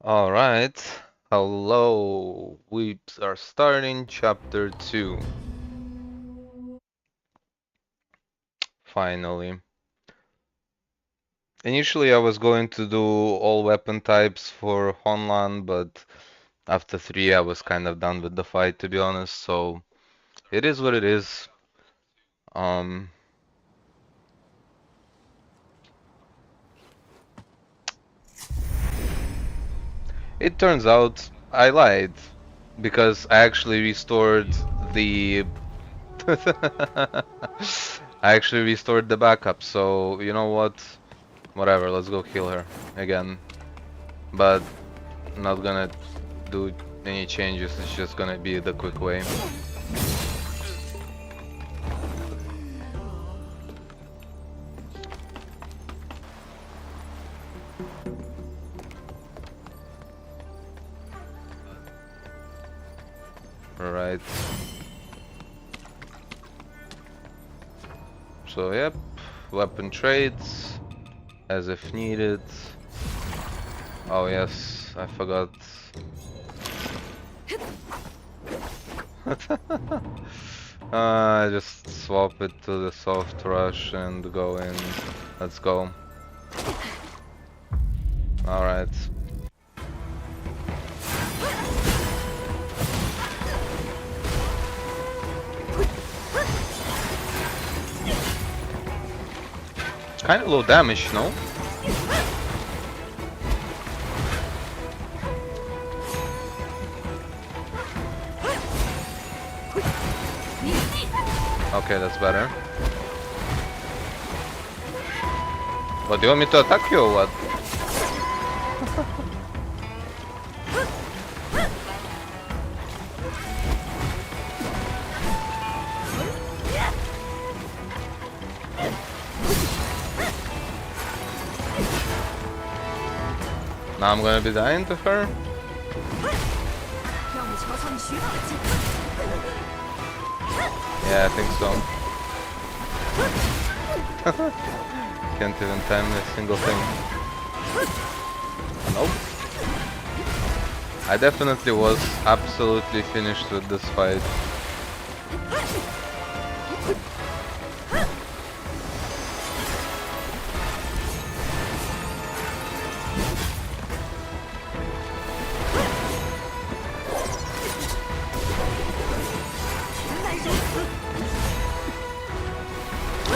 Alright, hello, we are starting chapter 2, finally. Initially I was going to do all weapon types for Honlan, but after 3 I was kind of done with the fight, to be honest, so it is what it is. Um, it turns out I lied, because I actually restored the I actually restored the backup, so you know what? Whatever, let's go kill her again. But not gonna do any changes, it's just gonna be the quick way. Alright. So yep, weapon trades, as if needed. Oh yes, I forgot. Just swap it to the soft rush and go in. Let's go. Alright. Kind of low damage, no? Okay, that's better. What, do you want me to attack you or what? Now I'm gonna be dying to her? Yeah, I think so. Can't even time a single thing. Nope. I definitely was absolutely finished with this fight.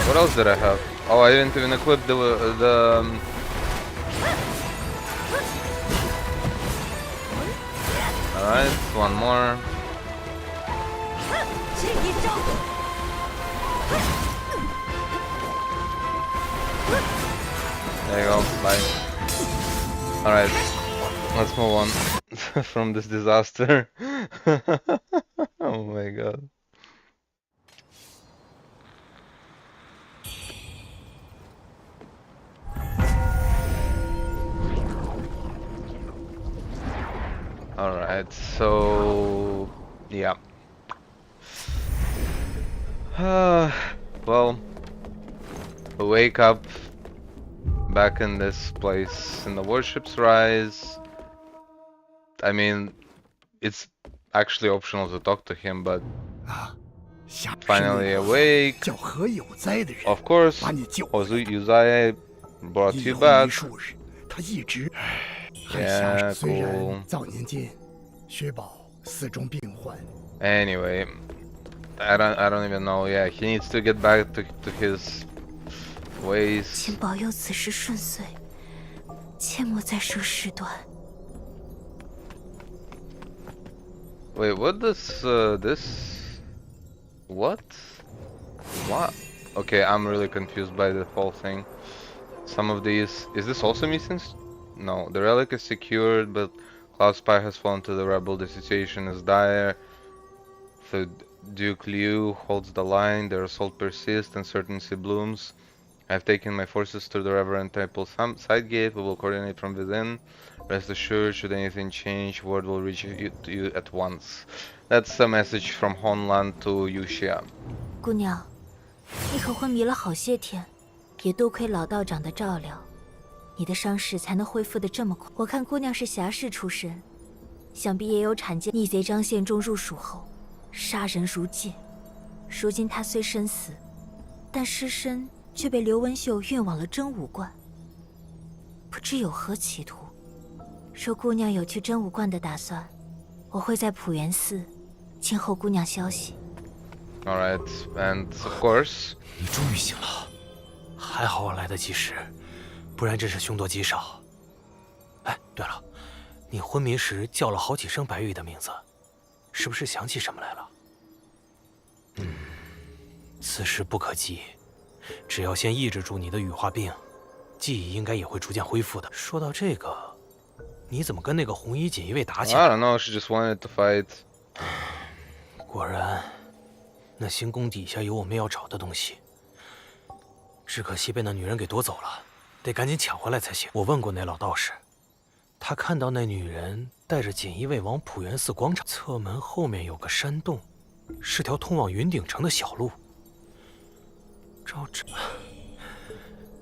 What else did I have? Oh, I didn't even equip the Alright, one more. There you go, bye. Alright, let's move on from this disaster. Oh my god. Alright, so yeah. Well, we wake up back in this place in the Warship's Rise. I mean, it's actually optional to talk to him, but finally awake. Of course, Ozu Yuzai brought you back. Yeah, cool. Anyway, I don't even know. Yeah, he needs to get back to his ways. 请保佑此事顺遂，切莫再生事端。 Wait, what does this? What? What? Okay, I'm really confused by the whole thing. Some of these, is this also missing? No, the relic is secured, but Cloud Spire has fallen to the rebel. The situation is dire. So Duke Liu holds the line. Their assault persists. Uncertainty blooms. I have taken my forces to the Reverend Temple side gate. We will coordinate from within. Rest assured, should anything change, word will reach to you at once. That's a message from Honlan to Yuxia. 姑娘，你可昏迷了好些天，也多亏老道长的照料，你的伤势才能恢复得这么快。我看姑娘是侠士出身，想必也有铲剑。逆贼张献忠入蜀后，杀人如芥。如今他虽身死，但尸身却被刘文秀运往了真武观，不知有何企图。若姑娘有去真武观的打算，我会在普元寺静候姑娘消息。Alright, and of course. 你终于醒了，还好我来得及时，不然真是凶多吉少。哎，对了，你昏迷时叫了好几声白玉的名字，是不是想起什么来了？此事不可急，只要先抑制住你的羽化病，记忆应该也会逐渐恢复的。说到这个，你怎么跟那个红衣锦衣卫打起来 I 了？ don't know, she just wanted to fight. 果然，那行宫底下有我们要找的东西，只可惜被那女人给夺走了，得赶紧抢回来才行。我问过那老道士，他看到那女人带着锦衣卫往普元寺广场，侧门后面有个山洞，是条通往云顶城的小路。照这，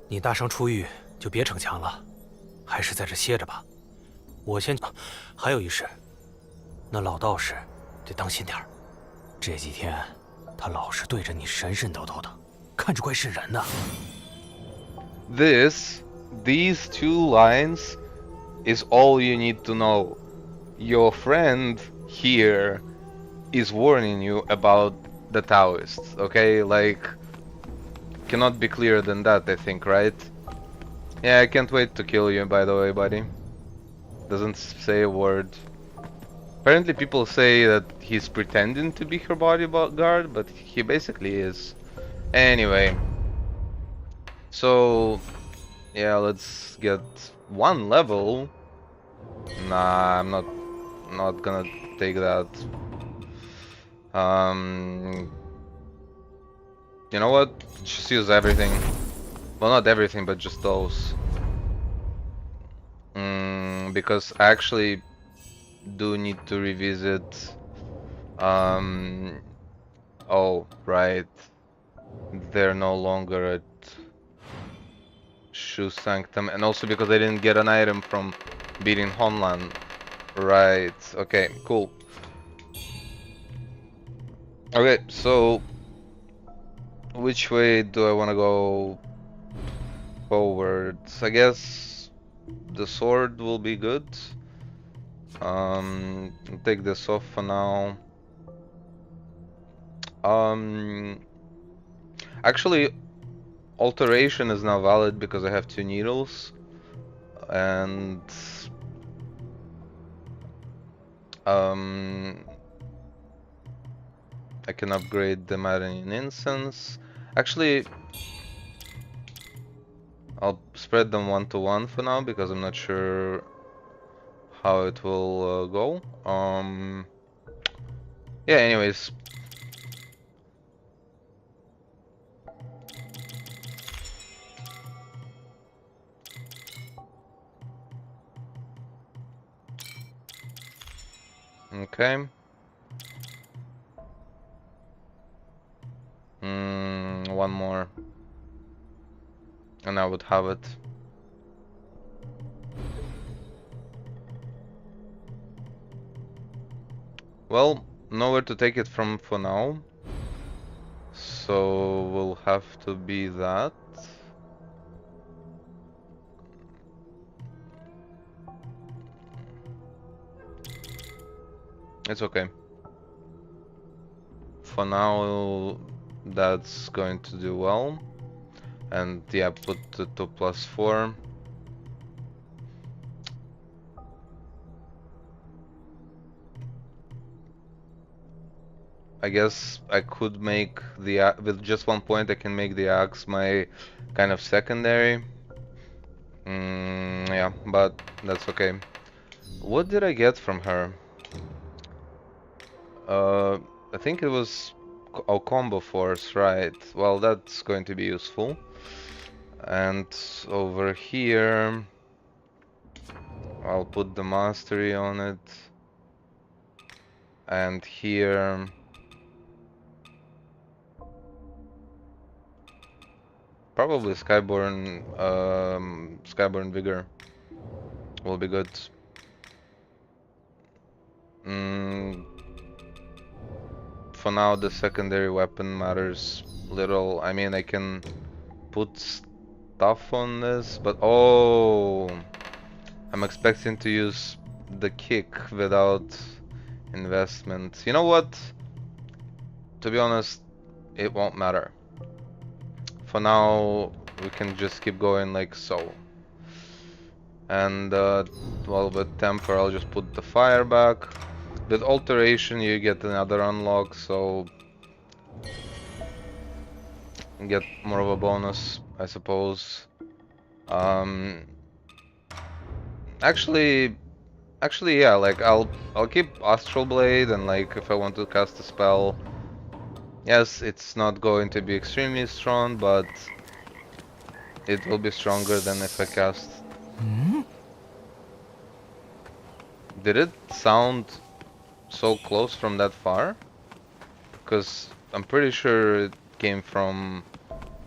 你大伤初愈，就别逞强了，还是在这歇着吧。我先……还有一事，那老道士得当心点儿。这几天他老是对着你神神叨叨的，看着怪瘆人的。These two lines is all you need to know. Your friend here is warning you about the Taoists, okay? Like, cannot be clearer than that, I think, right? Yeah, I can't wait to kill you, by the way, buddy. Doesn't say a word. Apparently people say that he's pretending to be her bodyguard, but he basically is. Anyway. So, yeah, let's get one level. Nah, I'm not gonna take that. You know what? Just use everything. Well, not everything, but just those. Because I actually do need to revisit. Oh, right. They're no longer at Shoe Sanctum, and also because I didn't get an item from beating Honlan. Right. Okay. Cool. Okay. So, which way do I want to go forwards? I guess the sword will be good. Take this off for now. Actually, alteration is now valid because I have 2 needles, and I can upgrade them at an instance. Actually, I'll spread them 1 to 1 for now because I'm not sure how it will go. Yeah, anyways. Okay. One more. And I would have it. Well, nowhere to take it from for now. So will have to be that. It's okay. For now, that's going to do well. And yeah, put the 2 plus 4. I guess I could make the with just 1 point I can make the axe my kind of secondary. Yeah, but that's okay. What did I get from her? I think it was combo force, right? Well, that's going to be useful. And over here, I'll put the mastery on it. And here, probably Skyborn Vigor will be good. For now, the secondary weapon matters little. I mean, I can put stuff on this, but oh, I'm expecting to use the kick without investment. You know what? To be honest, it won't matter. For now, we can just keep going like so. And well, with temper, I'll just put the fire back. With alteration, you get another unlock, so you get more of a bonus, I suppose. Actually, yeah. Like I'll keep Astral Blade, and like if I want to cast a spell, yes, it's not going to be extremely strong, but it will be stronger than if I cast. Did it sound so close from that far? Because I'm pretty sure it came from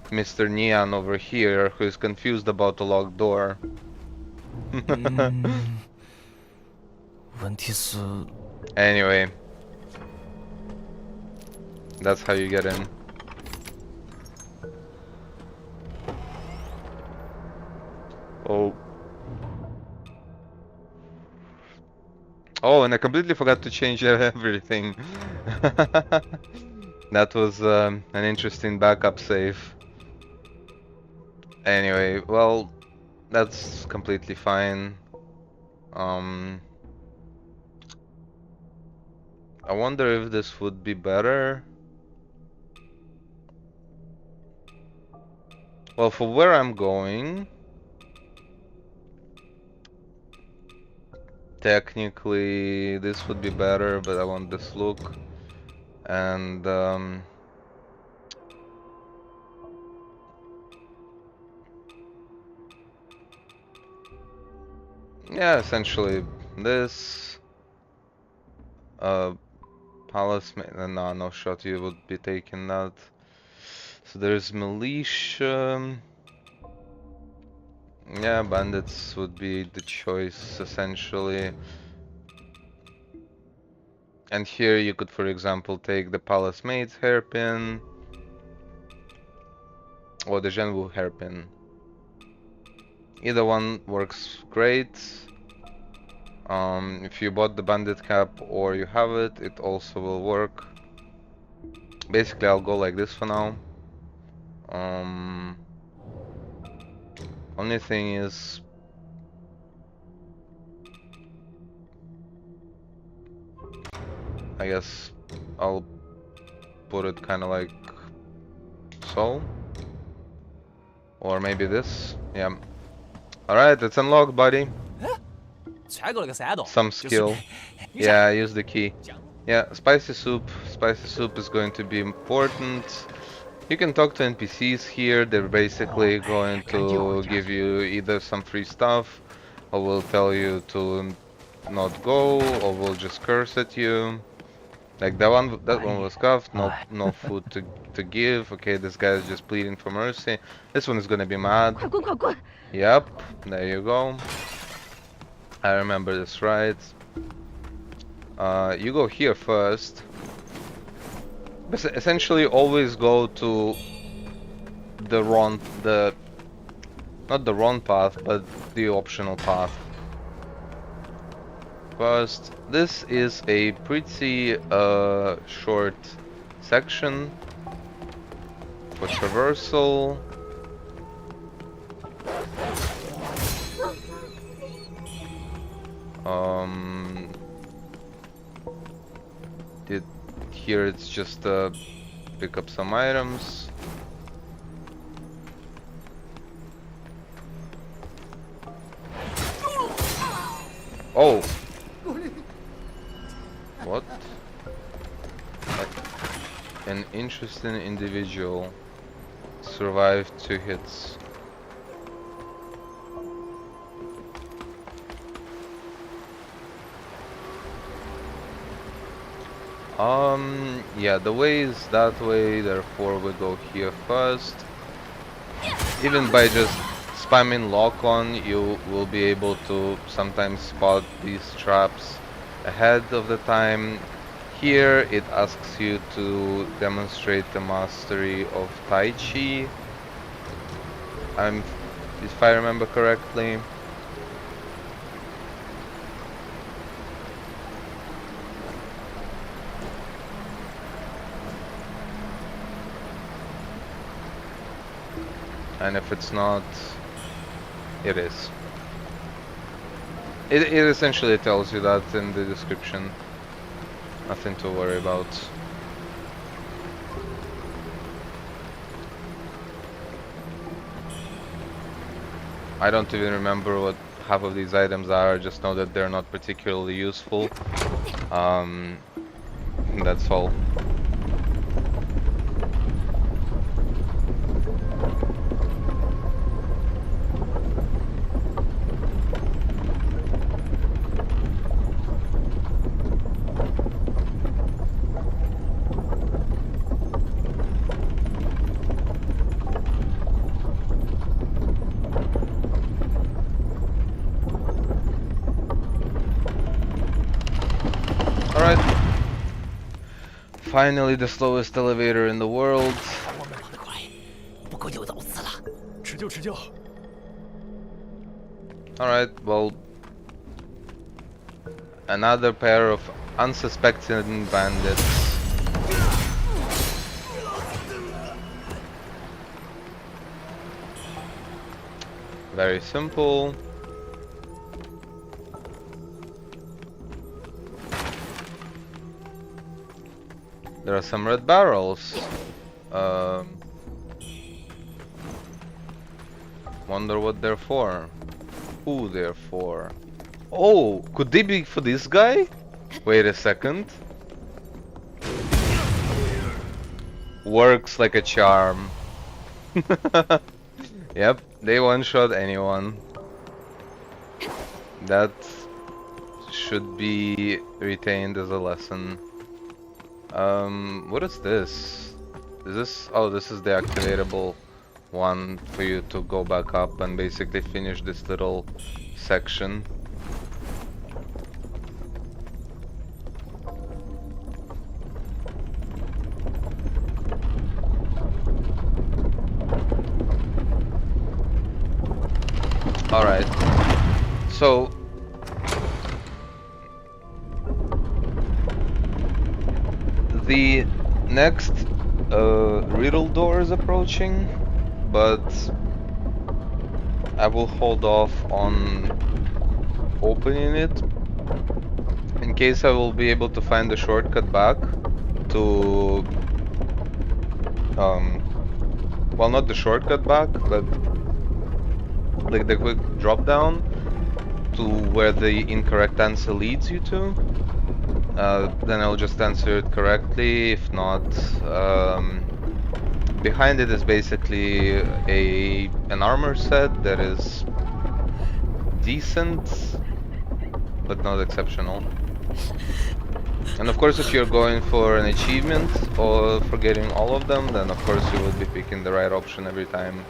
Mr. Neon over here, who is confused about the locked door. 问题是 Anyway, that's how you get in. Oh. Oh, and I completely forgot to change everything. That was an interesting backup save. Anyway, well, that's completely fine. I wonder if this would be better. Well, for where I'm going, technically this would be better, but I want this look. And yeah, essentially this palace. No shot. You would be taking that. So there's militia. Yeah, bandits would be the choice essentially. And here you could, for example, take the Palace Maid's hairpin or the Zhenwu hairpin. Either one works great. If you bought the bandit cap or you have it, it also will work. Basically, I'll go like this for now. Only thing is, I guess I'll put it kind of like so, or maybe this. Yeah. All right, it's unlocked, buddy. Some skill. Yeah, use the key. Yeah, spicy soup. Spicy soup is going to be important. You can talk to NPCs here. They're basically going to give you either some free stuff, or will tell you to not go, or will just curse at you. Like that one was cuffed. No food to give. Okay, this guy is just pleading for mercy. This one is gonna be mad. Yep, there you go. I remember this right. You go here first. But essentially, always go to not the wrong path, but the optional path. First, this is a pretty short section for traversal. Here it's just pick up some items. Oh! What? An interesting individual survived 2 hits. Yeah, the way is that way, therefore we go here first. even by just spamming lock on, you will be able to sometimes spot these traps ahead of the time. Here it asks you to demonstrate the mastery of Tai Chi. If I remember correctly. And if it's not, it is. It essentially tells you that in the description. Nothing to worry about. I don't even remember what half of these items are, I just know that they're not particularly useful. That's all. Alright. Finally the slowest elevator in the world. Alright, well, another pair of unsuspecting bandits. Very simple. There are some red barrels. Wonder what they're for. Who they're for. Oh, could they be for this guy? Wait a second. Works like a charm. Yep, they one-shot anyone. That should be retained as a lesson. What is this? Is this... oh, this is the activatable one for you to go back up and basically finish this little section. Alright, so the next riddle door is approaching, but I will hold off on opening it in case I will be able to find the shortcut back to well, not the shortcut back, but like the quick drop down to where the incorrect answer leads you to. Then I'll just answer it correctly. If not, behind it is basically an armor set that is decent, but not exceptional. And of course, if you're going for an achievement or for getting all of them, then of course you will be picking the right option every time.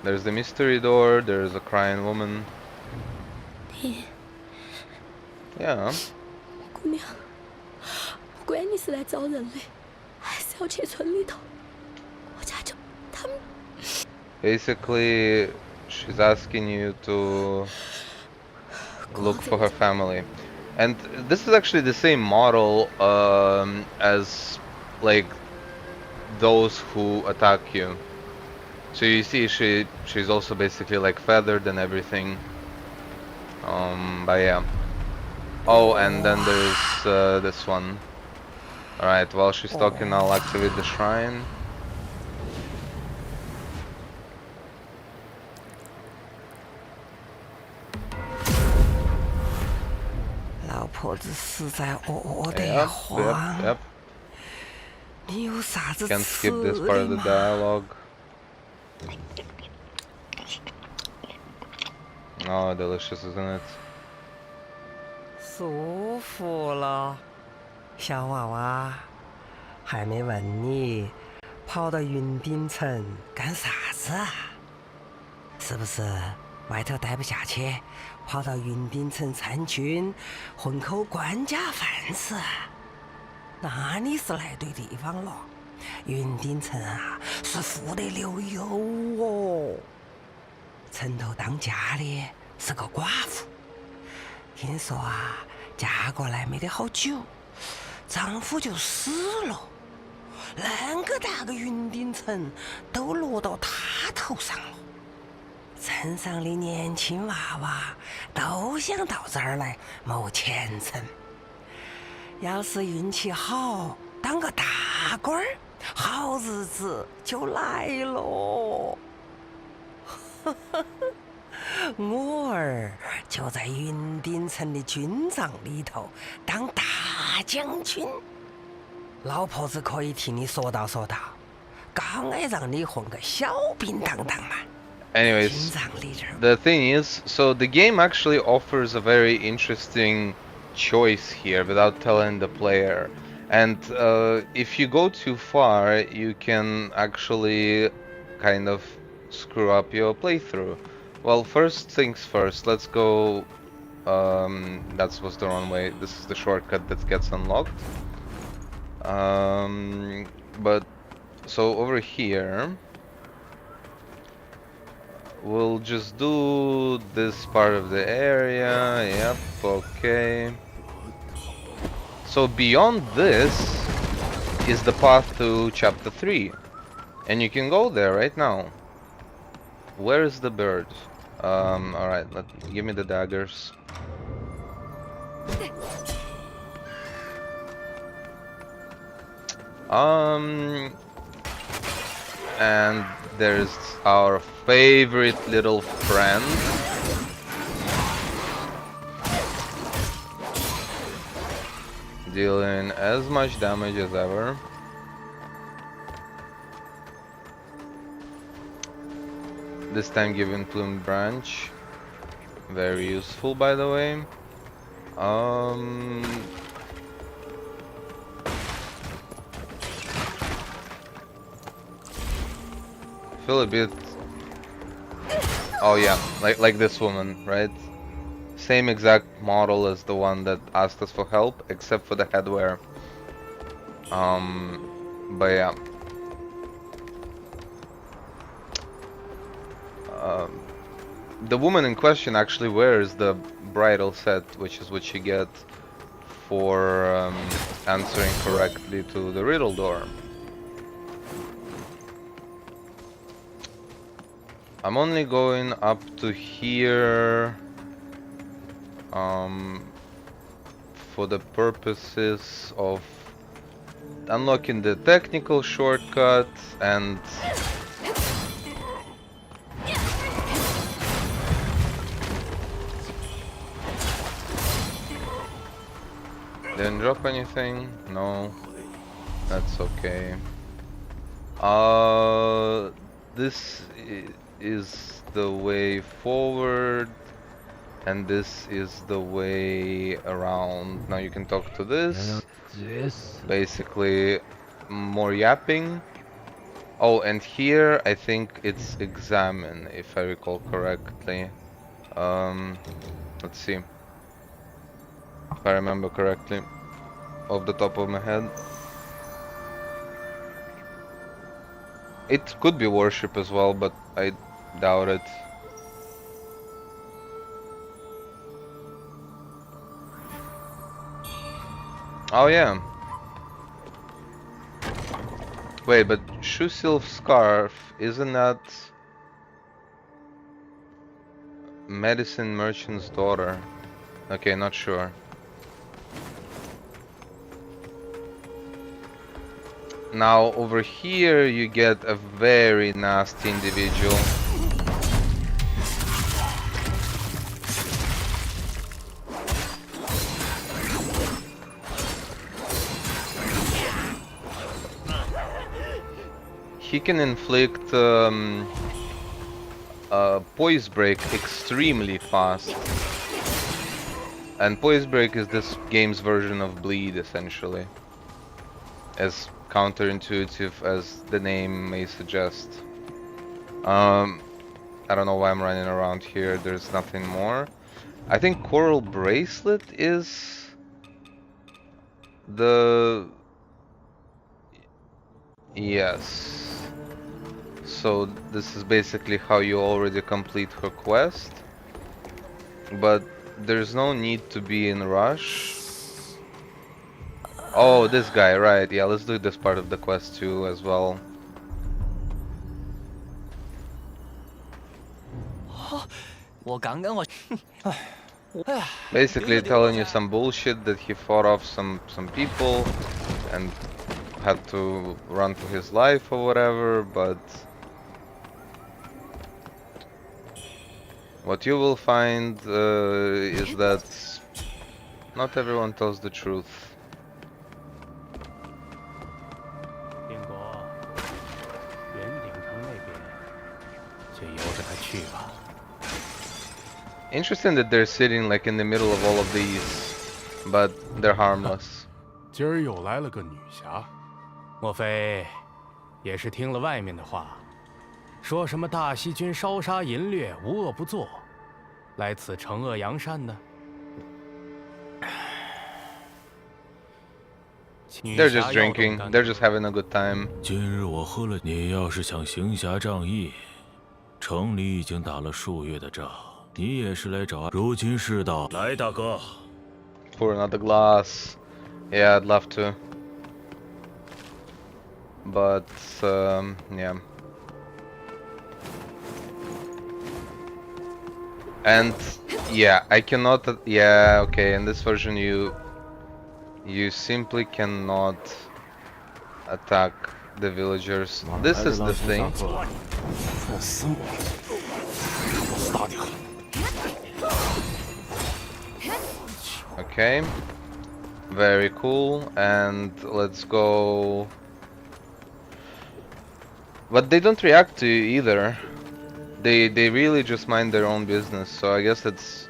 There's the mystery door, there's a crying woman. Yeah. 姑娘，不管你是来找人类，还是要去村里头，我家就他们。Basically, she's asking you to look for her family. And this is actually the same model as like those who attack you. So you see she's also basically like feathered and everything. But yeah. Oh, and then there's this one. Alright, while she's talking, I'll activate the shrine. Yep. Can't skip this part of the dialogue. Oh, delicious, isn't it? 舒服了，小娃娃，还没问你跑到云顶城干啥子啊？是不是外头待不下去，跑到云顶城参军，混口官家饭吃？那你是来对地方了。云顶城啊，是富得流油哦。城头当家的是个寡妇，听说啊，嫁过来没得好久，丈夫就死了。那个大个云顶城都落到她头上了。镇上的年轻娃娃都想到这儿来谋前程。要是运气好，当个大官儿，好日子就来了。我儿就在云顶城的军帐里头当大将军，老婆子可以替你说道说道，刚爱让你混个小兵当当嘛。 Anyways, the thing is, so the game actually offers a very interesting choice here without telling the player. And if you go too far, you can actually kind of screw up your playthrough. Well, first things first, let's go... that was the wrong way. This is the shortcut that gets unlocked. But, so over here... we'll just do this part of the area. Yep, okay. So beyond this is the path to chapter 3. And you can go there right now. Where is the bird? Alright, give me the daggers. And there's our favorite little friend. Dealing as much damage as ever. This time giving Plume Branch. Very useful, by the way. Feel a bit... oh yeah, like this woman, right? Same exact model as the one that asked us for help, except for the headwear. But yeah. The woman in question actually wears the bridal set, which is what you get for answering correctly to the riddle door. I'm only going up to here for the purposes of unlocking the technical shortcut and didn't drop anything? No, that's okay. This is the way forward, and this is the way around. Now you can talk to this. Basically, more yapping. Oh, and here I think it's examine, if I recall correctly. Let's see. If I remember correctly, off the top of my head. It could be worship as well, but I doubt it. Oh yeah. Wait, but Shusilf Scarf, isn't that Medicine Merchant's daughter? Okay, not sure. Now over here you get a very nasty individual. He can inflict Poise Break extremely fast. And Poise Break is this game's version of Bleed, essentially. as counterintuitive as the name may suggest. I don't know why I'm running around here. There's nothing more. I think Coral Bracelet is the... Yes. So this is basically how you already complete her quest. But there's no need to be in rush. Oh, this guy, right. Yeah, let's do this part of the quest too as well. Basically telling you some bullshit that he fought off some people and had to run for his life or whatever, but what you will find is that not everyone tells the truth. 定国，圆顶城那边，就由着他去吧。 Interesting that they're sitting like in the middle of all of these, but they're harmless. 今儿又来了个女侠，莫非也是听了外面的话，说什么大西军烧杀淫掠，无恶不作，来此惩恶扬善呢？ They're just drinking. They're just having a good time. 今日我喝了，你要是想行侠仗义，城里已经打了数月的仗，你也是来找。如今世道，来，大哥。Pour another glass. Yeah, I'd love to. But yeah. And yeah, I cannot. Yeah, okay. In this version, you simply cannot attack the villagers. This is the thing. Okay. Very cool. And let's go. But they don't react to you either. They really just mind their own business. So I guess it's.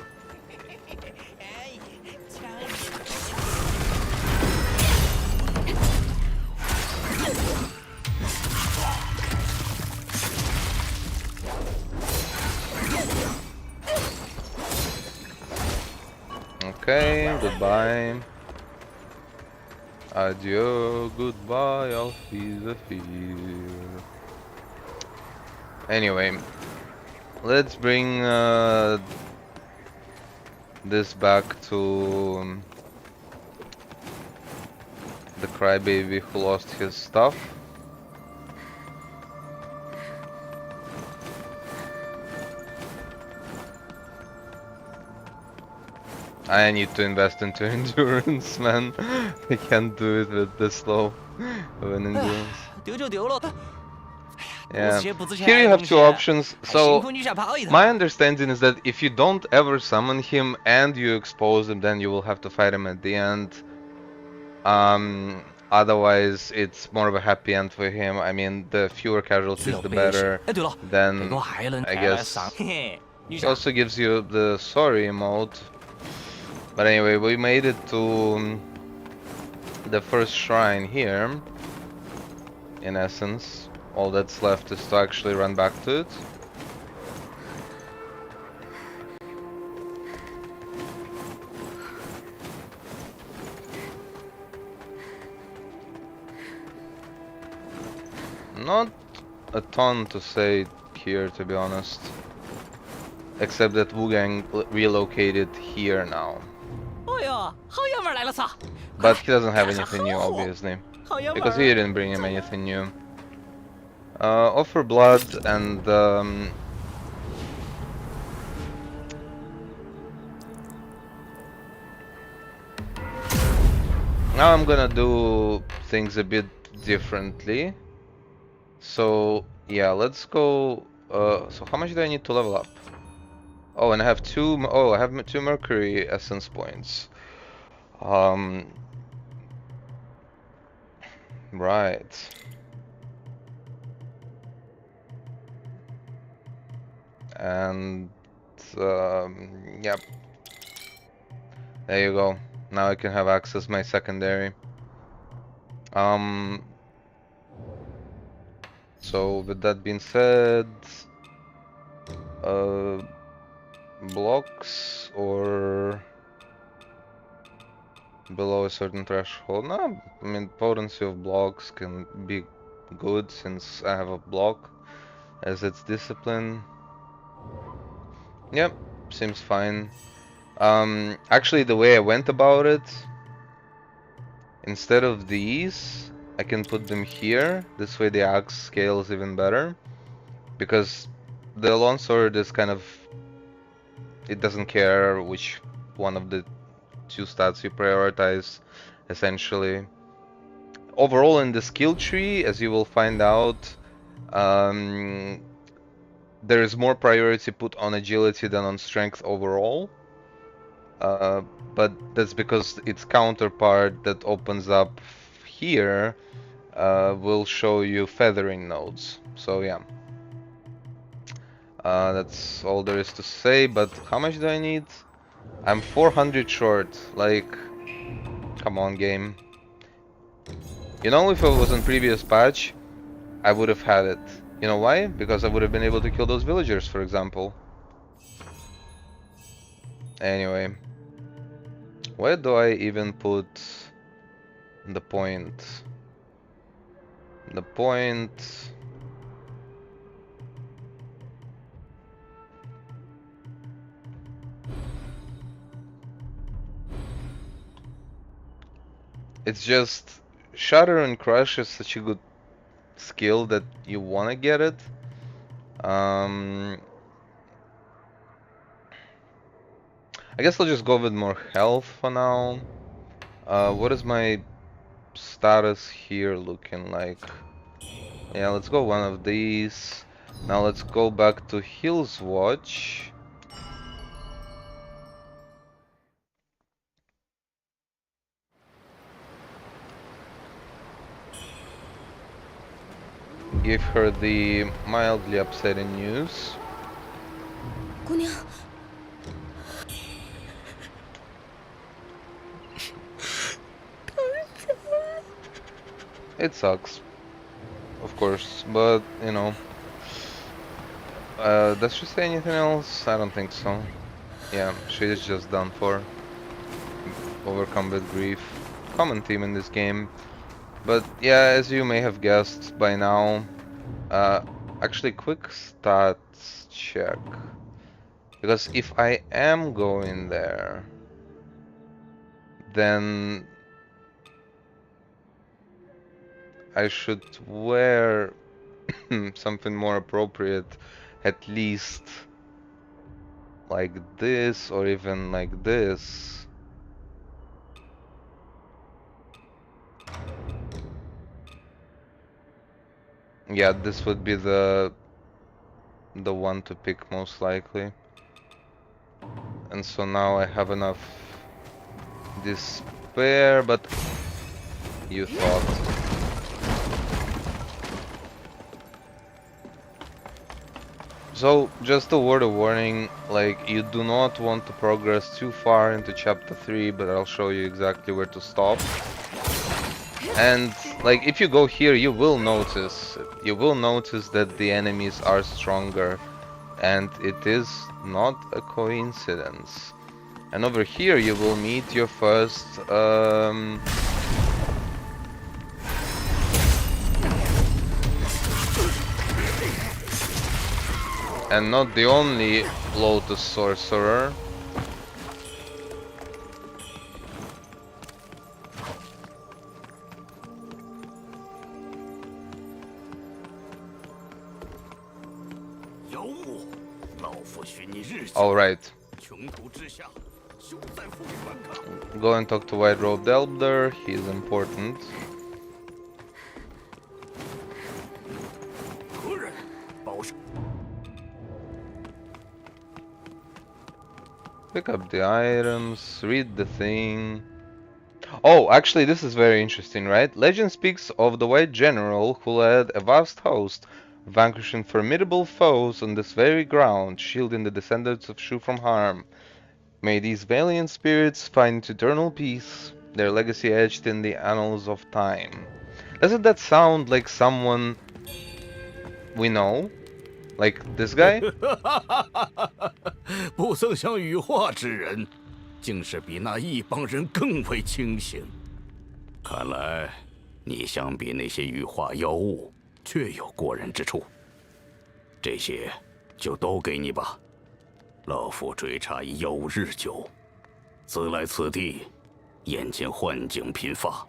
Okay, goodbye. Adieu, goodbye, auf Wiedersehen. Anyway, let's bring this back to the crybaby who lost his stuff. I need to invest into endurance, man. I can't do it with this low of an endurance. Yeah. Here you have two options. So my understanding is that if you don't ever summon him and you expose him, then you will have to fight him at the end. Otherwise, it's more of a happy end for him. I mean, the fewer casualties, the better. Then I guess it also gives you the sorry emote. But anyway, we made it to the first shrine here. In essence, all that's left is to actually run back to it. Not a ton to say here, to be honest. Except that Wuchang relocated here now. But he doesn't have anything new, obviously. Because he didn't bring him anything new. Offer blood and... now I'm gonna do things a bit differently. So, yeah, let's go... so how much do I need to level up? Oh, and I have two... oh, I have 2 Mercury Essence points. Right. And yep. There you go. Now I can have access my secondary. Um. So with that being said, uh, blocks or below a certain threshold. No, I mean potency of blocks can be good since I have a block as its discipline. Yep, seems fine. Actually the way I went about it, instead of these, I can put them here. This way the axe scales even better. Because the longsword is kind of, it doesn't care which one of the two stats you prioritize, essentially. Overall in the skill tree, as you will find out, um, there is more priority put on agility than on strength overall. But that's because its counterpart that opens up here will show you feathering nodes. So yeah, that's all there is to say. But how much do I need? I'm 400 short. Like, come on, game. You know, if it was on previous patch, I would have had it. You know why? Because I would have been able to kill those villagers, for example. Anyway, where do I even put the point? The point... It's just... Shatter and Crush is such a good skill that you wanna get it. I guess I'll just go with more health for now. What is my status here looking like? Yeah, let's go one of these. Now let's go back to Hill's Watch. Give her the mildly upsetting news. 姑娘， It sucks, of course, but you know. Does she say anything else? I don't think so. Yeah, she is just done for. Overcome with grief. Common theme in this game. But yeah, as you may have guessed by now, actually quick stats check. Because if I am going there, then I should wear something more appropriate, at least like this or even like this. Yeah, this would be the one to pick most likely. And so now I have enough despair, but you thought. So, just a word of warning, like, you do not want to progress too far into chapter 3, but I'll show you exactly where to stop. And, like, if you go here, you will notice that the enemies are stronger, and it is not a coincidence. And over here you will meet your first, and not the only Lotus Sorcerer. Alright. Go and talk to White Robed Elder, he's important. Pick up the items, read the thing. Oh, actually this is very interesting, right? Legend speaks of the White General who led a vast host, vanquishing formidable foes on this very ground, shielding the descendants of Shu from harm. May these valiant spirits find eternal peace, their legacy etched in the annals of time. Doesn't that sound like someone we know? Like this guy? 不曾想羽化之人，竟是比那一帮人更为清醒。看来，你相比那些羽化妖物，确有过人之处。这些就都给你吧。老夫追查已有日久，此来此地，眼见幻境频发，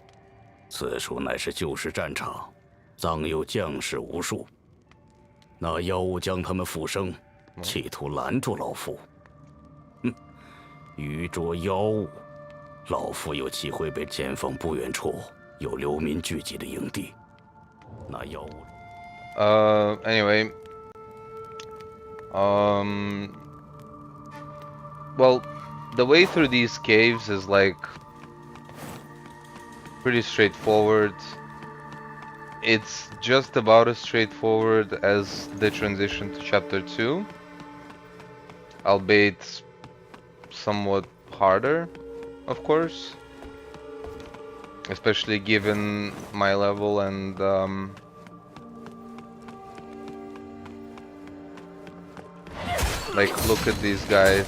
此处乃是旧时战场，葬有将士无数。那妖物将他们附生，企图拦住老夫。愚捉妖物，老夫有机会被前方不远处有流民聚集的营地。那妖物。Anyway. Well, the way through these caves is like pretty straightforward. It's just about as straightforward as the transition to chapter 2, albeit somewhat harder, of course, especially given my level and like, look at these guys.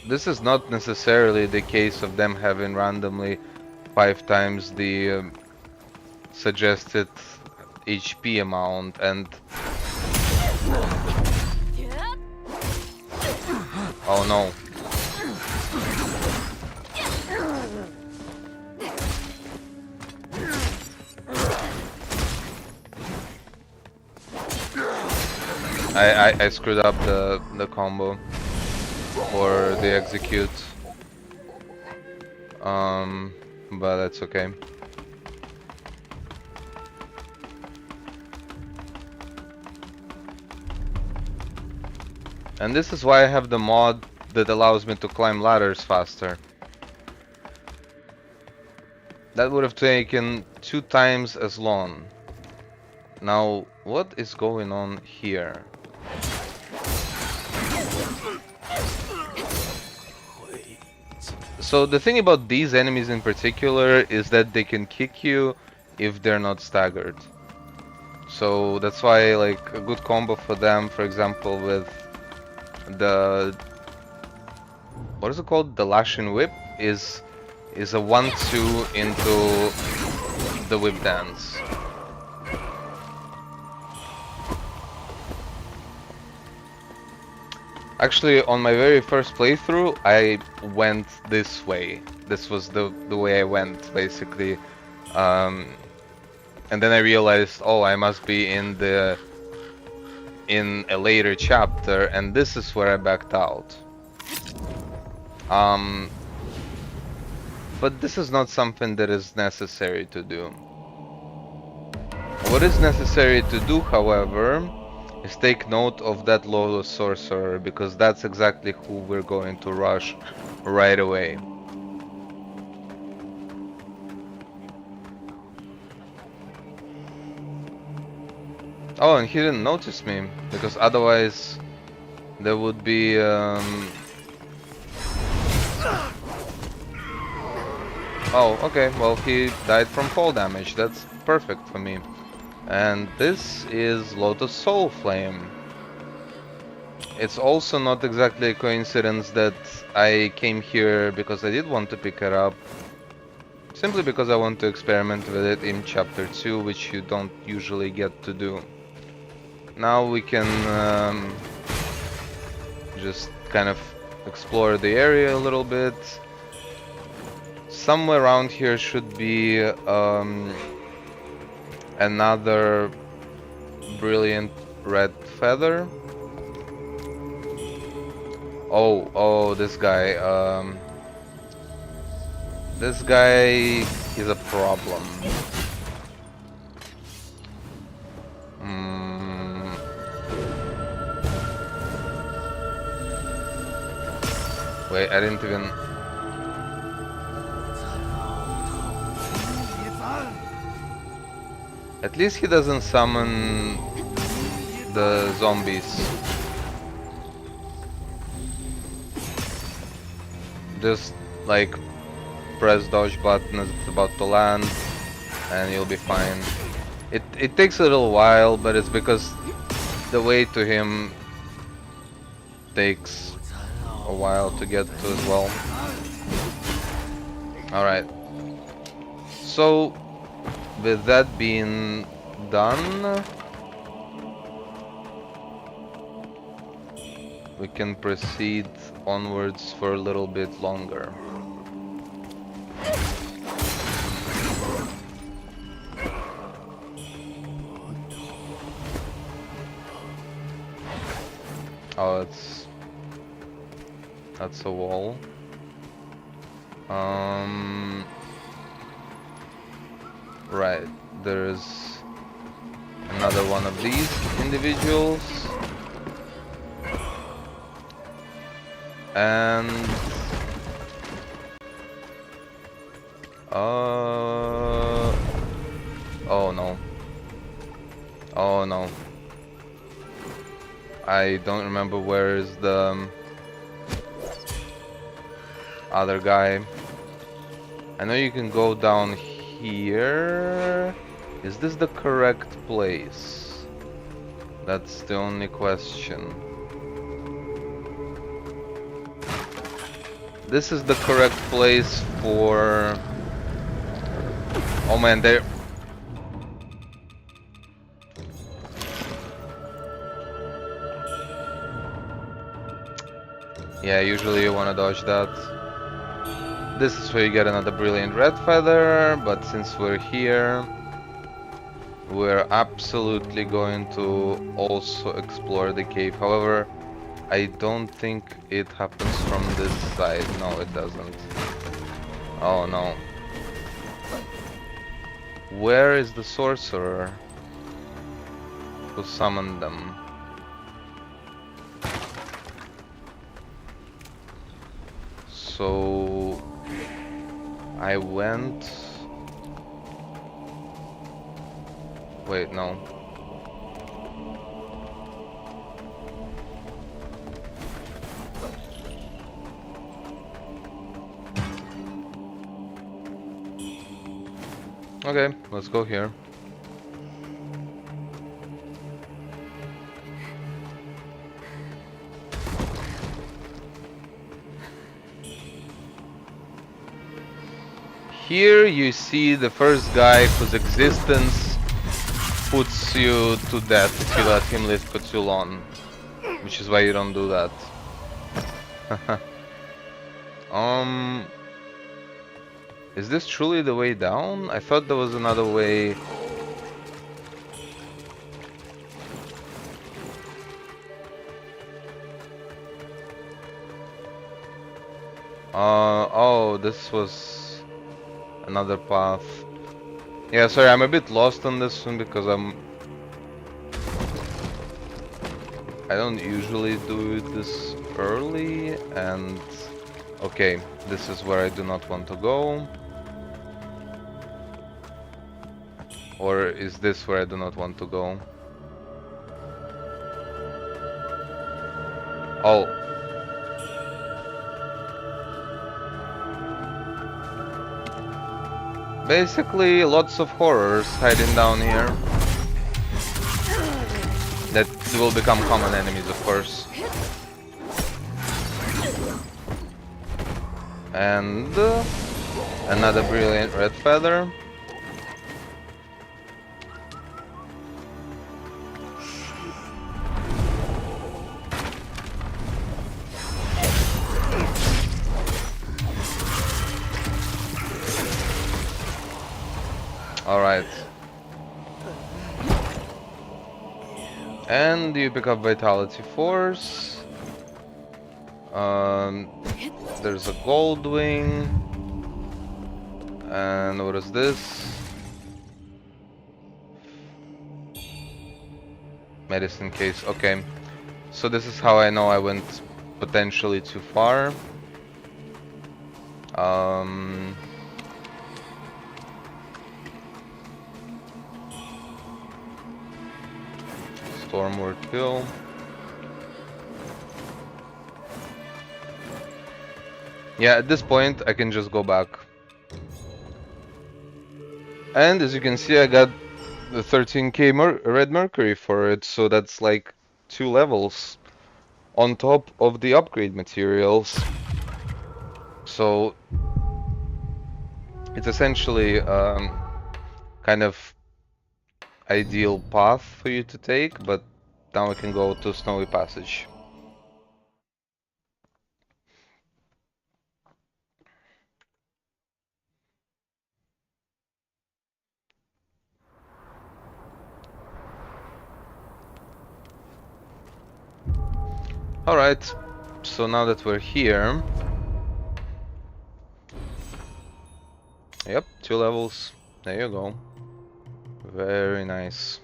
This is not necessarily the case of them having randomly 5 times the suggested HP amount, and oh no. I screwed up the combo for the execute, but that's okay. And this is why I have the mod that allows me to climb ladders faster. That would have taken 2 times as long. Now, what is going on here? So the thing about these enemies in particular is that they can kick you if they're not staggered. So that's why, like, a good combo for them, for example, with the, what is it called? The Lashing Whip is a 1-2 into the whip dance. Actually, on my very first playthrough, I went this way. This was the way I went, basically. And then I realized, oh, I must be in a later chapter, and this is where I backed out. But this is not something that is necessary to do. What is necessary to do, however, is take note of that Lotus Sorcerer, because that's exactly who we're going to rush right away. Oh, and he didn't notice me, because otherwise there would be oh, okay, well, he died from fall damage. That's perfect for me. And this is Lotus Soul Flame. It's also not exactly a coincidence that I came here because I did want to pick it up. Simply because I want to experiment with it in chapter 2, which you don't usually get to do. Now we can just kind of explore the area a little bit. Somewhere around here should be another brilliant red feather. Oh, this guy. This guy is a problem. Wait, I didn't even... At least he doesn't summon the zombies. Just like press dodge button as it's about to land and you'll be fine. It takes a little while, but it's because the way to him takes a while to get to as well. Alright. So, with that being done, we can proceed onwards for a little bit longer. Oh, that's a wall. Right, there's another one of these individuals. And oh no. Oh no. I don't remember where is the other guy. I know you can go down here. Is this the correct place? That's the only question. This is the correct place for... Oh man, there... Yeah, usually you wanna dodge that. This is where you get another brilliant red feather, but since we're here, we're absolutely going to also explore the cave. However, I don't think it happens from this side. No, it doesn't. Oh no. Where is the sorcerer who summoned them? So I went... Wait, no. Okay, let's go here. Here you see the first guy whose existence puts you to death if you let him live for too long. Which is why you don't do that. Is this truly the way down? I thought there was another way. Oh, this was another path. Yeah, sorry, I'm a bit lost on this one because I don't usually do this early, and okay, this is where I do not want to go. Or is this where I do not want to go? Oh. Basically, lots of horrors hiding down here. That will become common enemies, of course. And another brilliant red feather. Alright. And you pick up Vitality Force. There's a gold wing. And what is this? Medicine case. Okay. So this is how I know I went potentially too far. Stormward kill. Yeah, at this point I can just go back. And as you can see, I got the 13k red mercury for it, so that's like 2 levels on top of the upgrade materials. So it's essentially kind of ideal path for you to take, but now we can go to Snowy Passage. Alright, so now that we're here... Yep, 2 levels. There you go. Very nice.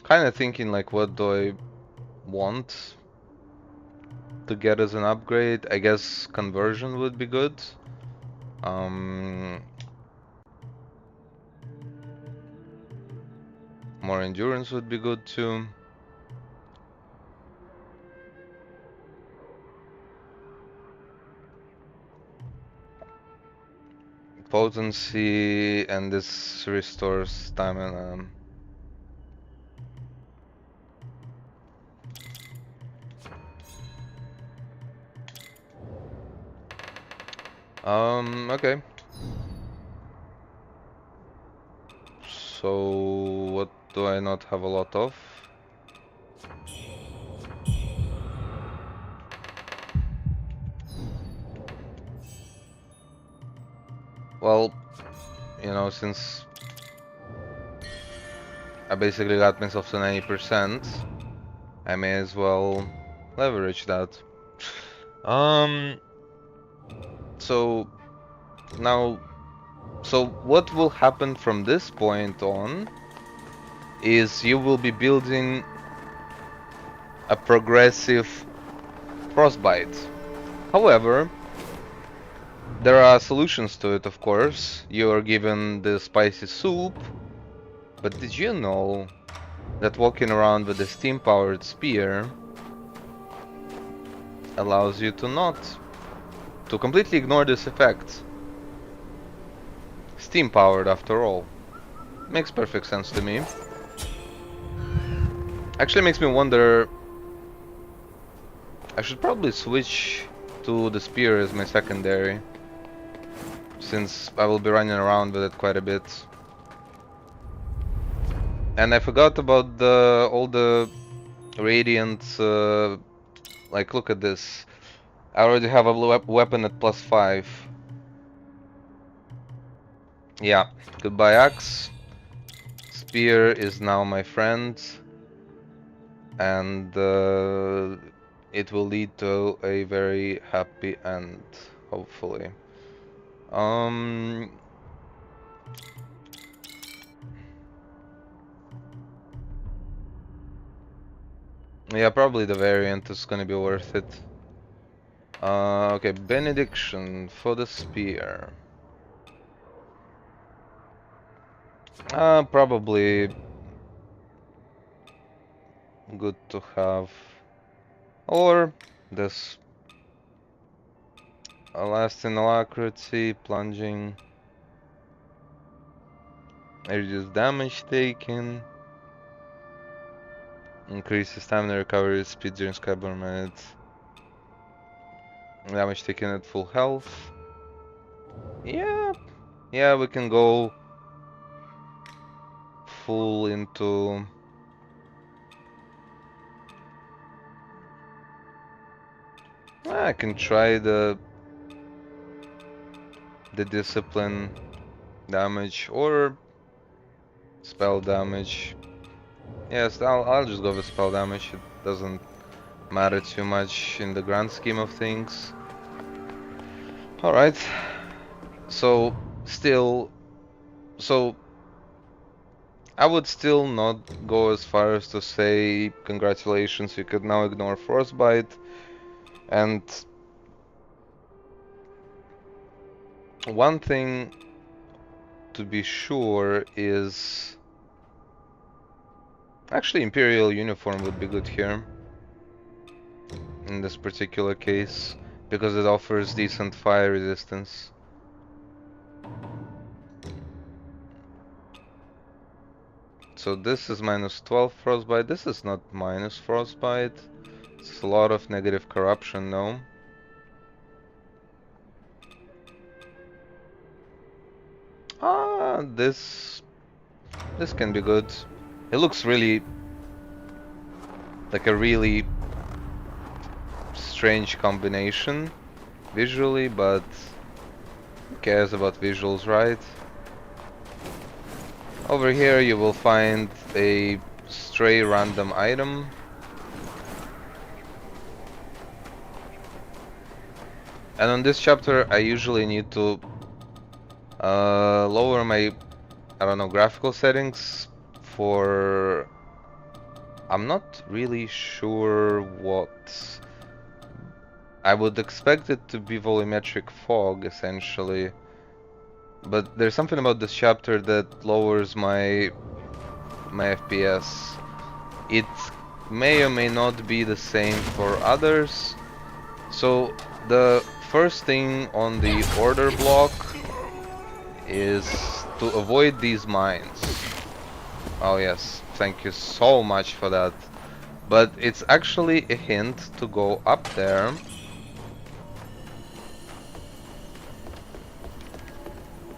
Kinda thinking like, what do I want to get as an upgrade? I guess conversion would be good. More endurance would be good too. Potency, and this restores stamina. Okay. So, what do I not have a lot of? Well, you know, since I basically got myself to 90%, I may as well leverage that. So now, so what will happen from this point on is you will be building a progressive frostbite. However, there are solutions to it, of course. You are given the spicy soup, but did you know that walking around with a steam-powered spear allows you to completely ignore this effect? Steam-powered, after all. Makes perfect sense to me. Actually makes me wonder, I should probably switch to the spear as my secondary, since I will be running around with it quite a bit. And I forgot about all the radiant, like, look at this. I already have a weapon at +5. Yeah, goodbye axe. Spear is now my friend, and it will lead to a very happy end, hopefully. Yeah, probably the variant is gonna be worth it. Okay, benediction for the spear. Probably good to have. Or this. Lasting alacrity, plunging. Reduce damage taken. Increases stamina recovery speed during Skyborn minutes. Damage taken at full health. Yeah, we can go full into... I can try the discipline damage or spell damage. Yes, I'll just go with spell damage. It doesn't matter too much in the grand scheme of things. Alright. So I would still not go as far as to say congratulations, you could now ignore frostbite. And one thing to be sure is... Actually, Imperial uniform would be good here. In this particular case. Because it offers decent fire resistance. So this is minus 12 frostbite. This is not minus frostbite. It's a lot of negative corruption, no? Ah, this can be good. It looks really like a really strange combination visually, but who cares about visuals, right? Over here you will find a stray random item. And on this chapter I usually need to lower my, I don't know, graphical settings for... I'm not really sure what... I would expect it to be volumetric fog, essentially. But there's something about this chapter that lowers my FPS. It may or may not be the same for others. So the first thing on the order block is to avoid these mines. Oh yes, thank you so much for that. But it's actually a hint to go up there.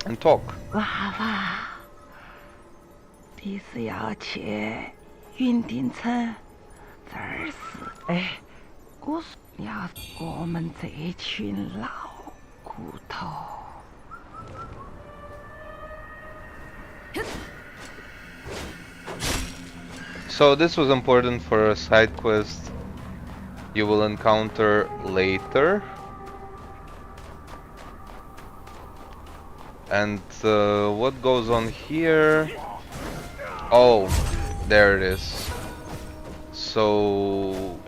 And talk. 娃娃，你是要去云顶城？这儿是，哎，我说要我们这群老骨头。 So this was important for a side quest you will encounter later. And what goes on here? Oh, there it is. So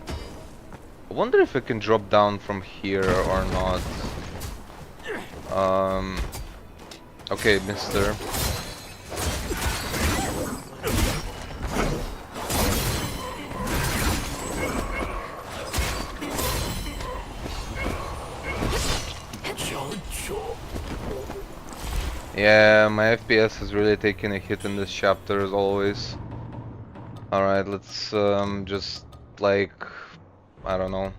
I wonder if I can drop down from here or not. Okay, mister. Yeah, my FPS has really taken a hit in this chapter as always. Alright, let's just like, I don't know.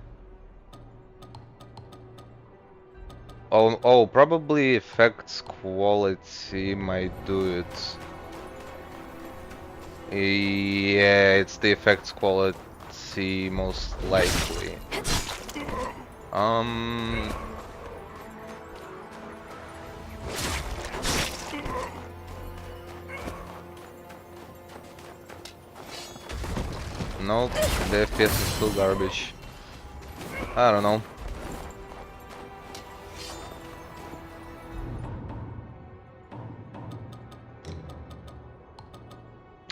Oh, probably effects quality might do it. Yeah, it's the effects quality most likely. Nope, the FPS is still garbage. I don't know.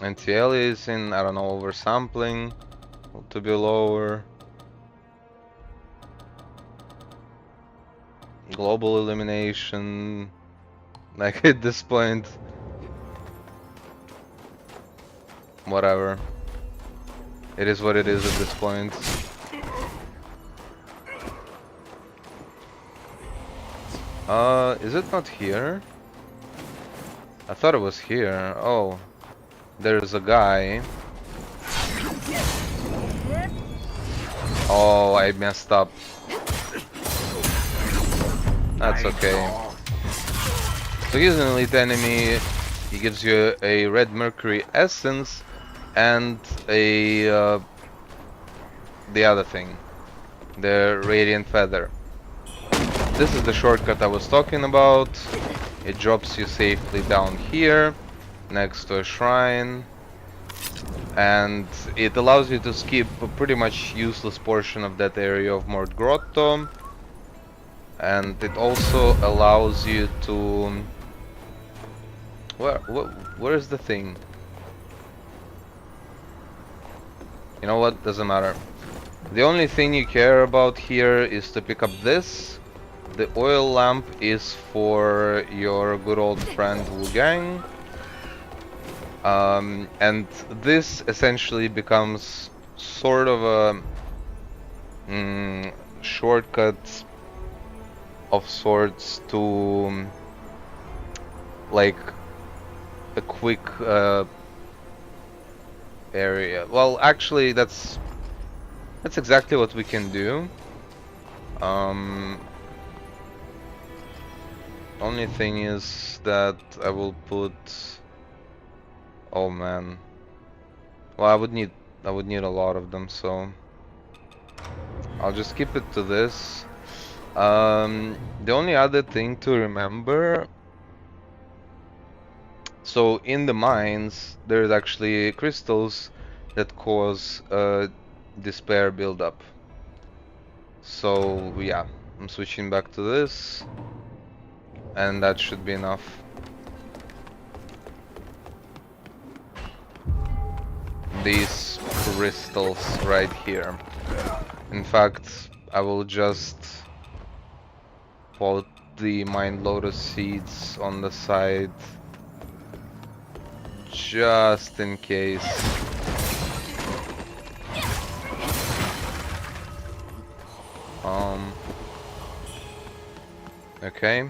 Anti-aliasing, I don't know, oversampling to be lower. Global elimination, like at this point. Whatever. It is what it is at this point. Is it not here? I thought it was here. Oh, there's a guy. Oh, I messed up. That's okay. So he's an elite enemy. He gives you a red mercury essence and a the other thing, the radiant feather. This is the shortcut I was talking about. It drops you safely down here next to a shrine, and it allows you to skip a pretty much useless portion of that area of Mort Grotto, and it also allows you to... where is the thing? You know what, doesn't matter. The only thing you care about here is to pick up this The oil lamp is for your good old friend Wuchang. And this essentially becomes sort of a shortcut of sorts to like a quick area. Well, actually, that's exactly what we can do. Only thing is that I will put. Oh man. Well, I would need a lot of them, so I'll just keep it to this. The only other thing to remember. So in the mines, there's actually crystals that cause despair buildup. So yeah, I'm switching back to this, and that should be enough. These crystals right here. In fact, I will just put the Mind Lotus seeds on the side just in case. Okay.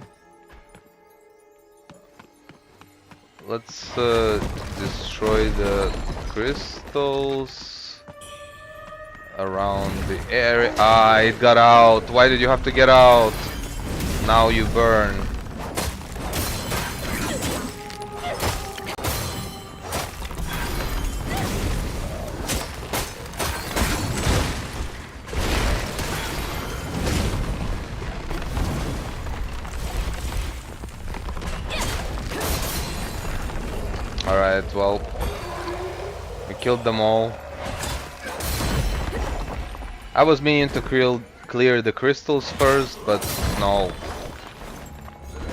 Let's destroy the crystals around the area. Ah, it got out. Why did you have to get out? Now you burn. Alright, well, we killed them all. I was meaning to clear the crystals first, but no.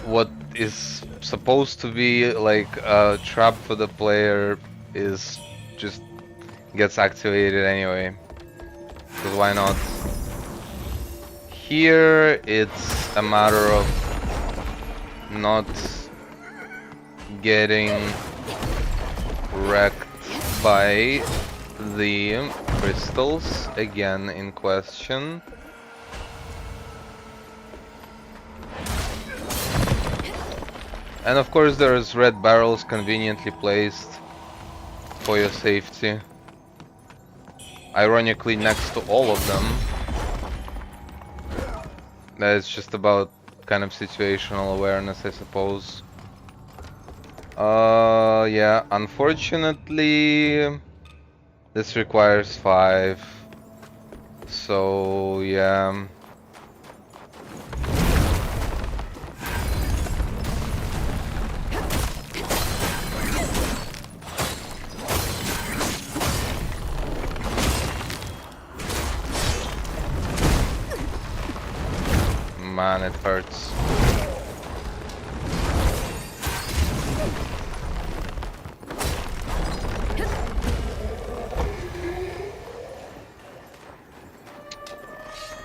What is supposed to be like a trap for the player is just gets activated anyway. Because why not? Here it's a matter of not getting wrecked by the crystals again in question. And of course there's red barrels conveniently placed for your safety. Ironically next to all of them. That's just about kind of situational awareness, I suppose. Yeah, unfortunately this requires 5. So yeah. Man, it hurts.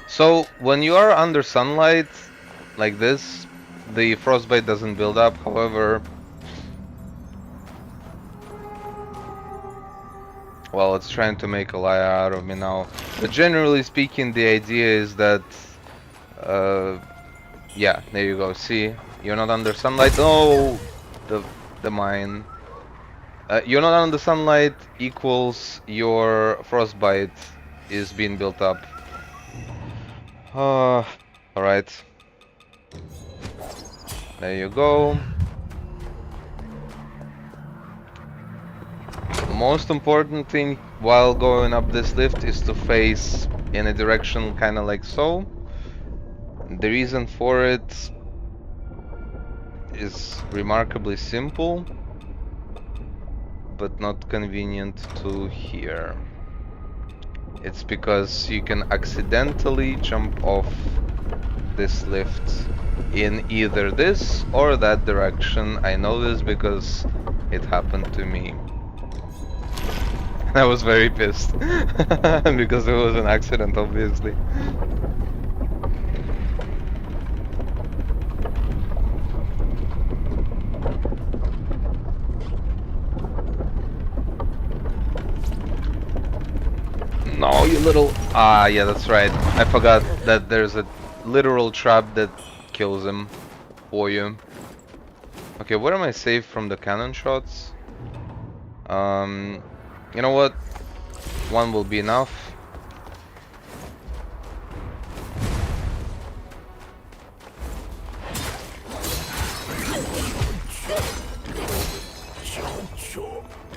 So, when you are under sunlight, like this, the frostbite doesn't build up, however... Well, it's trying to make a liar out of me now. But generally speaking, the idea is that... yeah, there you go, see? You're not under sunlight... Oh! The mine. You're not under sunlight equals your frostbite is being built up. Alright. There you go. Most important thing while going up this lift is to face in a direction kind of like so. The reason for it is remarkably simple, but not convenient to hear. It's because you can accidentally jump off this lift in either this or that direction. I know this because it happened to me. I was very pissed because it was an accident, obviously. little... Ah, yeah, that's right. I forgot that there's a literal trap that kills him for you. Okay, where am I safe from the cannon shots? You know what? One will be enough.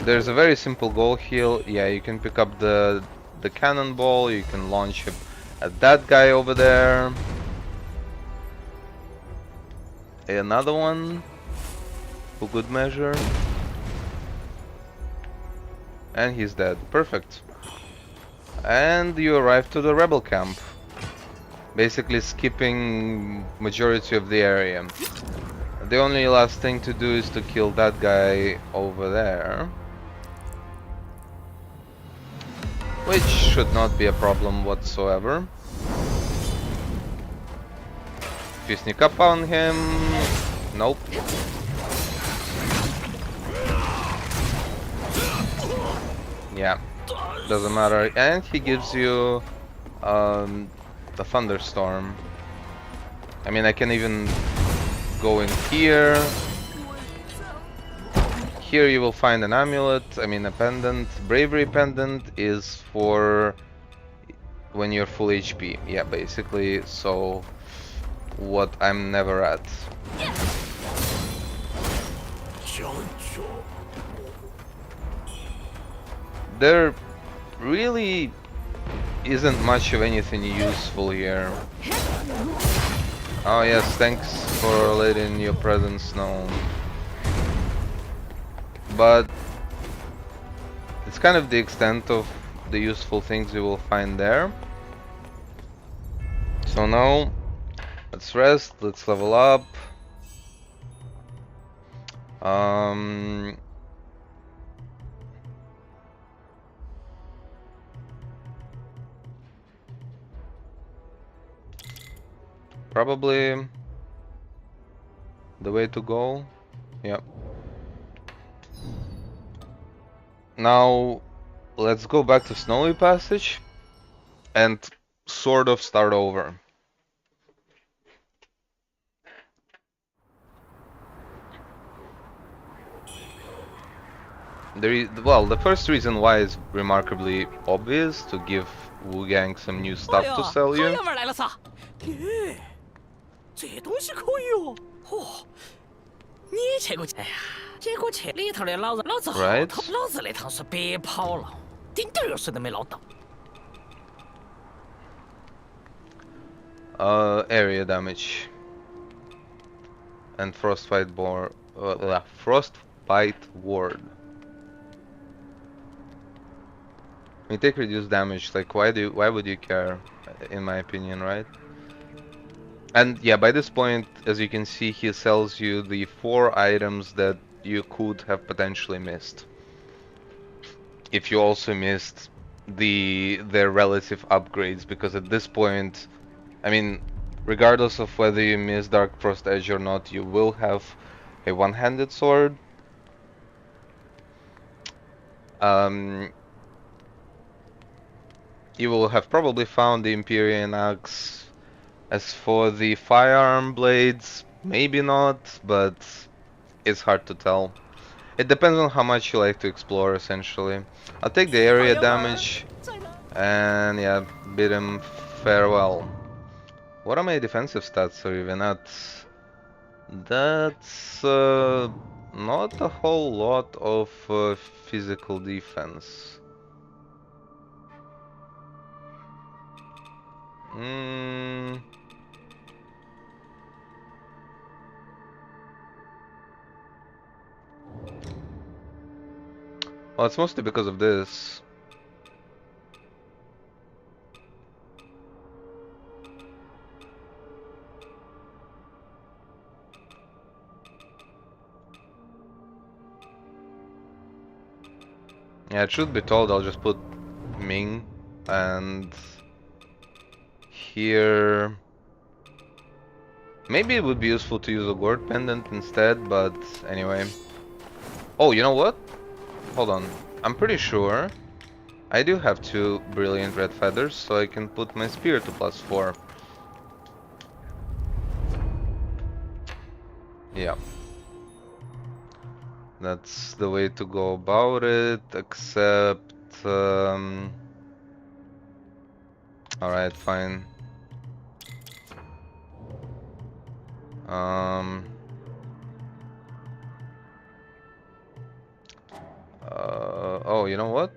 There's a very simple goal heal. Yeah, you can pick up the cannonball. You can launch it at that guy over there. Another one for good measure. And he's dead. Perfect. And you arrive to the rebel camp. Basically skipping majority of the area. The only last thing to do is to kill that guy over there. Which should not be a problem whatsoever. If you sneak up on him... Nope. Yeah, doesn't matter. And he gives you the thunderstorm. I mean, I can even go in here. Here you will find an amulet, I mean a pendant. Bravery pendant is for when you're full HP. Yeah, basically, so what I'm never at. There really isn't much of anything useful here. Oh yes, thanks for letting your presence known. But it's kind of the extent of the useful things you will find there. So now, let's rest, let's level up. Probably the way to go. Yep. Now let's go back to Snowy Passage and sort of start over. Well, the first reason why is remarkably obvious, to give Wuchang some new stuff to sell you. 这东西可以哦，嚯！你去过？哎呀，结果去里头的老子后头，老子那趟是白跑了，丁点儿水都没捞到。Area damage and frostbite ward. We take reduced damage. Like, why would you care? In my opinion, right? And yeah, by this point, as you can see, he sells you the 4 items that you could have potentially missed. If you also missed their relative upgrades, because at this point, I mean, regardless of whether you miss Dark Frost Edge or not, you will have a one-handed sword. You will have probably found the Empyrean Axe. As for the firearm blades, maybe not, but it's hard to tell. It depends on how much you like to explore, essentially. I'll take the area damage, and yeah, bid him farewell. What are my defensive stats are even at? That's not a whole lot of physical defense. Well, it's mostly because of this. Yeah, truth be told, I'll just put Ming, and here maybe it would be useful to use a gourd pendant instead, but anyway. Oh, you know what? Hold on. I'm pretty sure I do have 2 brilliant red feathers, so I can put my spear to +4. Yeah. That's the way to go about it, except... Alright, fine. Oh, you know what?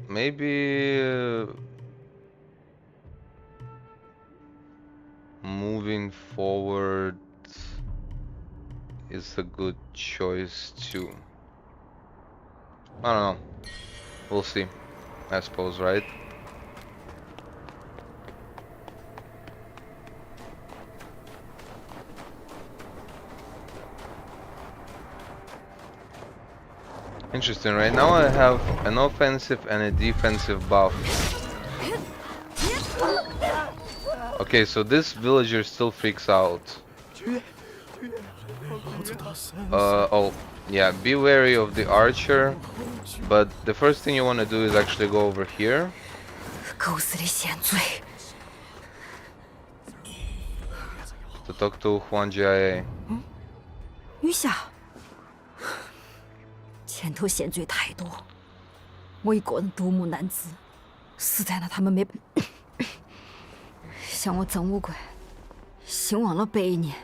Maybe moving forward is a good choice too. I don't know. We'll see. I suppose, right? Interesting. Right now I have an offensive and a defensive buff. Okay, so this villager still freaks out. Oh, yeah, be wary of the archer, but the first thing you want to do is actually go over here. 狗死的险罪！ To talk to Huang Jia. 余下，前头险罪太多，我一个人独木难支，实在拿他们没。像我曾武贵，兴亡了100年，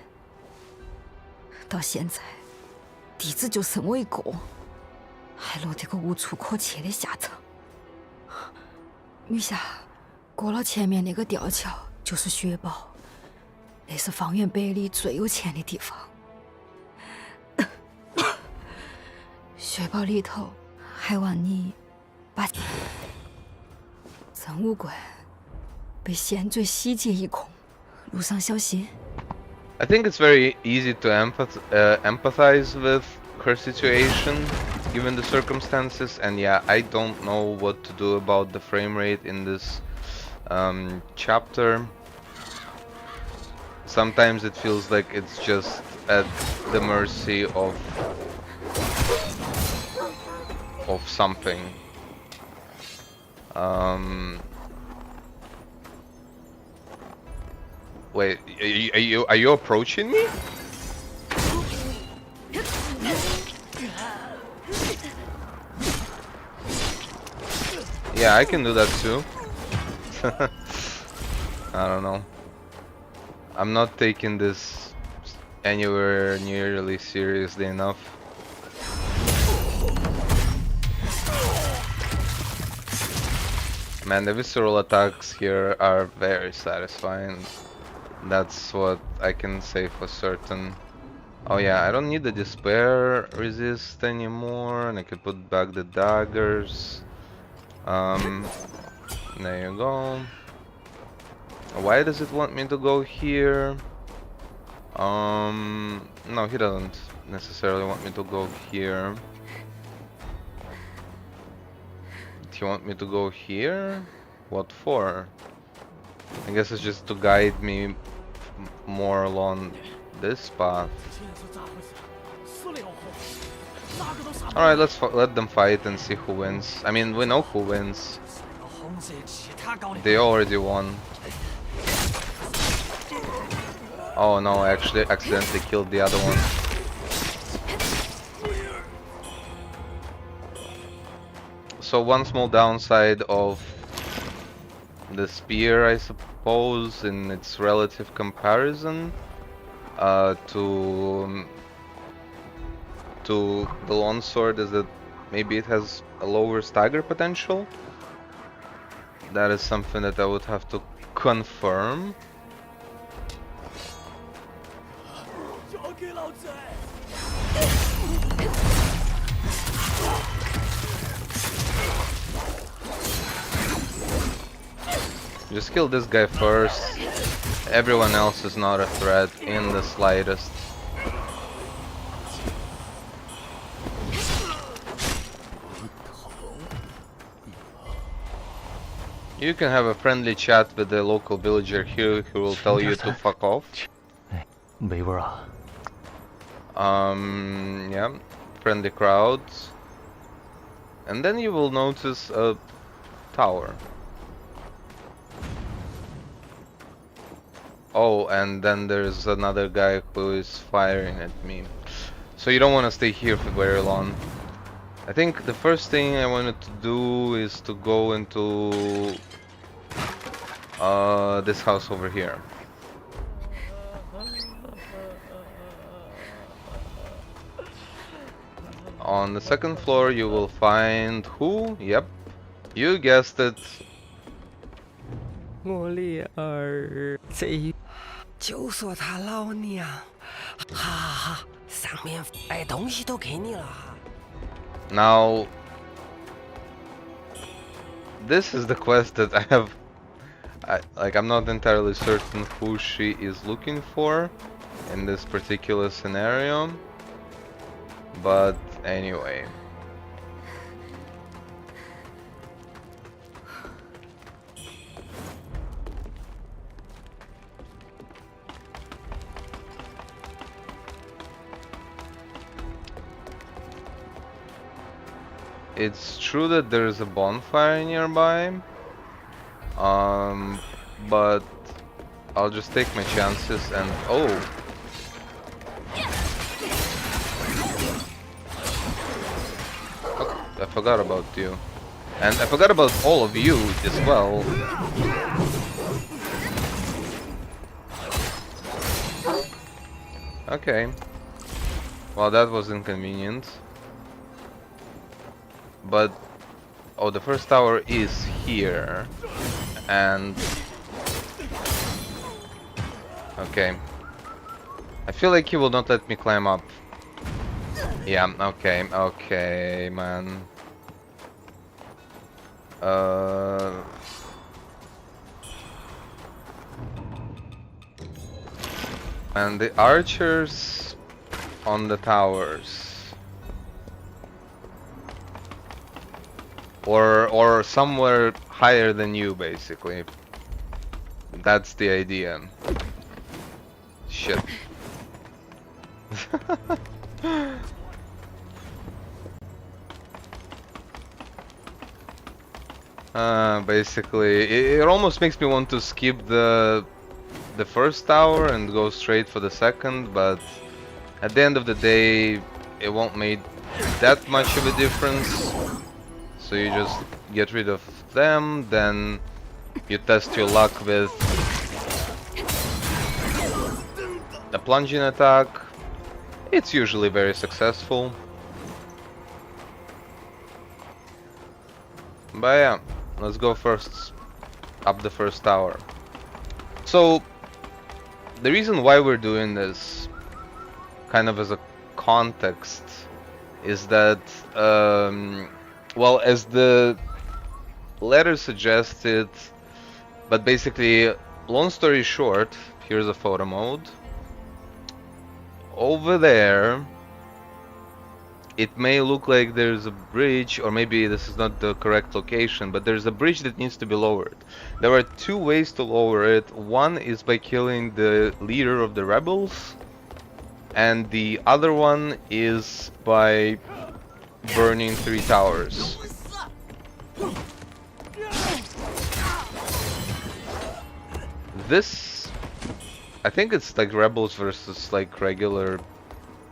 到现在，弟子就剩我一个，还落得个无处可去的下场。余下，过了前面那个吊桥就是雪堡，那是方圆100里最有钱的地方。雪堡里头还望你把曾武贵被险罪洗劫一空，路上小心。 I think it's very easy to empathize with her situation, given the circumstances, and yeah, I don't know what to do about the frame rate in this chapter. Sometimes it feels like it's just at the mercy of something. Wait, are you approaching me? Yeah, I can do that too. I don't know. I'm not taking this anywhere nearly seriously enough. Man, the visceral attacks here are very satisfying. That's what I can say for certain. Oh yeah, I don't need the despair resist anymore, and I can put back the daggers. There you go. Why does it want me to go here? No, he doesn't necessarily want me to go here. Do you want me to go here? What for? I guess it's just to guide me more along this path. Alright, let's let them fight and see who wins. I mean, we know who wins. They already won. Oh no, I actually accidentally killed the other one. So one small downside of the spear, I suppose, in its relative comparison to the longsword, is that maybe it has a lower stagger potential. That is something that I would have to confirm. Just kill this guy first. Everyone else is not a threat in the slightest. You can have a friendly chat with the local villager here who will tell you to fuck off. Yeah, friendly crowds. And then you will notice a tower. Oh, and then there's another guy who is firing at me. So you don't want to stay here for very long. I think the first thing I wanted to do is to go into this house over here. On the second floor you will find who? Yep, you guessed it. 我的儿，就说他老娘，哈哈，上面东西都给你了。 Now, this is the quest that I have. I'm not entirely certain who she is looking for in this particular scenario, but anyway. It's true that there's a bonfire nearby, but I'll just take my chances and oh, I forgot about you, and I forgot about all of you as well. Okay, well that was inconvenient. But oh, the first tower is here, and okay, I feel like he will not let me climb up. Yeah, okay, man. And the archers on the towers. Or somewhere higher than you, basically. That's the idea. Shit. Basically, it almost makes me want to skip the first tower and go straight for the second, but at the end of the day, it won't make that much of a difference. So you just get rid of them, then you test your luck with the plunging attack. It's usually very successful. But yeah, let's go first up the first tower. So the reason why we're doing this, kind of as a context, is that well, as the letter suggested, but basically, long story short, here's a photo mode. Over there, it may look like there's a bridge, or maybe this is not the correct location, but there's a bridge that needs to be lowered. There are two ways to lower it. One is by killing the leader of the rebels, and the other one is by burning 3 towers. This, I think it's like rebels versus like regular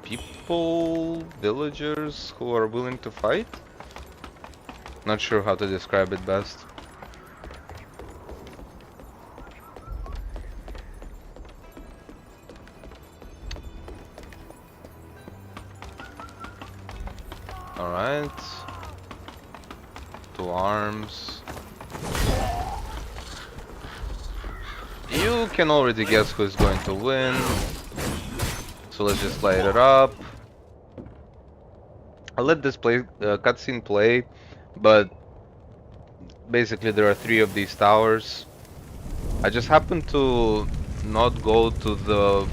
people, villagers who are willing to fight. Not sure how to describe it best. Alright. 2 arms. You can already guess who's going to win. So let's just light it up. I'll let this cutscene play, but basically there are 3 of these towers. I just happen to not go to the...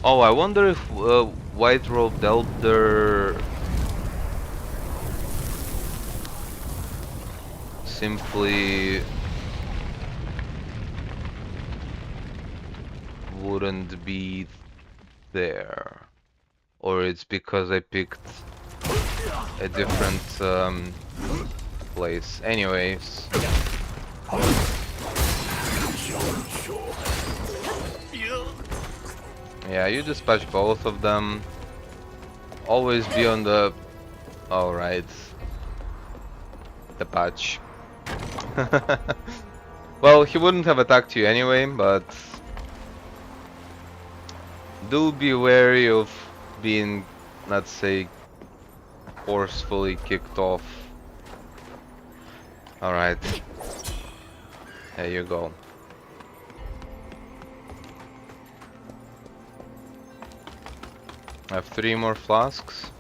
Oh, I wonder if White Robed Elder simply wouldn't be there, or it's because I picked a different place. Anyways. Yeah, you dispatch both of them. Always be on the... Alright. The patch. Well, he wouldn't have attacked you anyway, but... Do be wary of being, let's say, forcefully kicked off. Alright. There you go. I have 3 more flasks.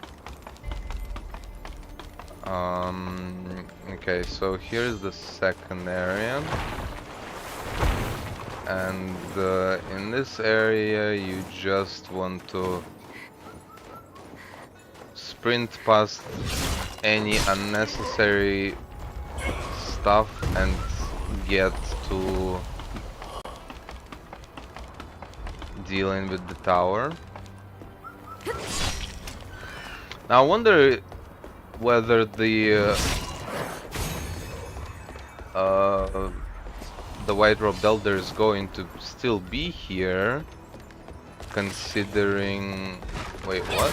Okay, so here's the second area. And in this area you just want to sprint past any unnecessary stuff and get to dealing with the tower. Now I wonder whether the white-robed elder is going to still be here, considering... Wait, what?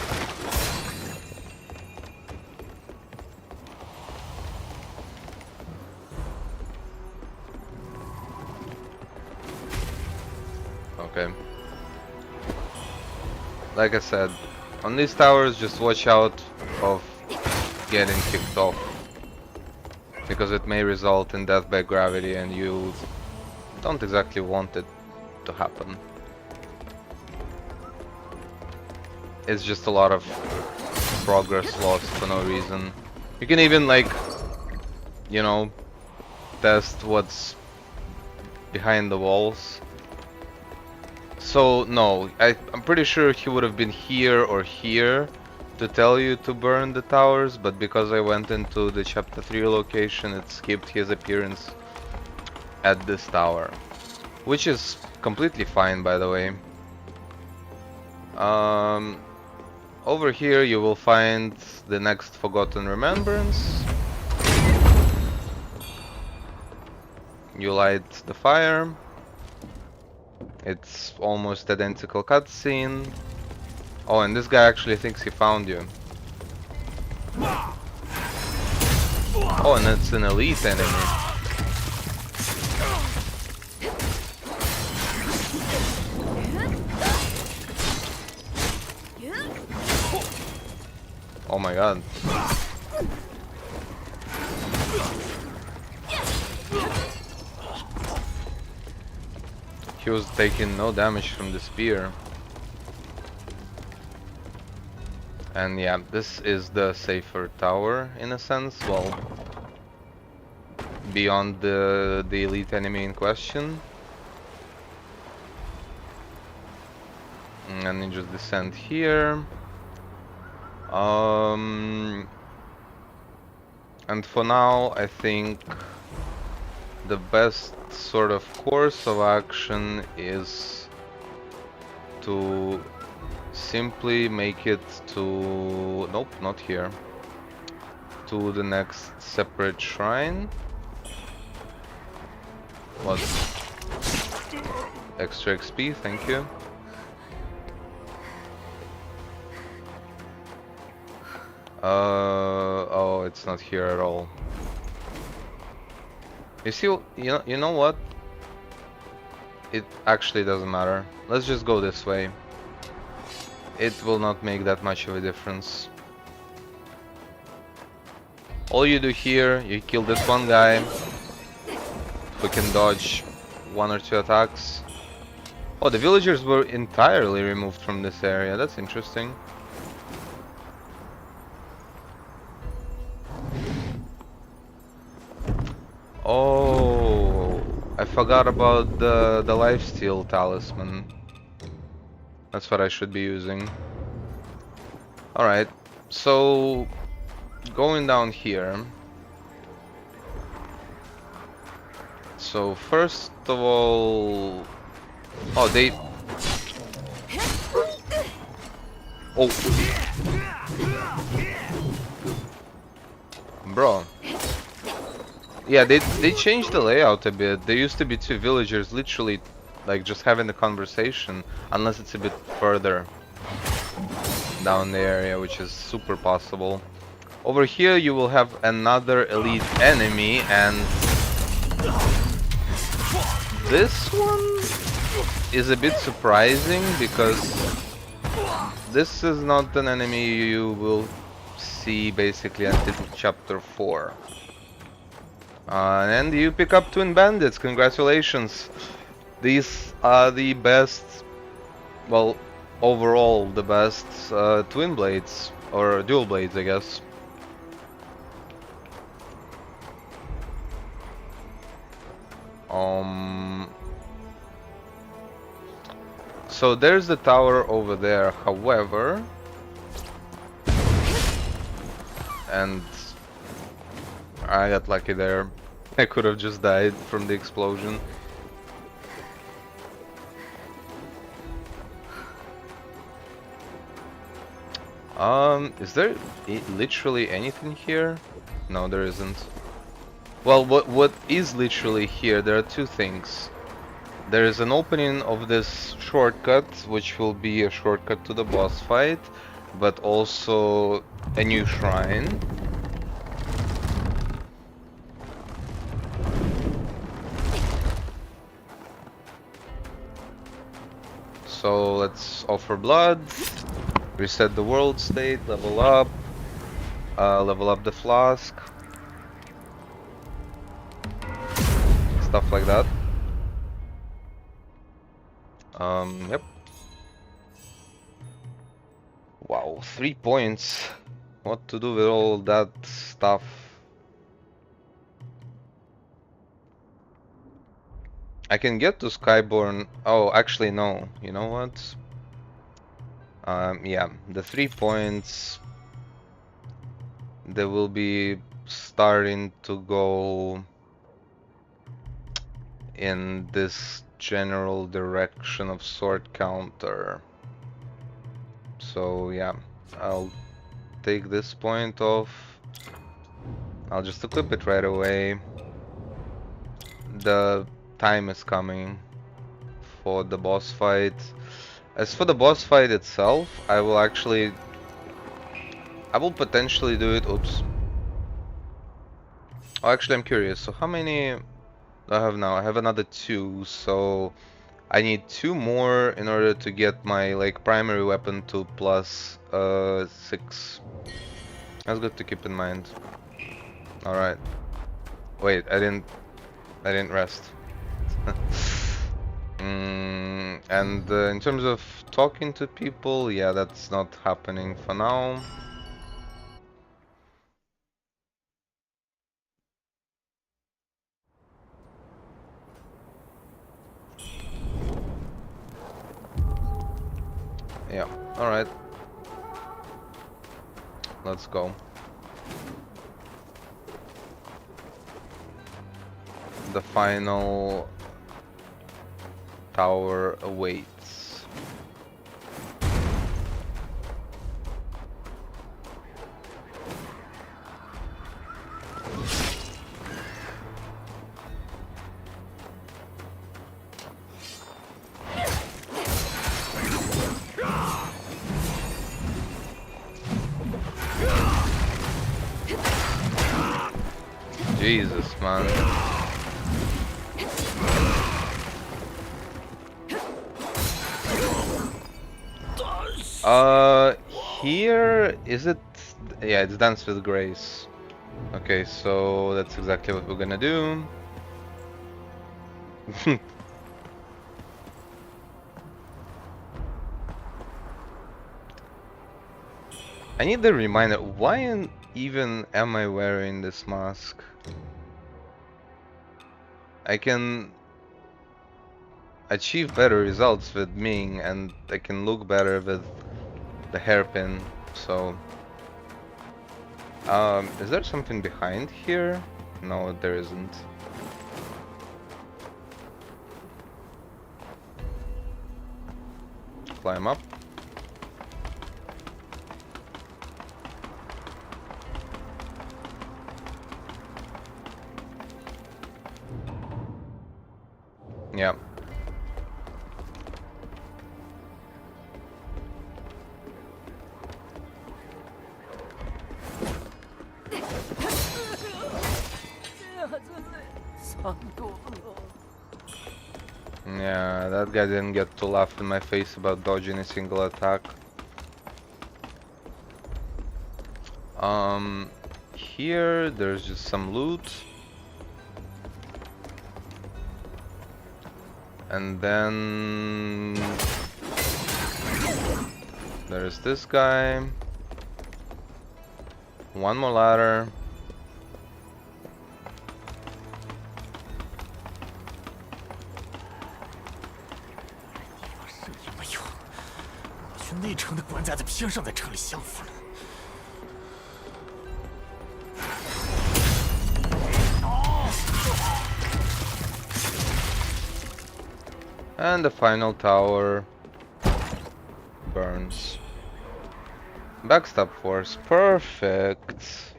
Okay. Like I said, on these towers, just watch out of getting kicked off, because it may result in death by gravity and you don't exactly want it to happen. It's just a lot of progress lost for no reason. You can even, like, you know, test what's behind the walls. So no, I'm pretty sure he would have been here or here to tell you to burn the towers, but because I went into the chapter 3 location, it skipped his appearance at this tower, which is completely fine, by the way. Over here you will find the next Forgotten Remembrance. You light the fire. It's almost identical cutscene. Oh, and this guy actually thinks he found you. Oh, and it's an elite enemy. Oh my god. He was taking no damage from the spear. And yeah, this is the safer tower in a sense, well, beyond the elite enemy in question. And then just descend here. And for now, I think the best sort of course of action is to simply make it to... Nope, not here. To the next separate shrine. What? Extra XP, thank you. Oh, it's not here at all. You see, you know what? It actually doesn't matter. Let's just go this way. It will not make that much of a difference. All you do here, you kill this one guy. We can dodge 1 or 2 attacks. Oh, the villagers were entirely removed from this area. That's interesting. Oh, I forgot about the lifesteal talisman. That's what I should be using. Alright, so going down here. So first of all... Oh, they... Oh! Bro. Yeah, they changed the layout a bit. There used to be two villagers literally like just having a conversation, unless it's a bit further down the area, which is super possible. Over here you will have another elite enemy, and this one is a bit surprising because this is not an enemy you will see basically until chapter 4. And you pick up twin bandits, congratulations. These are the best, well, overall the best twin blades, or dual blades I guess. So there's the tower over there, however, and I got lucky there. I could have just died from the explosion. Is there literally anything here? No, there isn't. Well, what is literally here? There are two things. There is an opening of this shortcut, which will be a shortcut to the boss fight, but also a new shrine. So let's offer blood, reset the world state, level up the flask, stuff like that. Yep. Wow, 3 points. What to do with all that stuff? I can get to Skyborn. Oh, actually no. You know what? Yeah, the 3 points, they will be starting to go in this general direction of sword counter. So yeah, I'll take this point off. I'll just equip it right away. The time is coming for the boss fight. As for the boss fight itself, I will potentially do it. Oops. Oh, actually, I'm curious. So how many do I have now? I have another 2, so I need 2 more in order to get my like primary weapon to plus 6. That's good to keep in mind. All right. Wait, I didn't rest. And in terms of talking to people, yeah, that's not happening for now. Yeah, alright. Let's go. The final tower awaits. Jesus, man. Here is it? Yeah, it's Dance with Grace. Okay, so that's exactly what we're gonna do. I need the reminder. Why even am I wearing this mask? I can achieve better results with Ming, and I can look better with the hairpin, so... is there something behind here? No, there isn't. Climb up. Yeah, that guy didn't get to laugh in my face about dodging a single attack. Here there's just some loot. And then there's this guy. One more ladder. And the final tower burns. Backstab force, perfect.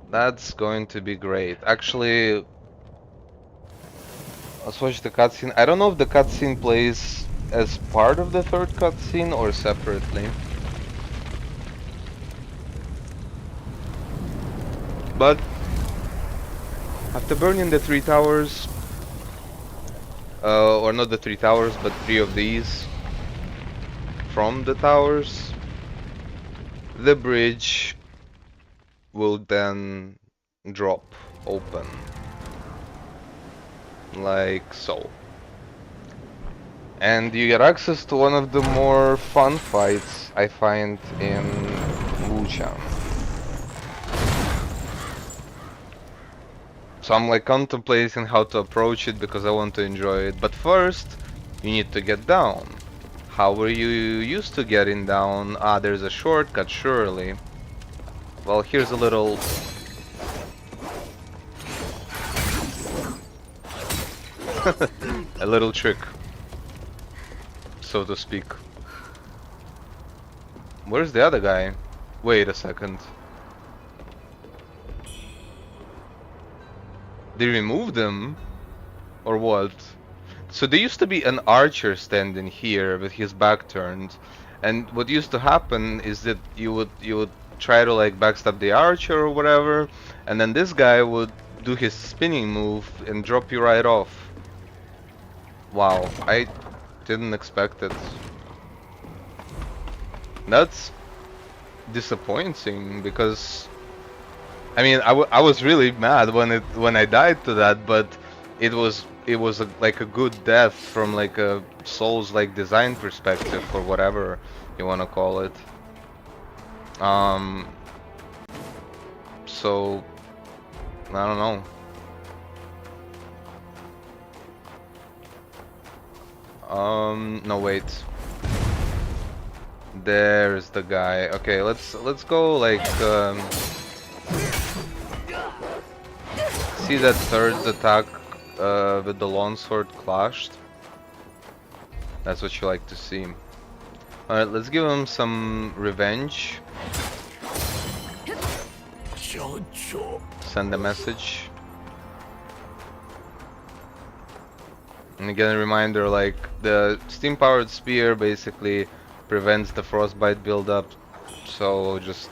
That's going to be great. Actually, let's watch the cutscene. I don't know if the cutscene plays as part of the third cutscene or separately. But after burning the 3 towers, or not the 3 towers, but 3 of these from the towers, the bridge will then drop open, like so. And you get access to one of the more fun fights I find in Wuchang. So I'm like contemplating how to approach it because I want to enjoy it. But first, you need to get down. How were you used to getting down? Ah, there's a shortcut, surely. Well, here's a little... a little trick, so to speak. Where's the other guy? Wait a second. They removed them? Or what? So there used to be an archer standing here with his back turned, and what used to happen is that you would try to like backstab the archer or whatever, and then this guy would do his spinning move and drop you right off. Wow, I didn't expect it. That's disappointing because I mean I was really mad when I died to that, but it was like a good death from like a Souls-like design perspective or whatever you want to call it. So I don't know. No wait. There's the guy. Okay, let's go like see that third attack with the longsword clashed. That's what you like to see. Alright, let's give him some revenge. Send a message. And again, a reminder, like, the steam-powered spear basically prevents the frostbite buildup, so just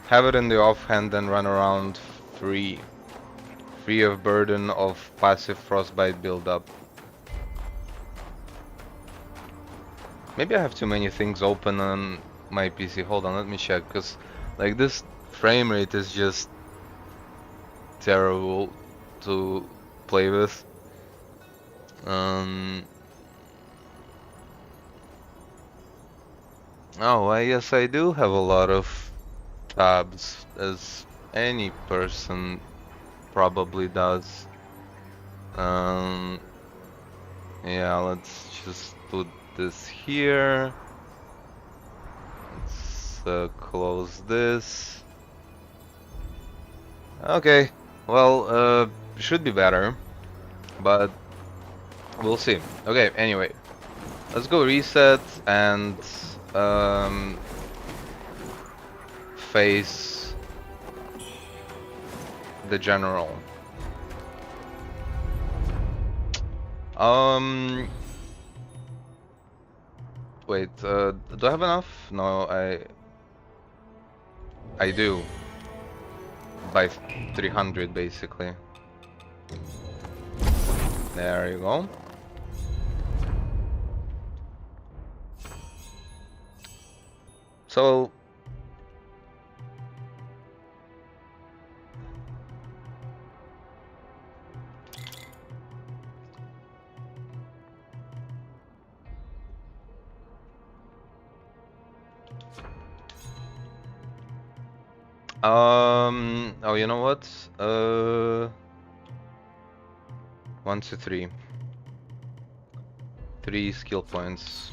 have it in the offhand and run around free of burden of passive frostbite buildup. Maybe I have too many things open on my PC. Hold on, let me check, because like this frame rate is just terrible to play with. Oh, I guess I do have a lot of tabs, as any person probably does. Yeah, let's just put this here. Let's close this. Okay, well, should be better, but we'll see. Okay, anyway, let's go reset and face the general. Wait, do I have enough? No, I do. By 300 basically. There you go. So oh, you know what? 1, 2, 3. 3 skill points.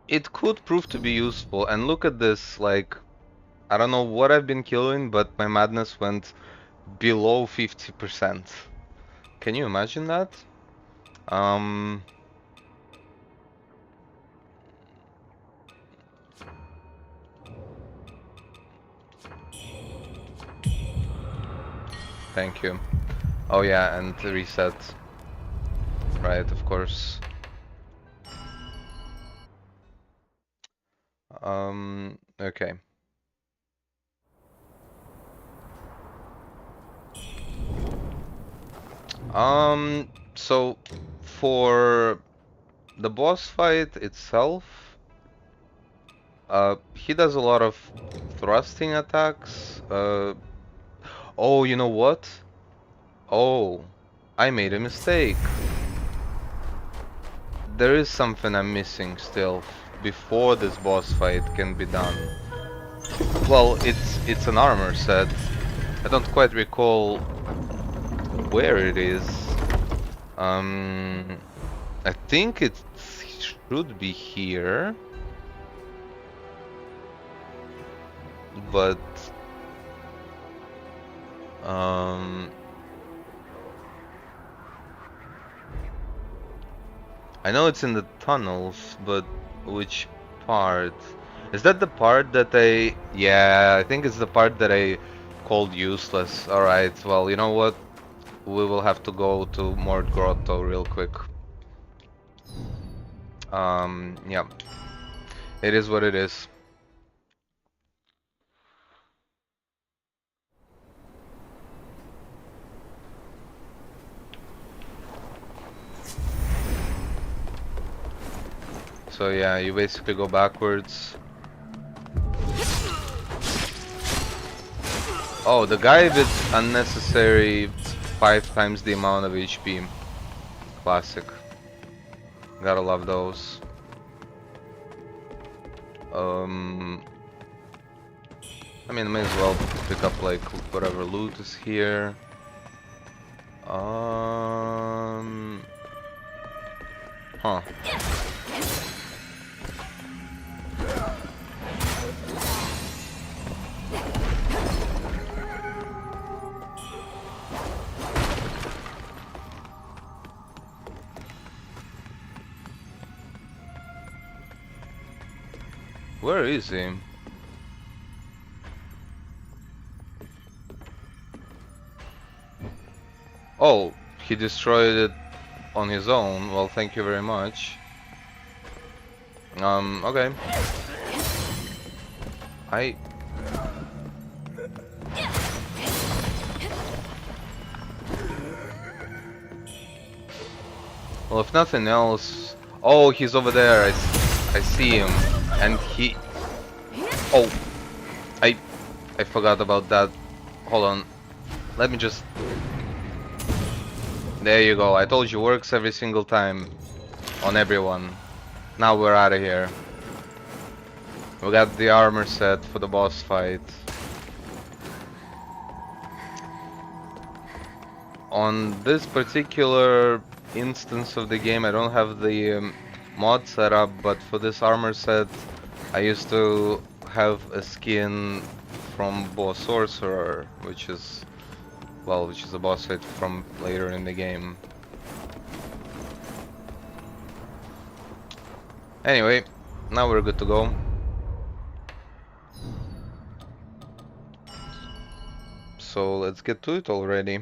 It could prove to be useful, and look at this, like, I don't know what I've been killing, but my madness went below 50%. Can you imagine that? Thank you. Oh yeah, and reset. Right, of course. Okay. So for the boss fight itself, he does a lot of thrusting attacks. Oh, you know what? Oh, I made a mistake. There is something I'm missing still before this boss fight can be done. Well, it's an armor set. I don't quite recall where it is. I think it should be here, but I know it's in the tunnels, but which part? Is that the part that yeah, I think it's the part that I called useless. Alright, well, you know what? We will have to go to Mord Grotto real quick. Yeah. It is what it is. So yeah, you basically go backwards. Oh, the guy with unnecessary 5 times the amount of HP. Classic. Gotta love those. I mean, I may as well pick up like whatever loot is here. Huh. Where is he? Oh, he destroyed it on his own. Well, thank you very much. Okay. Well, if nothing else... Oh, he's over there. I see him. And he... Oh! I forgot about that. Hold on. Let me just... There you go. I told you, works every single time. On everyone. Now we're out of here. We got the armor set for the boss fight. On this particular instance of the game, I don't have the mod set up, but for this armor set, I used to have a skin from Boss Sorcerer, which is, well, which is a boss fight from later in the game. Anyway, now we're good to go. So let's get to it already.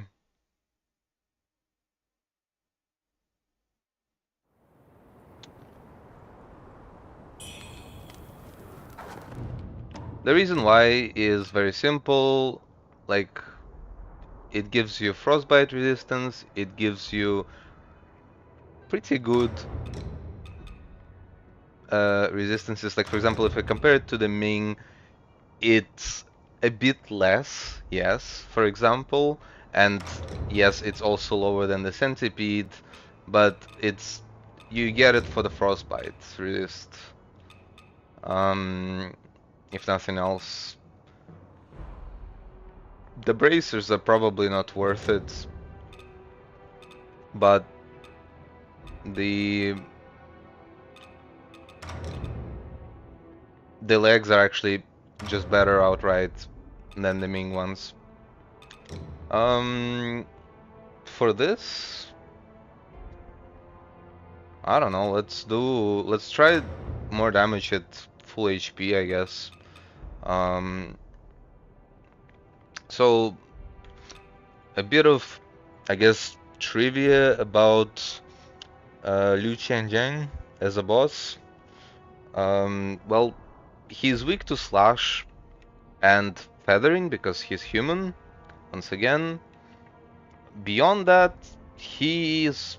The reason why is very simple. Like, it gives you frostbite resistance, it gives you pretty good resistances. Like, for example, if I compare it to the Ming, it's a bit less, yes, for example, and yes, it's also lower than the Centipede, but it's, you get it for the frostbite resist. If nothing else, the bracers are probably not worth it, but the legs are actually just better outright than the Ming ones. For this, I don't know, let's try more damage at full HP, I guess. So a bit of, I guess, trivia about Liu Qianjiang as a boss. Well, he's weak to slash and feathering because he's human, once again. Beyond that, he is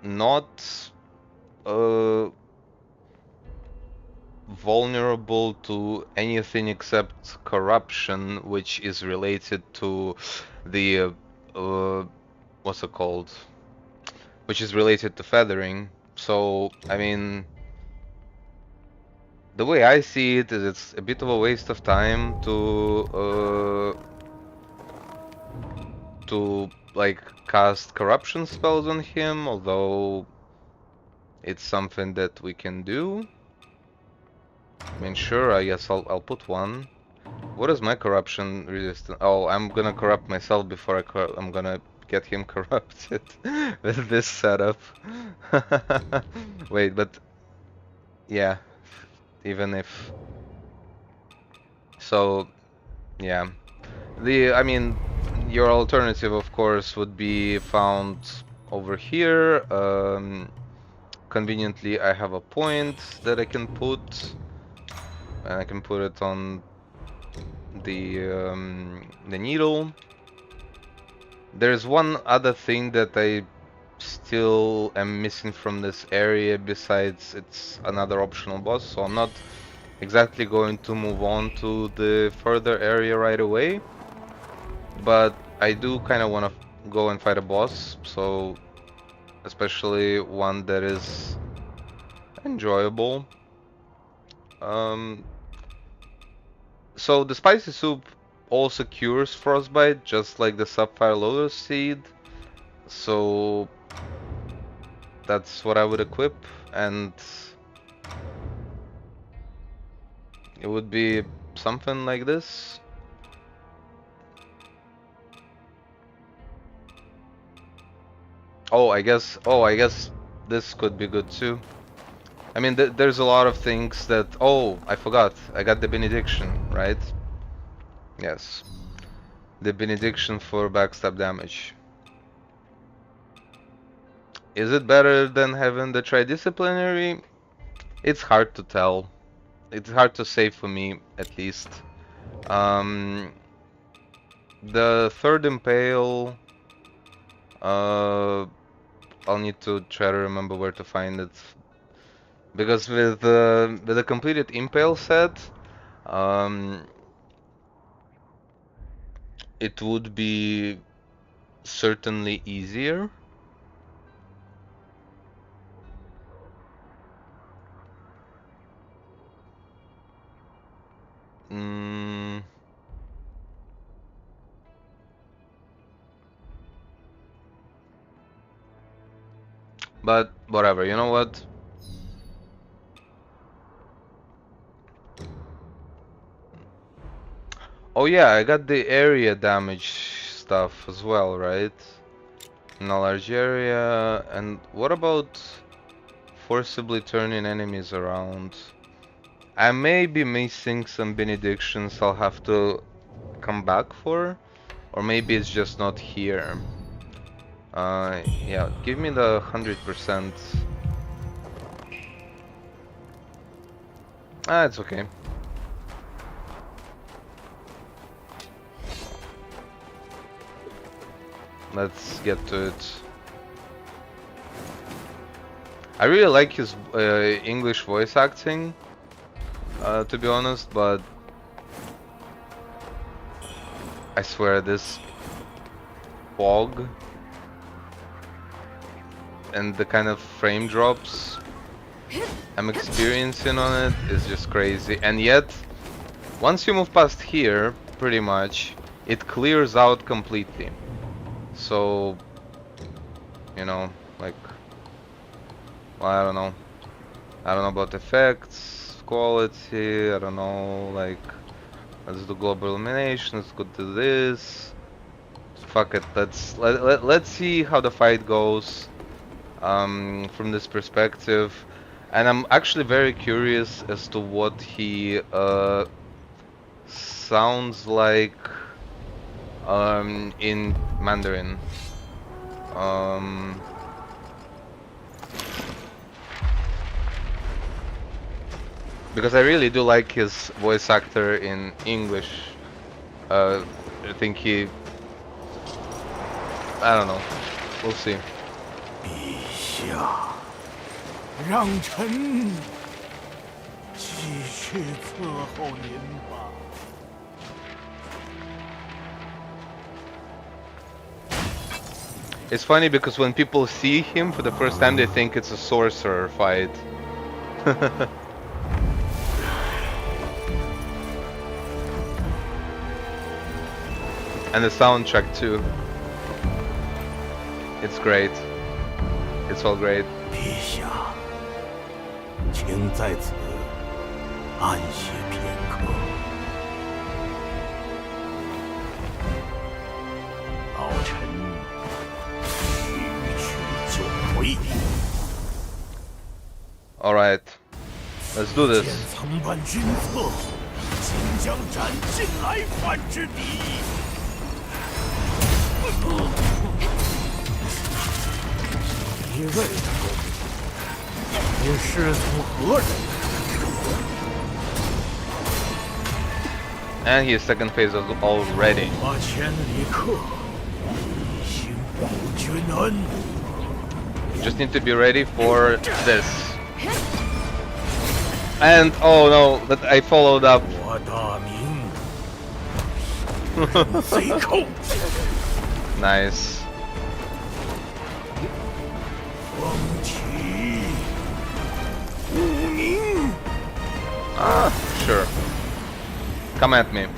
not vulnerable to anything except corruption, which is related to the what's it called? Which is related to feathering. So, I mean, the way I see it is it's a bit of a waste of time to like cast corruption spells on him, although it's something that we can do. I mean, sure, I guess I'll put one. What is my corruption resistance? Oh, I'm gonna corrupt myself before I'm gonna get him corrupted with this setup. Wait, but yeah, even if so, yeah. I mean, your alternative, of course, would be found over here. Conveniently, I have a point that I can put, and I can put it on the needle. There's one other thing that I still am missing from this area, besides it's another optional boss, so I'm not exactly going to move on to the further area right away. But I do kind of want to go and fight a boss, so especially one that is enjoyable. So the spicy soup also cures frostbite, just like the sapphire lotus seed. So that's what I would equip, and it would be something like this. Oh, I guess this could be good too. I mean, there's a lot of things that... Oh, I forgot. I got the benediction, right? Yes. The benediction for backstab damage. Is it better than having the tridisciplinary? It's hard to tell. It's hard to say for me, at least. The third impale... I'll need to try to remember where to find it. Because with the completed impale set, it would be certainly easier. But whatever, you know what? Oh yeah, I got the area damage stuff as well, right? In a large area. And what about forcibly turning enemies around? I may be missing some benedictions I'll have to come back for. Or maybe it's just not here. Yeah, give me the 100%. Ah, it's okay. let's get to it. I really like his English voice acting, to be honest, but I swear this fog and the kind of frame drops I'm experiencing on it is just crazy. And yet, once you move past here, pretty much, it clears out completely. So, you know, like, well, I don't know. I don't know about effects, quality, I don't know, like, let's do global illumination, let's go to this. Fuck it, let's see how the fight goes from this perspective. And I'm actually very curious as to what he sounds like in Mandarin. Because I really do like his voice actor in English. I think I don't know. We'll see. 陛下，让臣继续伺候您吧。 It's funny because when people see him for the first time, they think it's a sorcerer fight. And the soundtrack too. It's great. It's all great. 陛下，请在此安歇片刻。老臣取去就回。 All right, let's do this. 曾办军策，请将斩尽来犯之敌。一位的功，你师从何人？ And his second phase is already. 把千里客，一心报君恩。 Just need to be ready for this. And oh no, that I followed up. 我大名，贼寇。 Nice. 风起无名。 Sure. Come at me.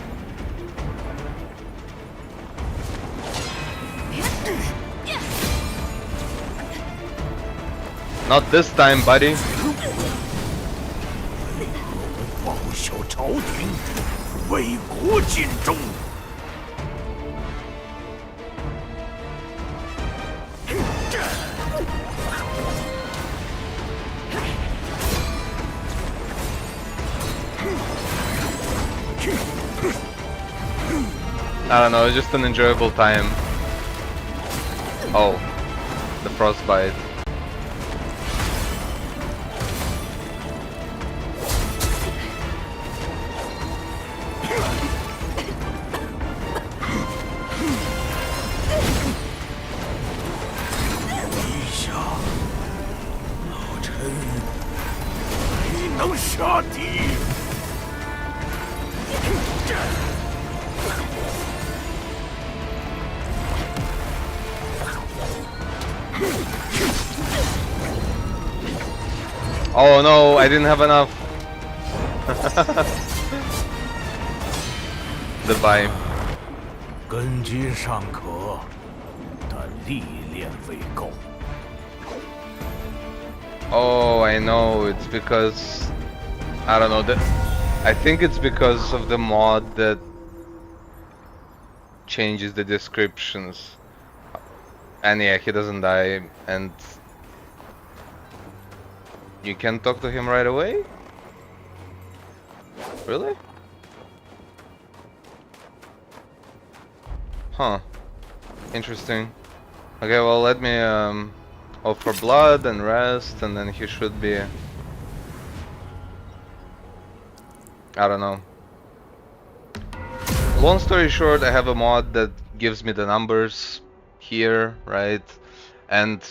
Not this time, buddy. 报效朝廷，为国尽忠。 I don't know, it's just an enjoyable time. Oh, the frostbite. Oh no, I didn't have enough. Goodbye. 根基尚可，但历练未够。 Oh, I know, it's because I don't know that I think it's because of the mod that changes the descriptions. And yeah, he doesn't die, and you can talk to him right away? Really? Huh. Interesting. Okay, well, let me offer blood and rest, and then he should be... I don't know. Long story short, I have a mod that gives me the numbers here, right? And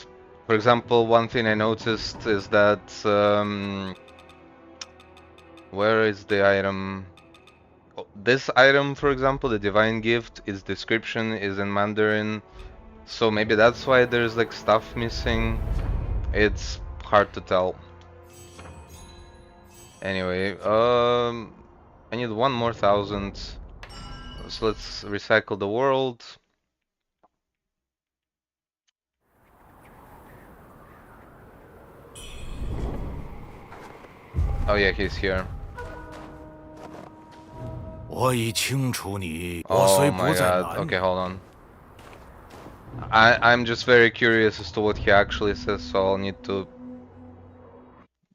for example, one thing I noticed is that where is the item? Oh, this item, for example, the divine gift, its description is in Mandarin, so maybe that's why there's like stuff missing. It's hard to tell. Anyway, I need 1 more 1,000. So let's recycle the world. Oh yeah, he's here. 我已清楚你，我 Oh 虽 my 不在 god. 南， Okay, hold on. I'm just very curious as to what he actually says, so I'll need to...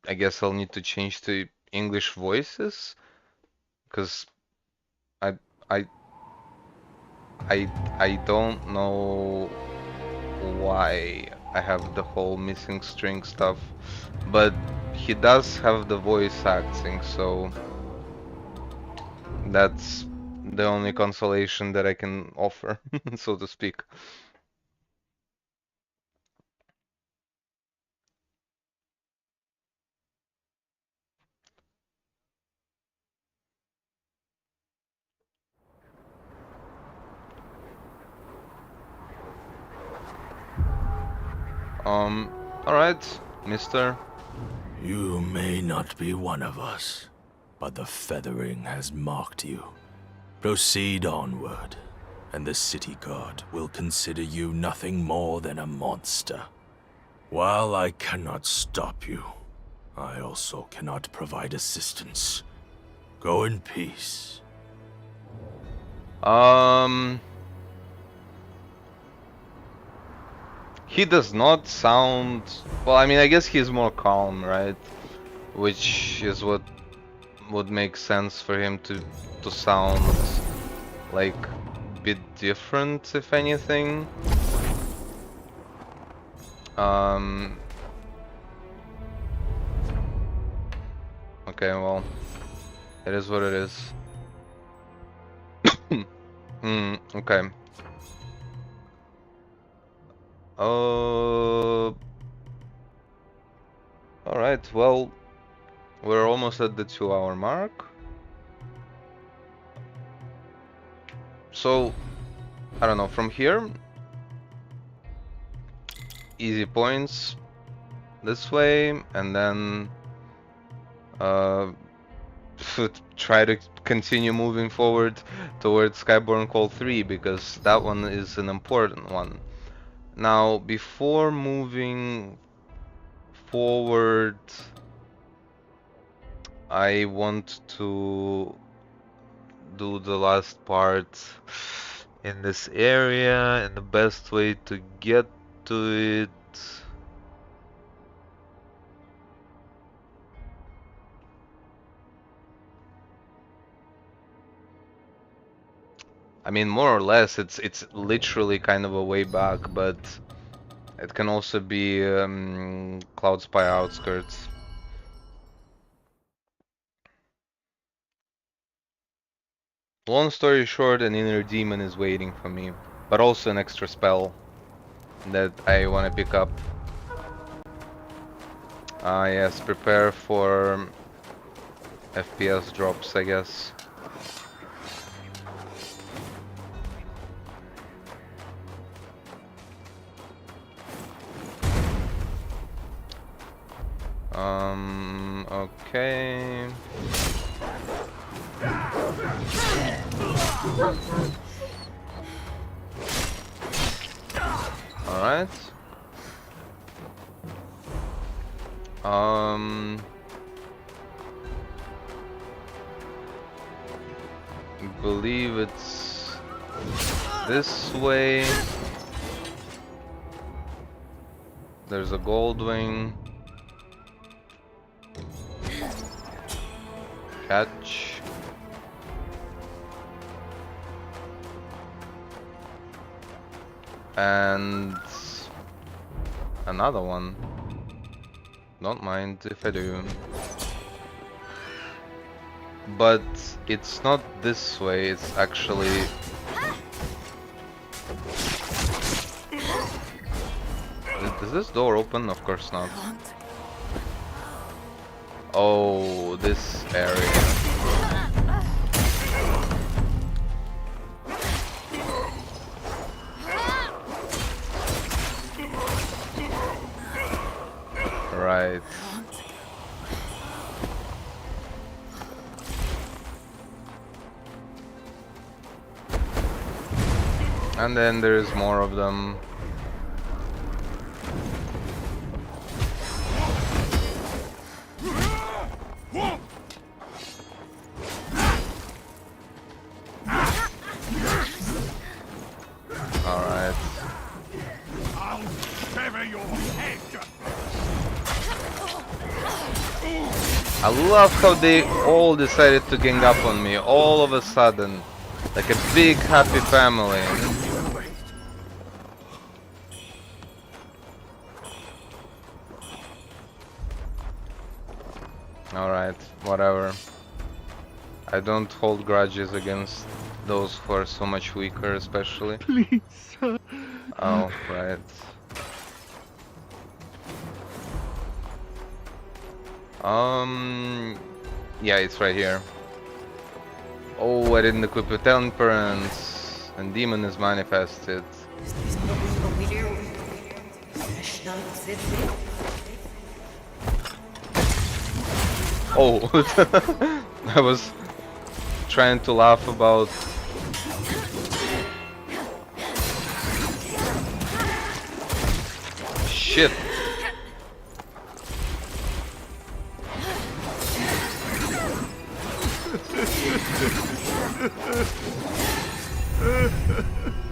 I guess I'll need to change to English voices, because I I I don't know why I have the whole missing string stuff, but he does have the voice acting, so that's the only consolation that I can offer, so to speak. Alright, mister. You may not be one of us, but the feathering has marked you. Proceed onward, and the city guard will consider you nothing more than a monster. While I cannot stop you, I also cannot provide assistance. Go in peace. He does not sound... Well, I mean, I guess he's more calm, right? Which is what would make sense for him to sound like a bit different, if anything. Okay, well, it is what it is. Okay. Alright, well, we're almost at the 2-hour mark. So, I don't know, from here, easy points this way, and then try to continue moving forward towards Skyborn Call 3, because that one is an important one. Now, before moving forward, I want to do the last part in this area, and the best way to get to it... I mean, more or less, it's literally kind of a way back, but it can also be Cloud Spire outskirts. Long story short, an inner demon is waiting for me, but also an extra spell that I want to pick up. Yes, prepare for FPS drops, I guess. Okay. Alright. I believe it's this way. There's a Goldwing. Catch. And another one. Don't mind if I do. But it's not this way, it's actually... this door open? Of course not. Oh, this area. Right. And then there's more of them. Alright. I'll sever your head. I love how they all decided to gang up on me all of a sudden. Like a big happy family. Alright, whatever. I don't hold grudges against those who are so much weaker, especially. Please, sir. Oh, right. Yeah, it's right here. Oh, I didn't equip a temperance, and demon is manifested. Oh, I was trying to laugh about. Shit.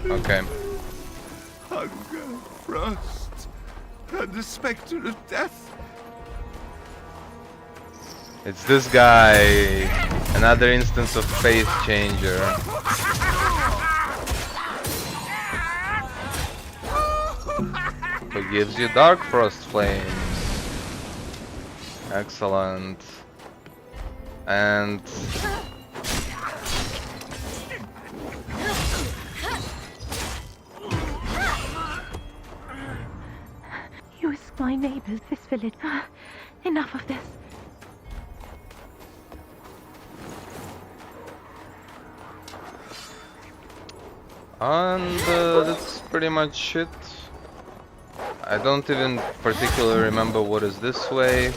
Okay. Hunger, rust, and the spectre of death. It's this guy. Another instance of face changer. Who gives you dark frost flames. Excellent. And You risk my neighbors, this village. Enough of this. And that's pretty much it. I don't even particularly remember what is this way.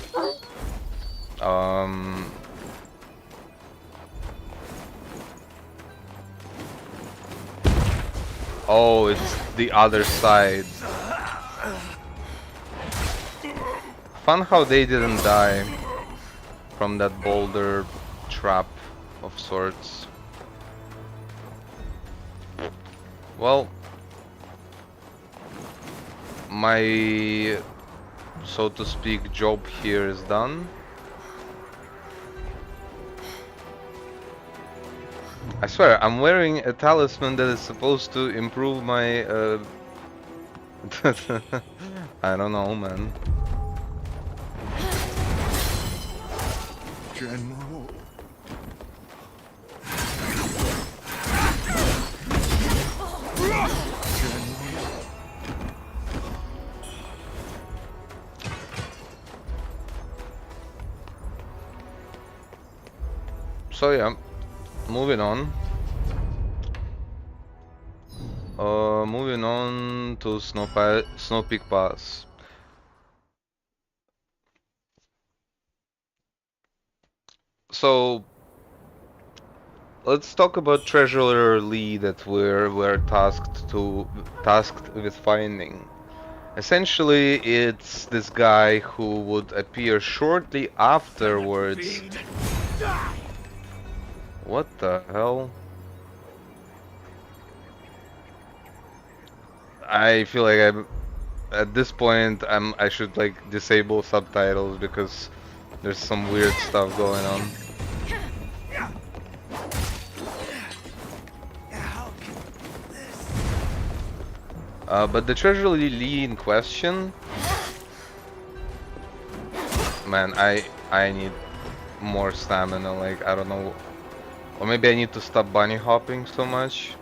Oh, it's the other side. Fun how they didn't die from that boulder trap of sorts. Well, my, so to speak, job here is done. I swear, I'm wearing a talisman that is supposed to improve my, I don't know, man. General. So yeah, moving on. Moving on to Snow Peak Pass. So let's talk about Treasurer Lee that we're tasked with finding. Essentially, it's this guy who would appear shortly afterwards. What the hell? I feel like at this point I should like disable subtitles because there's some weird stuff going on. But the Treasurer Lee in question, man, I need more stamina. Like, I don't know, or maybe I need to stop bunny hopping so much.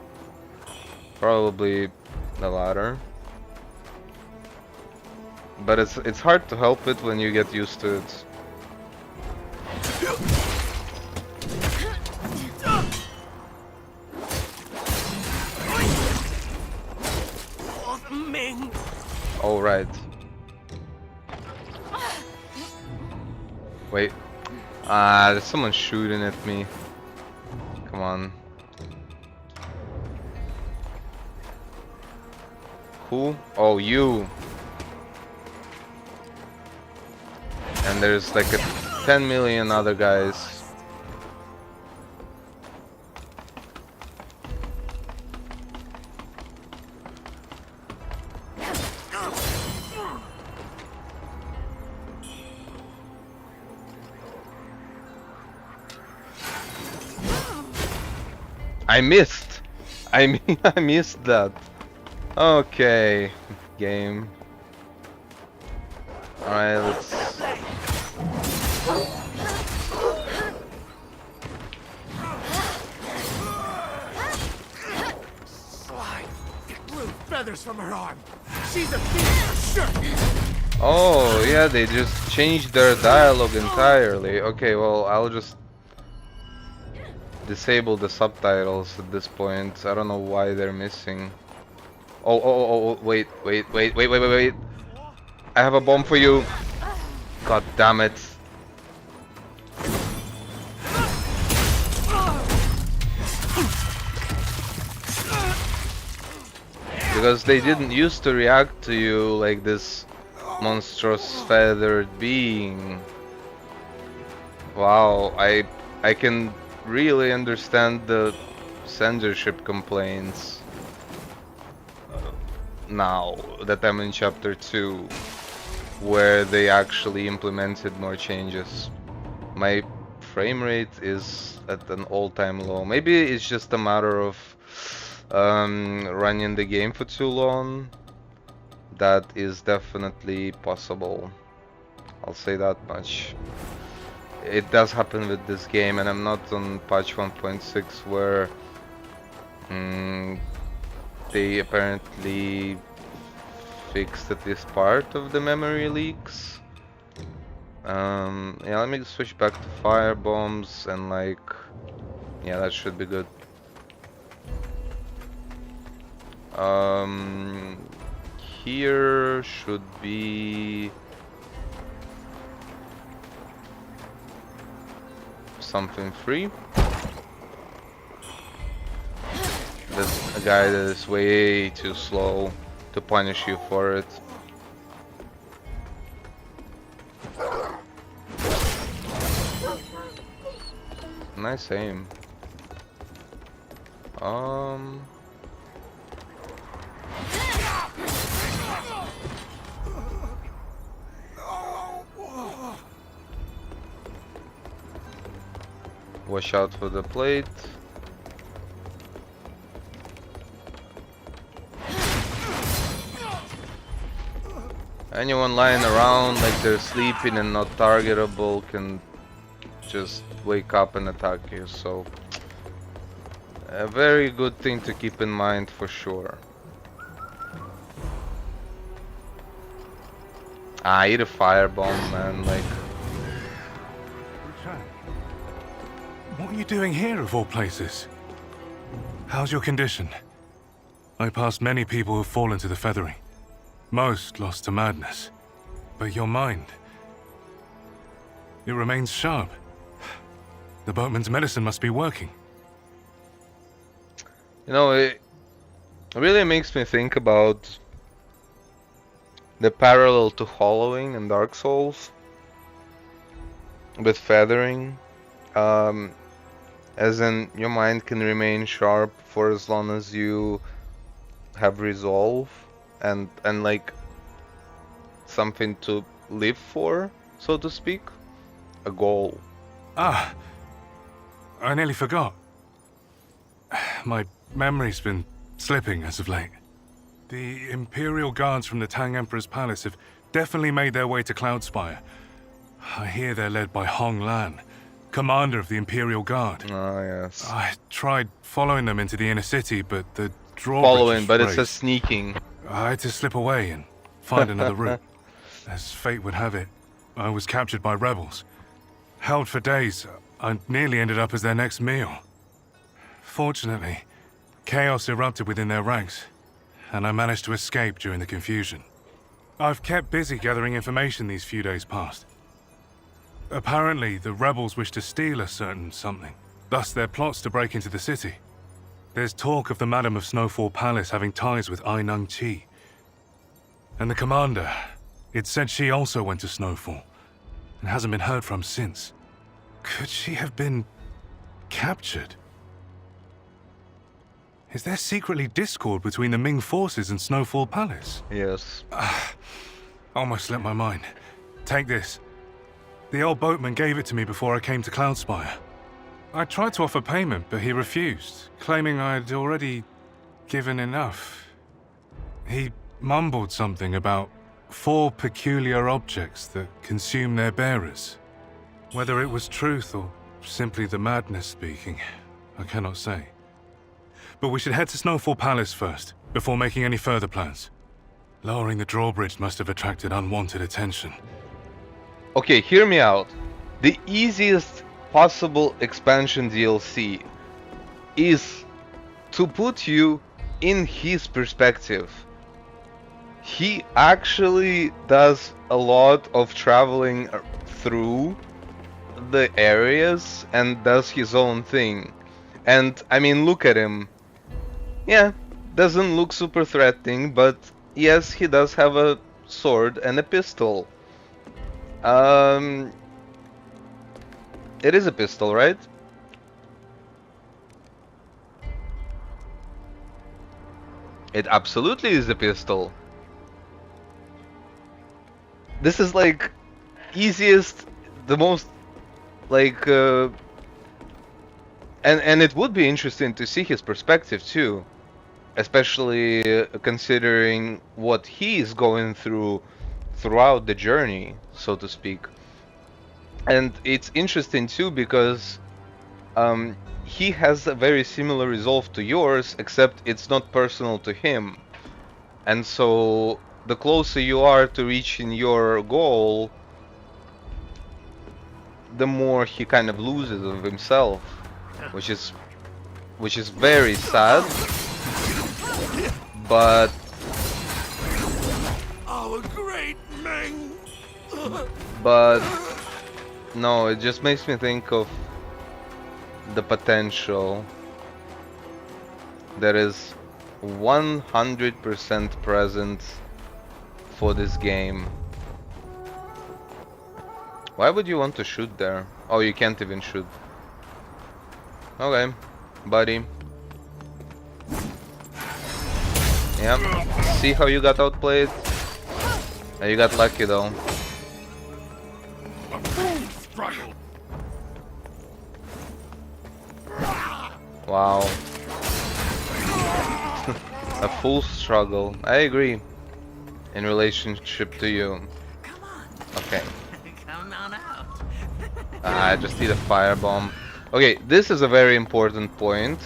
Probably the latter. but it's hard to help it when you get used to it. Oh right. Wait. There's someone shooting at me. Come on. Who? Oh, you. And there's like 10 million other guys. I missed. I mean, I missed that. Okay, game. All right, let's. Slide. Get blue feathers from her arm. She's a thief for sure. Oh yeah, they just changed their dialogue entirely. Okay, well I'll just disable the subtitles at this point. I don't know why they're missing. Oh, wait. I have a bomb for you. God damn it. Because they didn't used to react to you like this monstrous feathered being. Wow, I can really understand the censorship complaints now that I'm in chapter 2, where they actually implemented more changes. My frame rate is at an all-time low. Maybe it's just a matter of running the game for too long. That is definitely possible. I'll say that much. It does happen with this game, and I'm not on patch 1.6 where they apparently fixed at least part of the memory leaks. Yeah, let me switch back to fire bombs and like, yeah, that should be good. Here should be something free. There's a guy that is way too slow to punish you for it. Nice aim. Watch out for the plate. Anyone lying around like they're sleeping and not targetable can just wake up and attack you, so a very good thing to keep in mind for sure. Eat a firebomb, man, like. What are you doing here, of all places? How's your condition? I passed many people who've fallen to the feathering. Most lost to madness. But your mind, it remains sharp. The boatman's medicine must be working. You know, it really makes me think about the parallel to hollowing in Dark Souls with feathering. As in, your mind can remain sharp for as long as you have resolve and like something to live for, so to speak, a goal. Ah, I nearly forgot. My memory's been slipping as of late. The Imperial Guards from the Tang Emperor's palace have definitely made their way to Cloudspire. I hear they're led by Hong Lan, commander of the Imperial Guard. Ah, yes. I tried following them into the inner city, but the drawbridge Following, but it raised. says sneaking. I had to slip away and find another route. As fate would have it, I was captured by rebels. Held for days, I nearly ended up as their next meal. Fortunately, chaos erupted within their ranks, and I managed to escape during the confusion. I've kept busy gathering information these few days past. Apparently, the rebels wish to steal a certain something, thus their plots to break into the city. There's talk of the Madam of Snowfall Palace having ties with Ai Nung Chi. And the commander, it said she also went to Snowfall, and hasn't been heard from since. Could she have been captured? Is there secretly discord between the Ming forces and Snowfall Palace? Yes. Almost slipped my mind. Take this. The old boatman gave it to me before I came to Cloudspire. I tried to offer payment, but he refused, claiming I'd already given enough. He mumbled something about 4 peculiar objects that consume their bearers. Whether it was truth or simply the madness speaking, I cannot say. But we should head to Snowfall Palace first, before making any further plans. Lowering the drawbridge must have attracted unwanted attention. Okay, hear me out. The easiest possible expansion DLC is to put you in his perspective. He actually does a lot of traveling through the areas and does his own thing. And I mean, look at him. Yeah, doesn't look super threatening, but yes, he does have a sword and a pistol. It is a pistol, right? It absolutely is a pistol. This is like easiest, the most like and it would be interesting to see his perspective too, especially considering what he is going through throughout the journey, so to speak. And it's interesting too because he has a very similar resolve to yours, except it's not personal to him. And so the closer you are to reaching your goal, the more he kind of loses of himself, which is very sad. But Our great Ming! but no, it just makes me think of the potential that is 100% present for this game. Why would you want to shoot there? Oh, you can't even shoot. Okay, buddy. Yep. See how you got outplayed? You got lucky though. Wow. A full struggle. I agree. In relationship to you. Okay. I just need a firebomb. Okay, this is a very important point.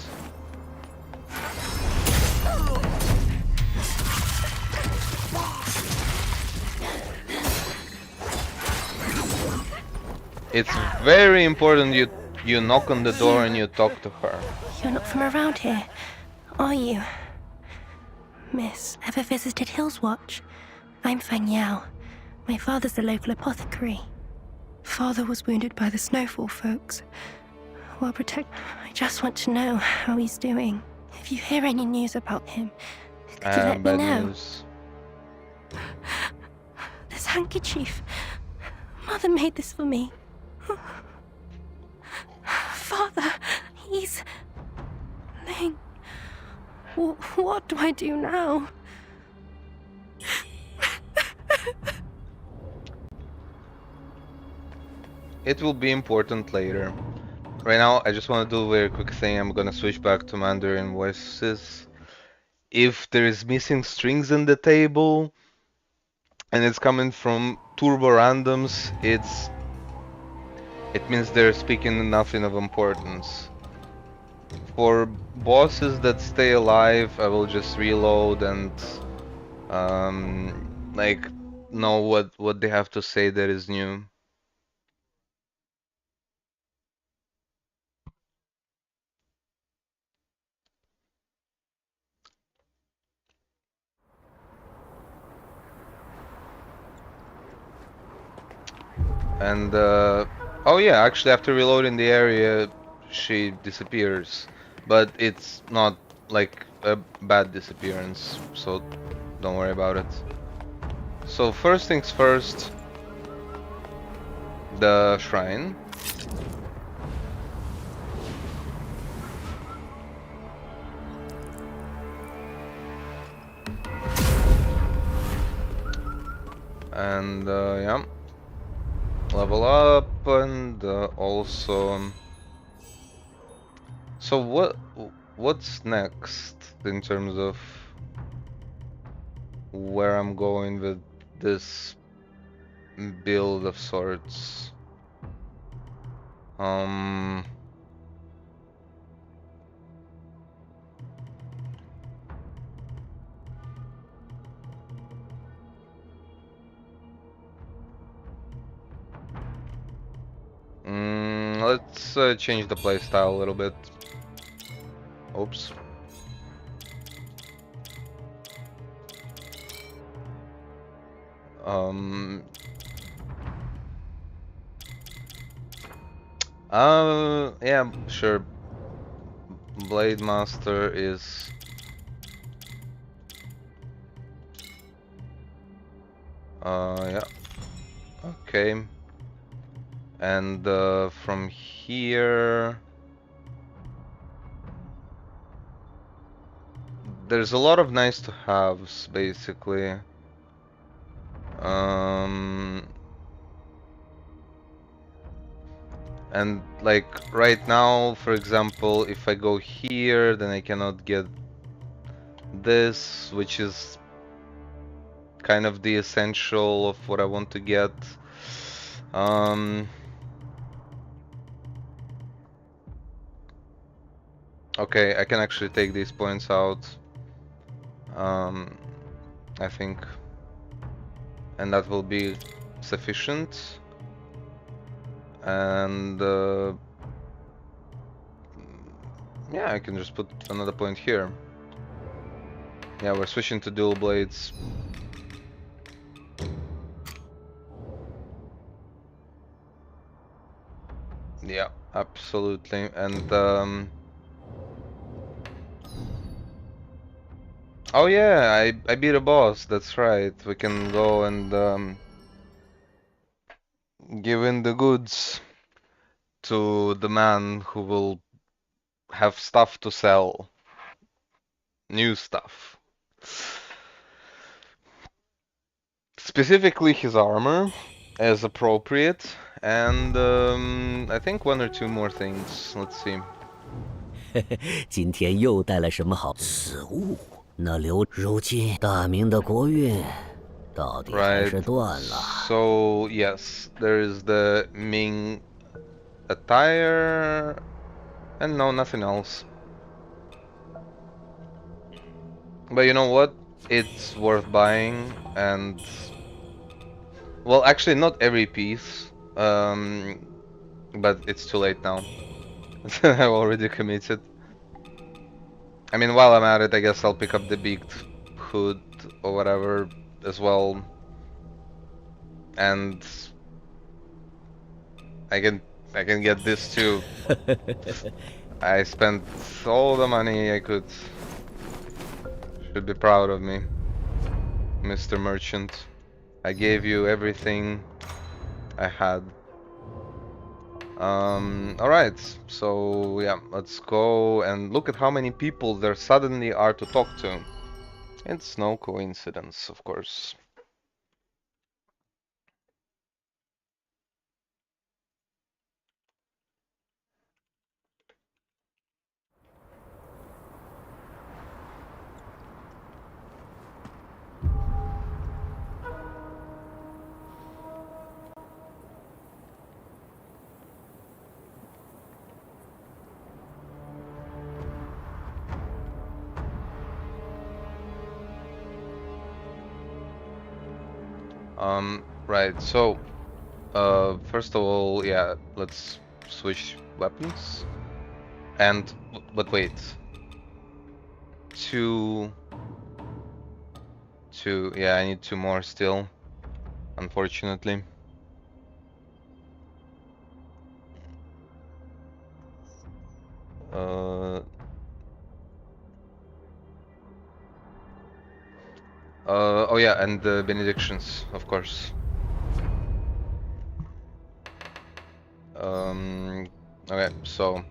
It's very important you knock on the door and you talk to her. You're not from around here, are you? Miss, ever visited Hills Watch? I'm Fang Yao. My father's the local apothecary. Father was wounded by the Snowfall folks. Well, I just want to know how he's doing. If you hear any news about him, could you let me know? News. This handkerchief. Mother made this for me. Father, he's... Ling. What do I do now? It will be important later. Right now, I just want to do a very quick thing. I'm gonna switch back to Mandarin voices. If there is missing strings in the table, and it's coming from turbo randoms, it means they're speaking nothing of importance. For bosses that stay alive, I will just reload and like know what they have to say that is new. And oh yeah, actually after reloading the area, she disappears, but it's not like a bad disappearance, so don't worry about it. So first things first, the shrine. And yeah, level up, and also. So what's next in terms of where I'm going with this build of sorts? Let's change the playstyle a little bit. Oops. Yeah, sure. Blade Master is yeah. Okay. And from here there's a lot of nice to haves basically. And like right now, for example, if I go here, then I cannot get this, which is kind of the essential of what I want to get. Okay, I can actually take these points out. I think, and that will be sufficient. And yeah, I can just put another point here. Yeah, we're switching to dual blades. Yeah, absolutely. And oh yeah, I beat a boss. That's right. We can go and give in the goods to the man who will have stuff to sell. New stuff. Specifically his armor, as appropriate, and I think one or two more things. Let's see. 今天又带来什么好死物？那如今大明的国运到底还是断了。So yes, there is the Ming attire, and no, nothing else. But you know what? It's worth buying, and well, actually, not every piece. But it's too late now. I've already committed. I mean, while I'm at it, I guess I'll pick up the beaked hood or whatever as well. And I can get this too. I spent all the money I could. Should be proud of me, Mr. Merchant. I gave you everything I had. Alright, so yeah, let's go and look at how many people there suddenly are to talk to. It's no coincidence, of course. Right, so first of all, yeah, let's switch weapons. And but wait. Two, yeah, I need 2 more still, unfortunately. Oh yeah, and the benedictions, of course. Okay, so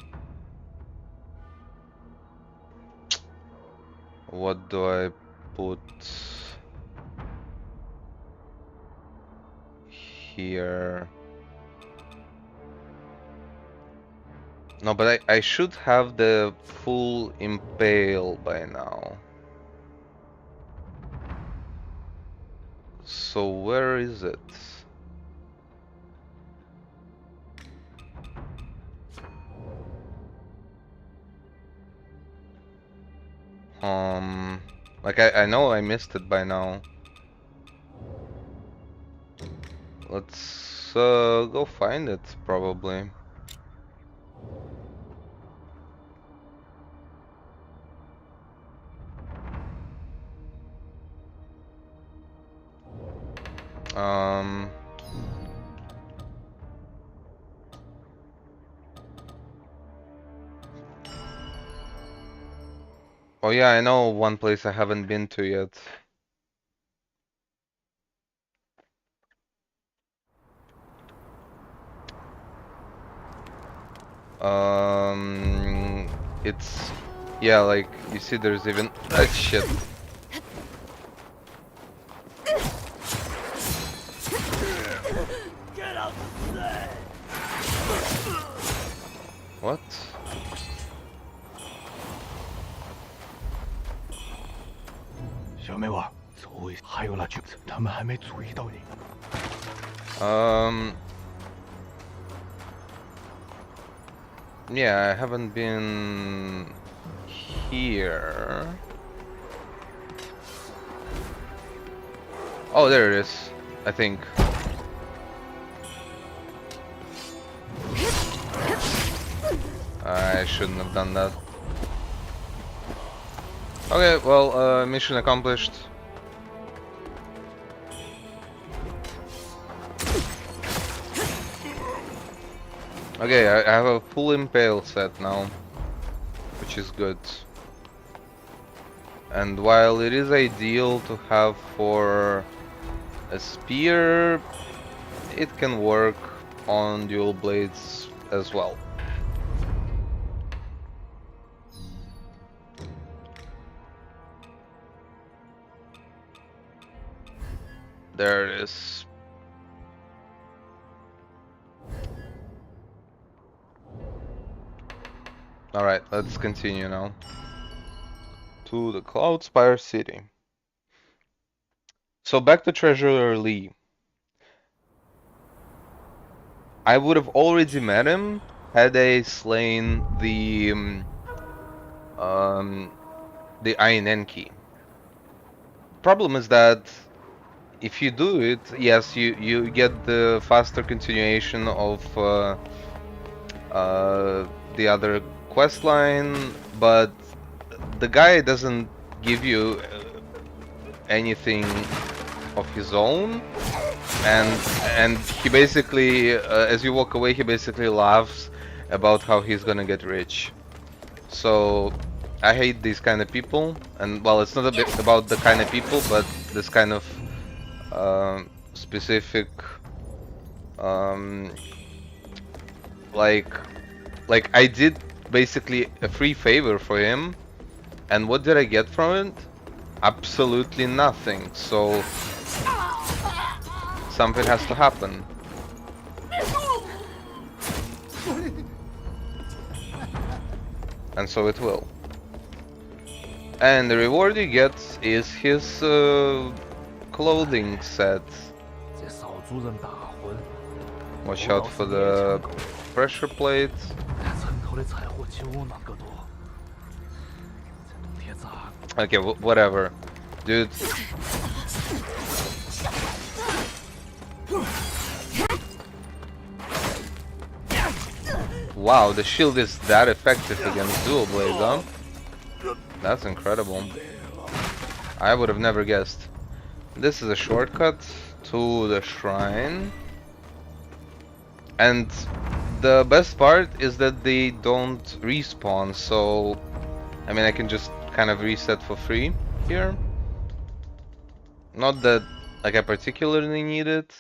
what do I put here? No, but I should have the full impale by now. So where is it? Like I know I missed it by now. Let's go find it probably. Oh yeah, I know one place I haven't been to yet. It's yeah, like you see, there's even that shit. What? 小妹娃，所谓还有那裙子，他们还没注意到你。Yeah, I haven't been here. Oh, there it is, I think. I shouldn't have done that. Okay, well, mission accomplished. Okay, I have a full impale set now, which is good. And while it is ideal to have for a spear, it can work on dual blades as well. There it is. Alright, let's continue now. To the Cloudspire City. So back to Treasurer Lee. I would have already met him had I slain the Ainenki. Problem is that if you do it, yes, you get the faster continuation of the other quest line, but the guy doesn't give you anything of his own, and he basically, as you walk away, he basically laughs about how he's gonna get rich. So I hate these kind of people, and well, it's not a bit about the kind of people, but this kind of specific like I did basically a free favor for him, and what did I get from it? Absolutely nothing. So something has to happen. And so it will. And the reward you get is his clothing set. Watch out for the pressure plate. Okay, whatever. Dude. wow, the shield is that effective against dual blades, huh? That's incredible. I would have never guessed. This is a shortcut to the shrine. And the best part is that they don't respawn, so I mean I can just kind of reset for free here. Not that like I particularly need it.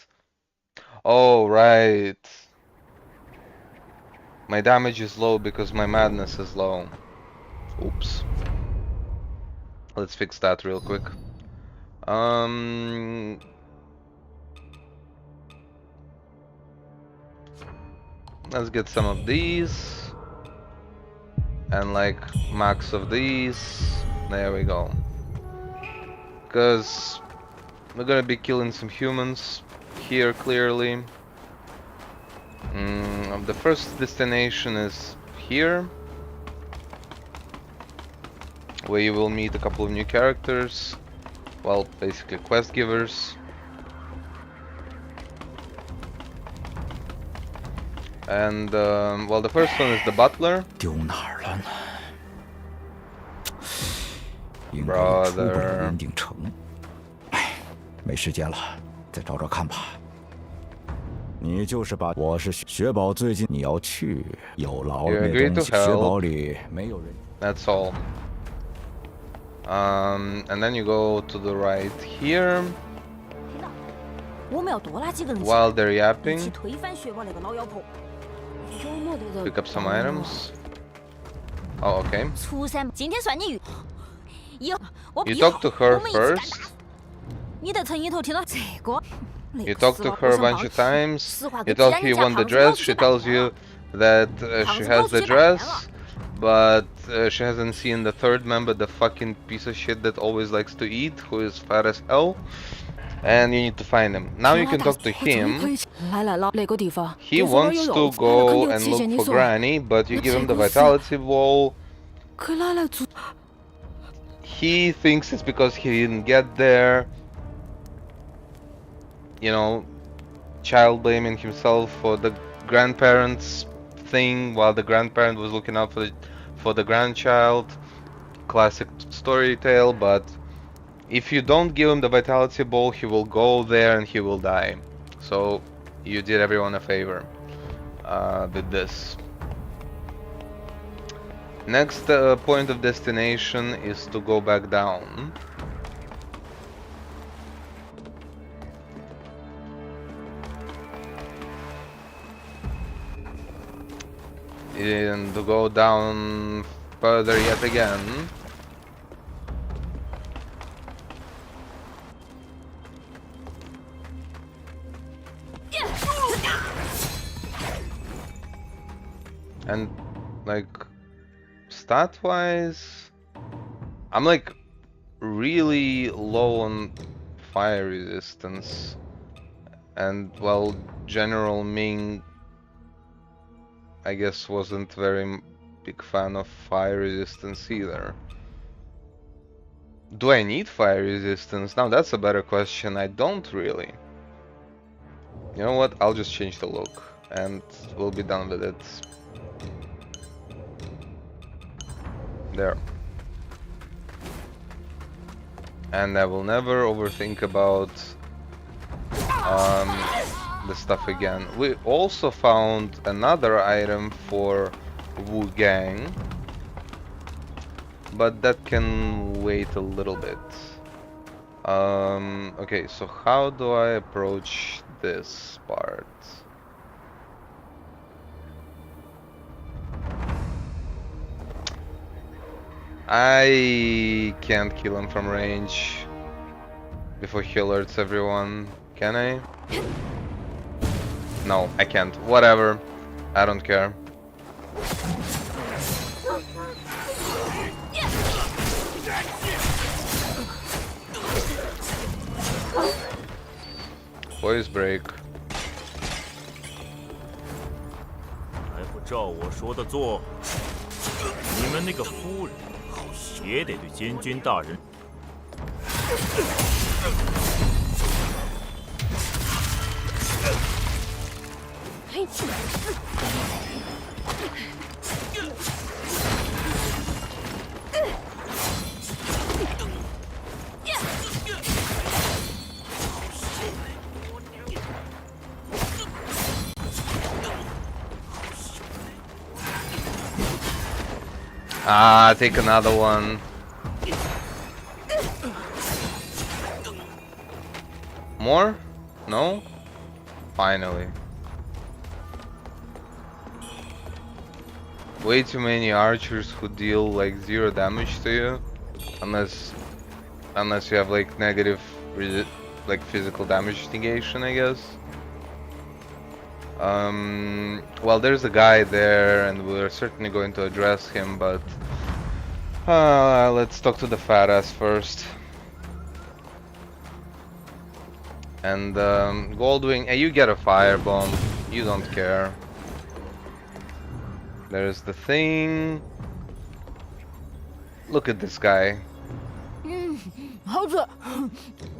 Oh right. My damage is low because my madness is low. Oops. Let's fix that real quick. Let's get some of these. And like max of these. There we go. Because we're gonna be killing some humans here clearly. The first destination is here, where you will meet a couple of new characters. Well, basically quest givers. And well, the first one is the butler. Brother. 没时间了，再找找看吧。你就是把我是雪宝，最近你要去有劳那东西，雪宝里没有人。That's all. And then you go to the right here. While they're yapping, pick up some items. Oh, okay. You talk to her first. You talk to her a bunch of times. You tell her you want the dress. She tells you that she has the dress, but she hasn't seen the third member, the fucking piece of shit that always likes to eat, who is fat as hell. And you need to find him. Now you can talk to him. He wants to go and look for Granny, but you give him the vitality ball. He thinks it's because he didn't get there. You know, child blaming himself for the grandparents thing while the grandparent was looking out for the grandchild. Classic story tale, but if you don't give him the vitality ball, he will go there and he will die. So you did everyone a favor with this. Next point of destination is to go back down. And to go down further yet again. And like stat wise, I'm like really low on fire resistance, and well, General Ming I guess wasn't very big fan of fire resistance either. Do I need fire resistance? Now that's a better question. I don't really. You know what? I'll just change the look and we'll be done with it. There. And I will never overthink about the stuff again. We also found another item for Wuchang, but that can wait a little bit. Okay, so how do I approach this part? I can't kill him from range before he alerts everyone, can I? No, I can't. Whatever. I don't care. Voice break. 还不照我说的做，你们那个夫人也得对监军大人。Ah, take another one. More? No? Finally. Way too many archers who deal like 0 damage to you. Unless you have like negative like physical damage negation, I guess. Well, there's a guy there, and we're certainly going to address him, but let's talk to the fat ass first. And Goldwing, hey, you get a firebomb. You don't care. There's the thing. Look at this guy. 猴子，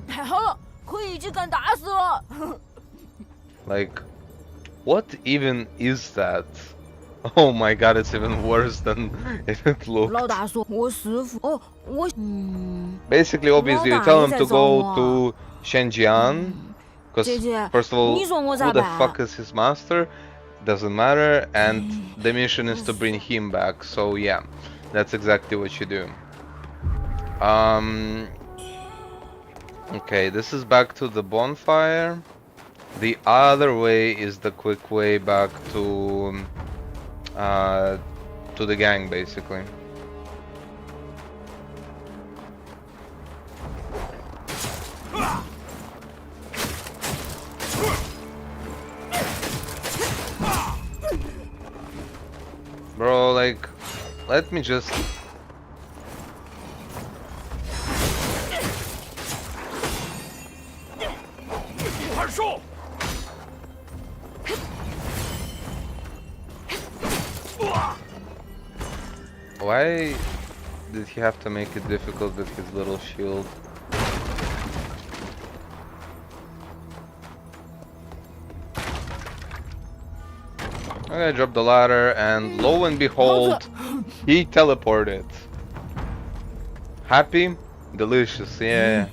太好了，可以一起干大事了。Like, what even is that? Oh my god, it's even worse than it looked. 老大说，我师傅，哦，我Basically, obviously, you tell him to go to Shenzhen, because first of all, who the fuck is his master? Doesn't matter, and the mission is to bring him back. So yeah, that's exactly what you do. Okay, this is back to the bonfire. The other way is the quick way back to the gang, basically. Bro, like, let me just... Why did he have to make it difficult with his little shield? Okay, drop the ladder, and lo and behold, he teleported. Happy? Delicious, yeah.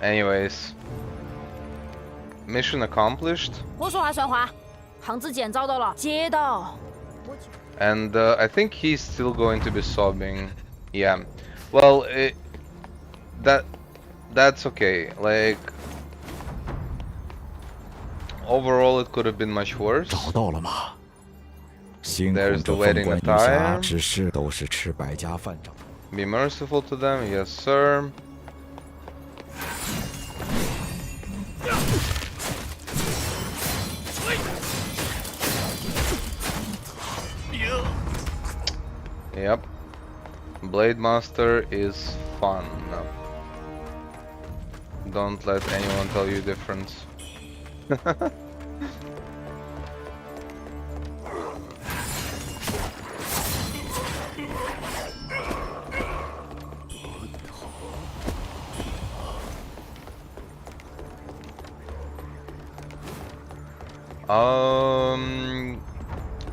Anyways, mission accomplished. 我说话算话，胖子剑找到了，接到。 And I think he's still going to be sobbing. Yeah. Well, that's okay. Like, overall, it could have been much worse. There's the wedding attire. Be merciful to them, yes, sir. Yep. Blade Master is fun. Don't let anyone tell you different.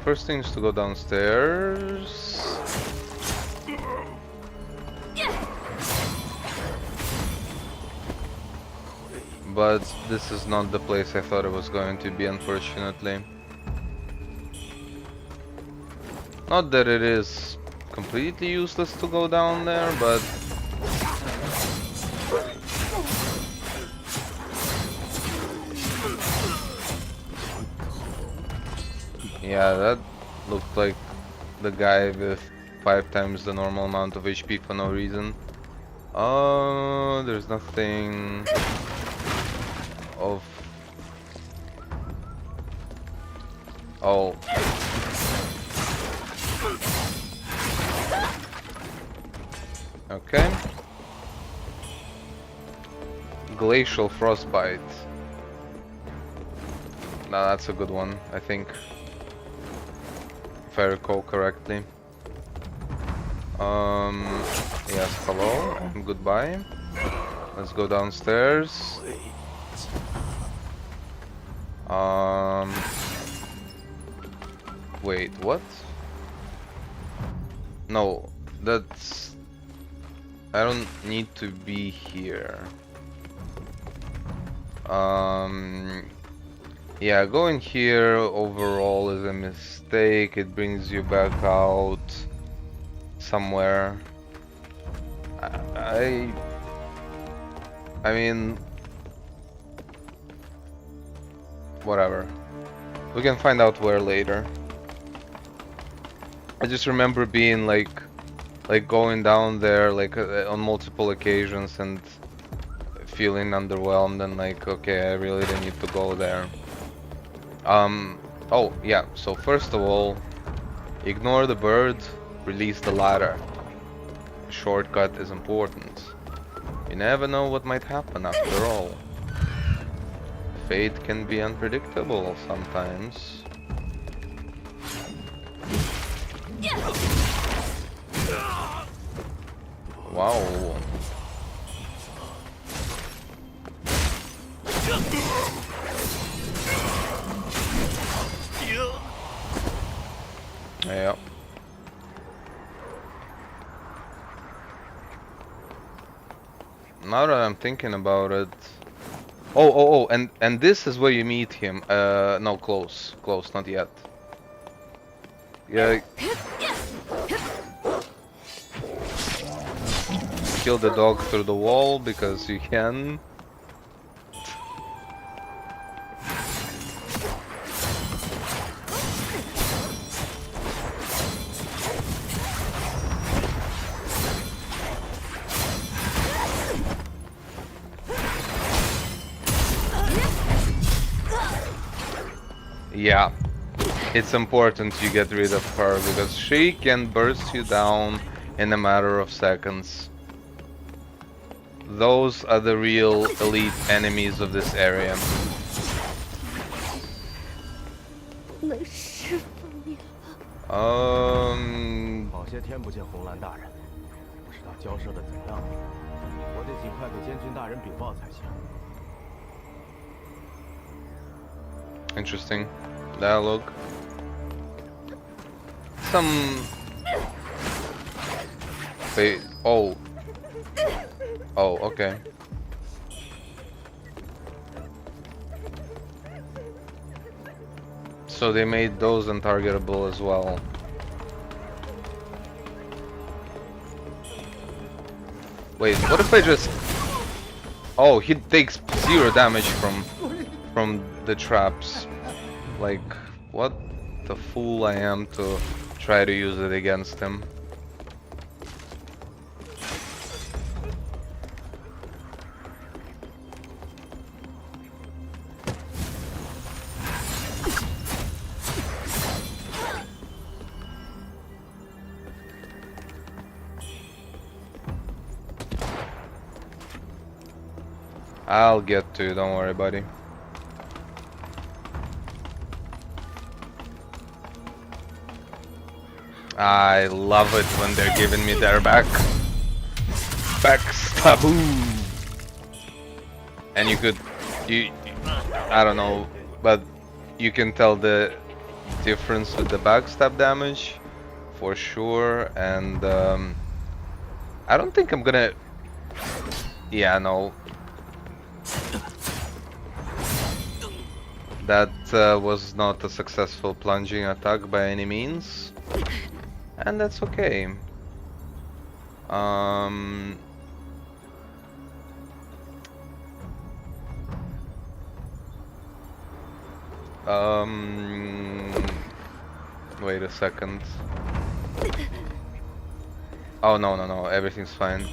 First thing is to go downstairs. But this is not the place I thought it was going to be, unfortunately. Not that it is completely useless to go down there, but... Yeah, that looked like the guy with 5 times the normal amount of HP for no reason. Oh, there's nothing of... Oh. Okay. Glacial Frostbite. Now that's a good one, I think. If I recall correctly. Yes, hello, and goodbye. Let's go downstairs. Wait, what? No, that's... I don't need to be here. Yeah, going here overall is a mistake. It brings you back out somewhere. I mean, whatever. We can find out where later. I just remember being like going down there on multiple occasions and feeling underwhelmed and like, okay, I really didn't need to go there. Oh yeah, so first of all, ignore the bird, release the ladder. Shortcut is important. You never know what might happen after all. Fate can be unpredictable sometimes. Wow. Yeah. Now that I'm thinking about it. Oh, and this is where you meet him. No, close, not yet. Yeah. Kill the dog through the wall because you can. Yeah, it's important you get rid of her because she can burst you down in a matter of seconds. Those are the real elite enemies of this area. 好些天不见红蓝大人，不知道交涉的怎样。我得尽快给监军大人禀报才行。 Interesting dialogue. Some... Wait, oh. Oh, okay. So they made those untargetable as well. Wait, what if I just... Oh, he takes 0 damage from the traps. Like, what the fool I am to try to use it against him. I'll get to you, don't worry, buddy. I love it when they're giving me their backstab. And I don't know, but you can tell the difference with the backstab damage for sure. And I don't think I'm gonna. Yeah, no. That was not a successful plunging attack by any means. And that's okay. Wait a second. Oh no, everything's fine.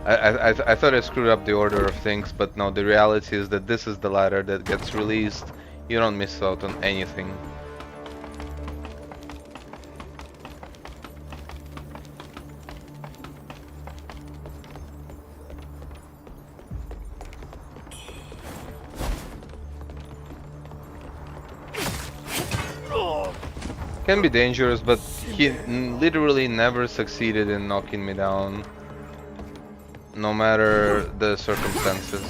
I thought I screwed up the order of things, but no, the reality is that this is the ladder that gets released. You don't miss out on anything. Can be dangerous, but he literally never succeeded in knocking me down, no matter the circumstances.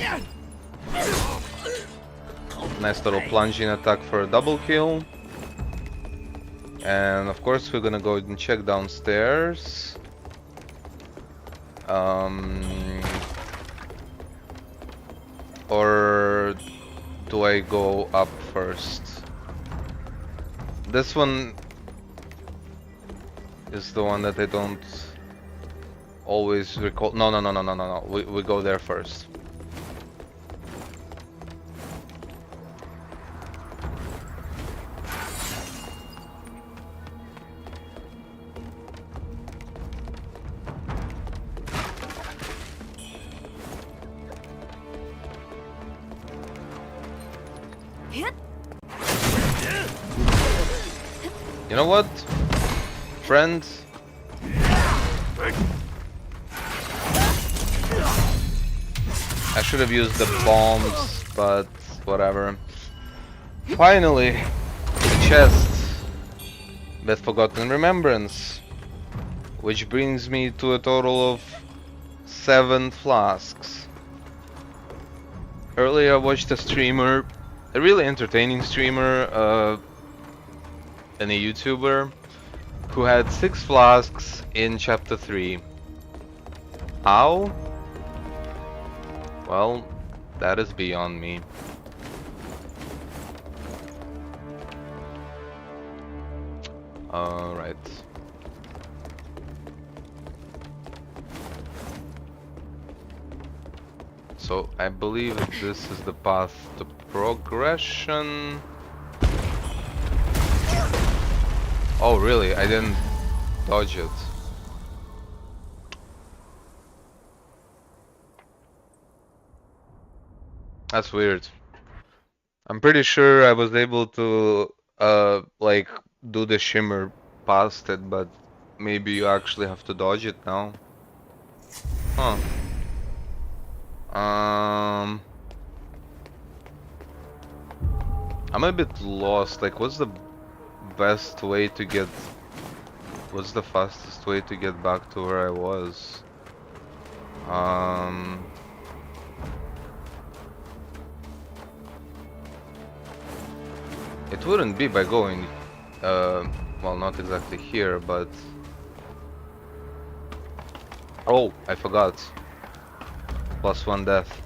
Nice little plunging attack for a double kill. And of course we're gonna go and check downstairs. Or do I go up first? This one is the one that I don't always recall. No. We go there first. You know what, friends? I should have used the bombs, but whatever. Finally, the chest with Forgotten Remembrance, which brings me to a total of 7 flasks. Earlier I watched a streamer, a really entertaining streamer, and a YouTuber who had 6 flasks in chapter 3. How? Well, that is beyond me. Alright. So I believe this is the path to progression. Oh really? I didn't dodge it. That's weird. I'm pretty sure I was able to like do the shimmer past it, but maybe you actually have to dodge it now. Huh. I'm a bit lost. Like, what's the best way to get... What's the fastest way to get back to where I was? It wouldn't be by going... well, not exactly here, but... Oh, I forgot. +1 death.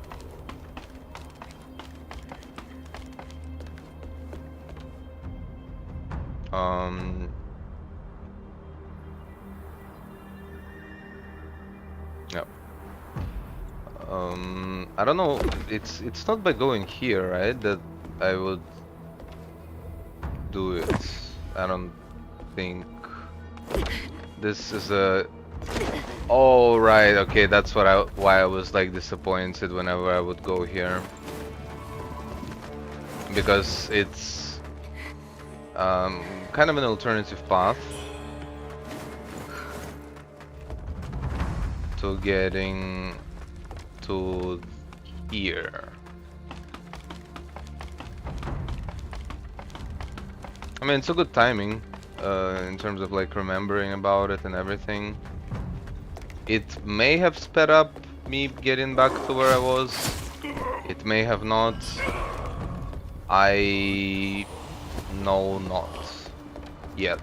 Yep. I don't know. It's not by going here, right? That I would do it. I don't think. This is a. Oh right, okay. That's what why I was like disappointed whenever I would go here, because it's kind of an alternative path to getting to here. I mean, it's a good timing in terms of like remembering about it and everything. It may have sped up me getting back to where I was. It may have not. I know not yet.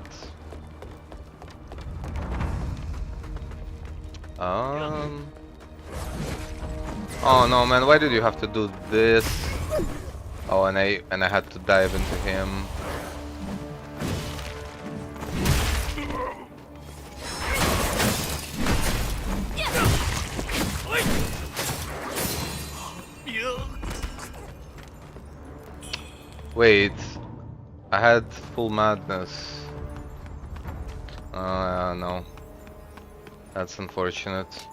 Oh no, man! Why did you have to do this? Oh, and I had to dive into him. Wait, I had full madness. No. That's unfortunate.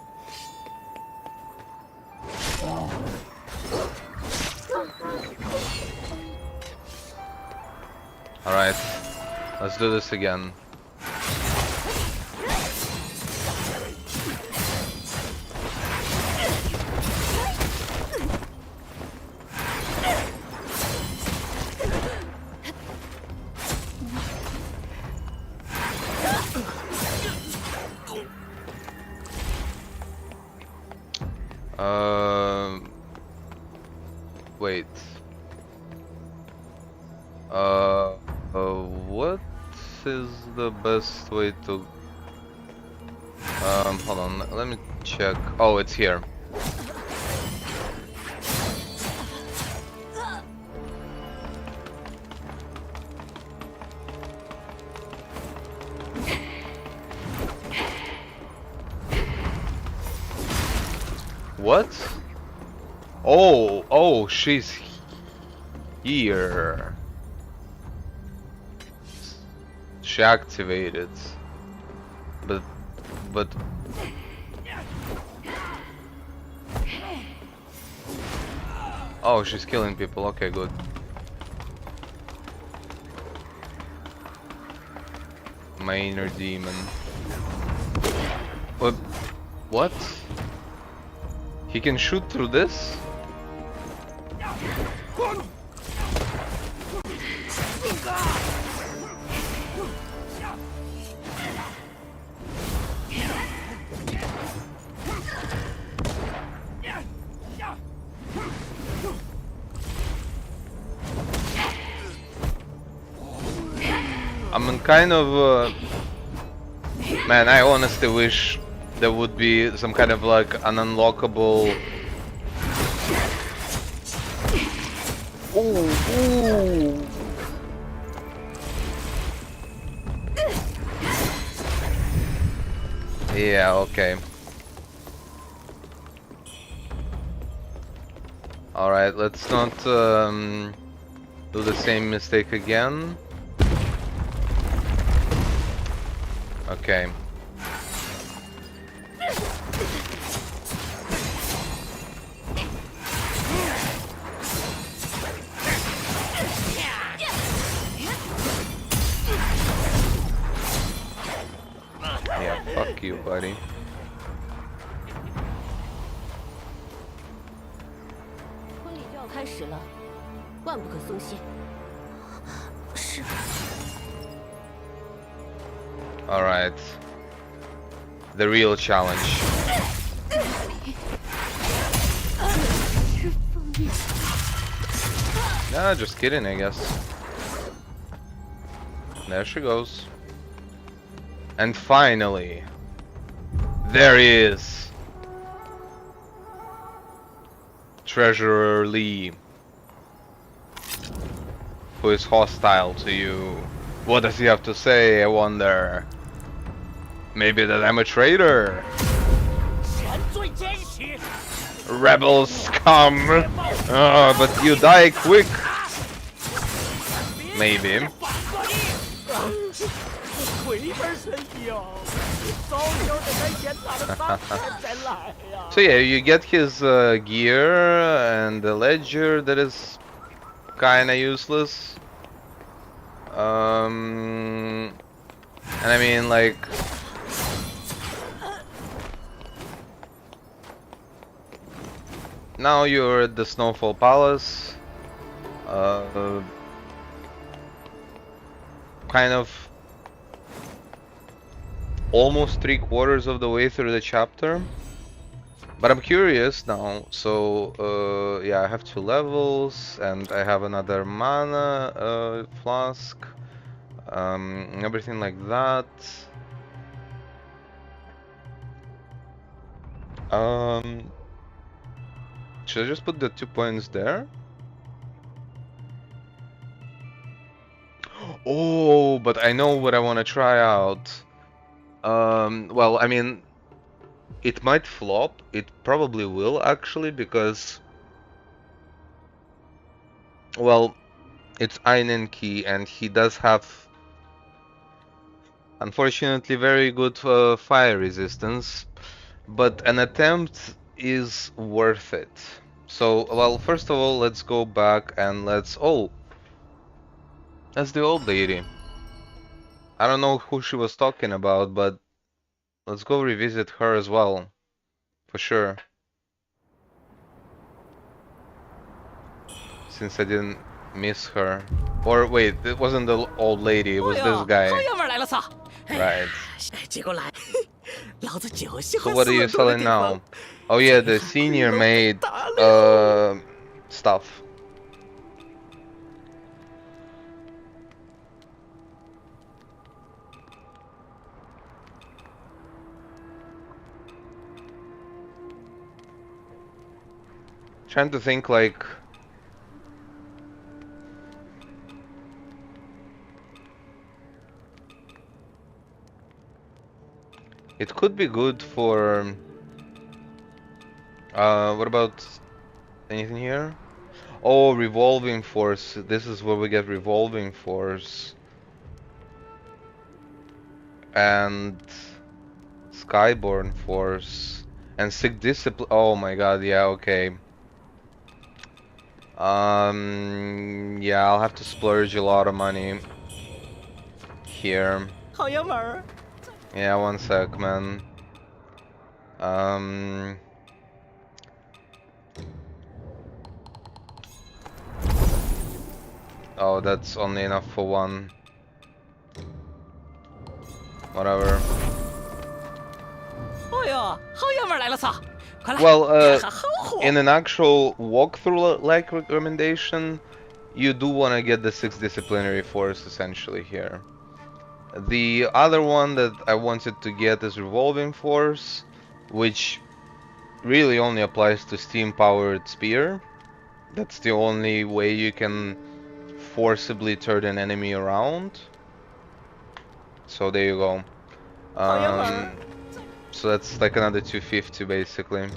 Alright, let's do this again. Wait. What? is the best way to... hold on, let me check. Oh, it's here. What? Oh, she's here. She activated. But... Oh, she's killing people. Okay, good. My inner demon. What? He can shoot through this? I'm kind of man, I honestly wish there would be some kind of like an unlockable... Ooh. Yeah, okay. Alright, let's not do the same mistake again. Okay. Yeah, fuck you, buddy. Alright. The real challenge. Nah, just kidding, I guess. There she goes. And finally, there he is. Treasurer Lee. Who is hostile to you. What does he have to say, I wonder? Maybe that I'm a traitor. Rebel scum. But you die quick. Maybe. So yeah, you get his gear and the ledger that is kinda useless. And I mean, like, now you're at the Snowfall Palace. Kind of almost 3/4 of the way through the chapter. But I'm curious now, so yeah, I have 2 levels and I have another mana flask, everything like that. Should I just put the 2 points there? Oh, but I know what I want to try out. Well, I mean, it might flop. It probably will, actually, because, well, it's Einenki, and he does have, unfortunately, very good fire resistance, but an attempt is worth it. So, well, first of all, let's go back and let's... Oh! That's the old lady. I don't know who she was talking about, but let's go revisit her as well. For sure. Since I didn't miss her. Or wait, it wasn't the old lady, it was this guy. Right. So what are you selling now? Oh yeah, the senior maid stuff. Trying to think like it could be good for what about anything here? Oh, revolving force. This is where we get revolving force. And Skyborn force. And sick discipline. Oh my god, yeah, okay. Yeah, I'll have to splurge a lot of money here. Yeah, one sec, man. Oh, that's only enough for one. Whatever. Well, in an actual walkthrough like recommendation, you do want to get the 6 disciplinary force essentially here. The other one that I wanted to get is revolving force, which really only applies to steam powered spear. That's the only way you can forcibly turn an enemy around. So there you go. So that's like another 250 basically.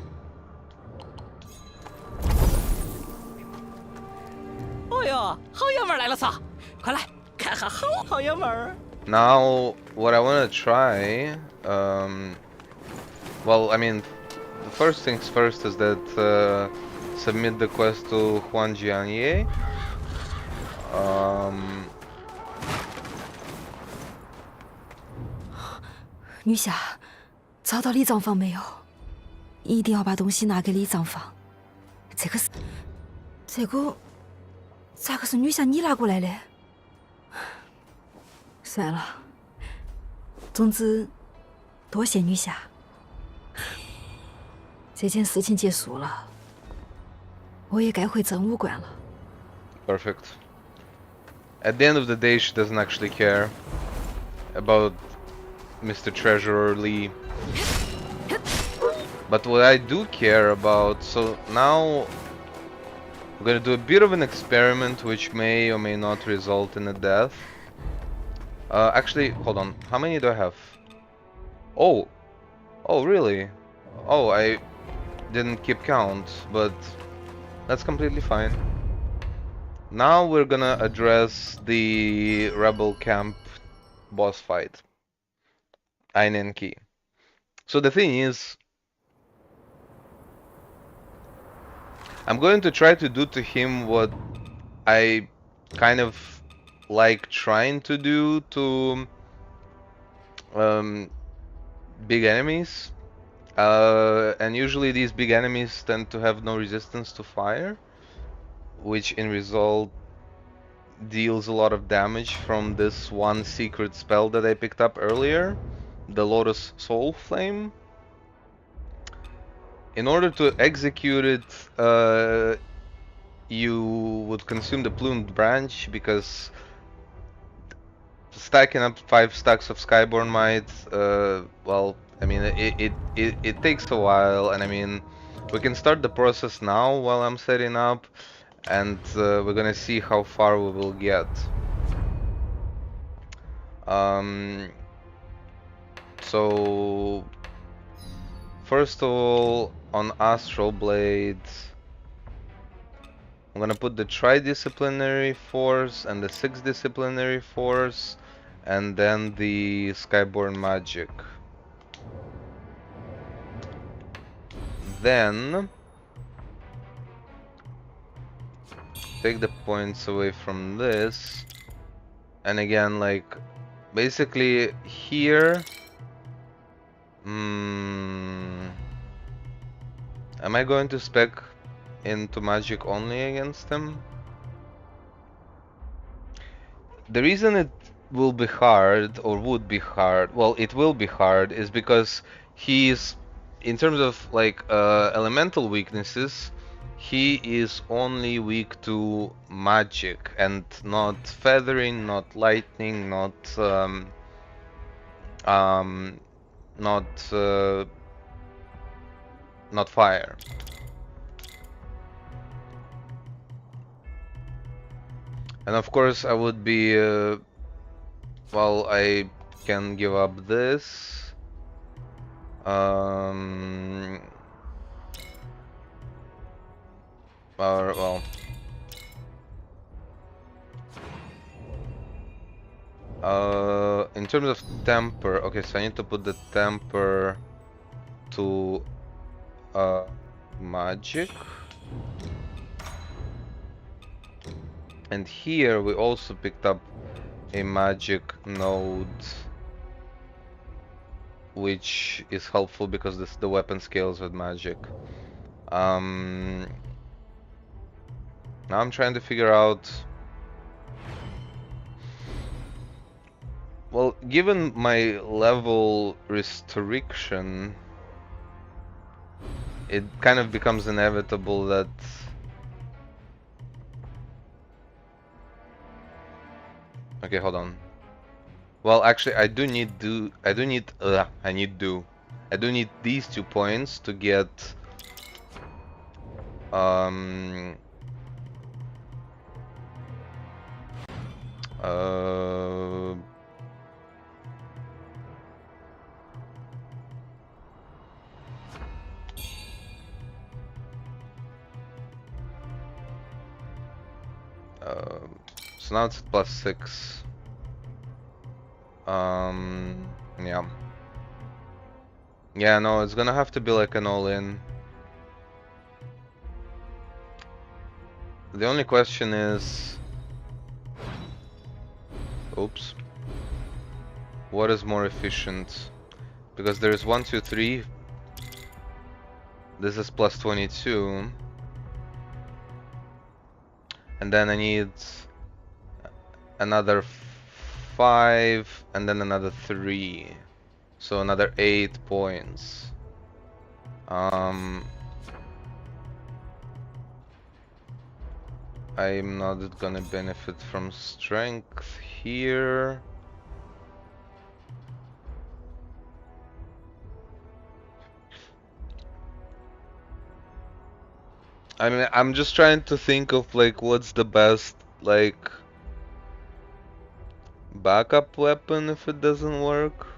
Now, what I want to try, well, I mean, the first things first is that submit the quest to Huan Jianye. 女侠，找到礼葬房没有？一定要把东西拿给礼葬房。这个咋个是女侠你拿过来的？算了，总之，多谢女侠。这件事情结束了，我也该回真武馆了。Perfect. At the end of the day, she doesn't actually care about Mr. Treasurer Lee. But what I do care about, so now I'm gonna do a bit of an experiment which may or may not result in a death. Actually, hold on. How many do I have? Oh, really? Oh, I didn't keep count, but that's completely fine. Now we're gonna address the rebel camp boss fight. Ainenki. So the thing is, I'm going to try to do to him what I kind of like trying to do to big enemies. And usually these big enemies tend to have no resistance to fire, which in result deals a lot of damage from this one secret spell that I picked up earlier, the Lotus Soul Flame. In order to execute it, you would consume the Plumed Branch, because stacking up 5 stacks of Skyborn Might, well, I mean, it takes a while, and I mean, we can start the process now while I'm setting up, and we're gonna see how far we will get. So first of all, on Astral Blade, I'm gonna put the Tri-Disciplinary Force and the 6 Disciplinary Force, and then the Skyborn Magic. Then take the points away from this, and again, like, basically here, am I going to spec into magic only against him? The reason it will be hard, or would be hard, well, it will be hard, is because he's, in terms of like elemental weaknesses, he is only weak to magic and not feathering, not lightning, not not fire. And of course I would be, well, I can give up this. Or, well, in terms of temper, okay, so I need to put the temper to magic. And here we also picked up a magic node, which is helpful because the weapon scales with magic. Now I'm trying to figure out, well, given my level restriction, it kind of becomes inevitable that okay, hold on. Well, actually, I do need these 2 points to get so now it's at +6. Yeah. Yeah, no, it's gonna have to be like an all-in. The only question is, oops, what is more efficient? Because there's 1, 2, 3. This is +22. And then I need another 5 and then another 3. So another 8 points. I'm not gonna benefit from strength here. I mean, I'm just trying to think of like what's the best like backup weapon if it doesn't work.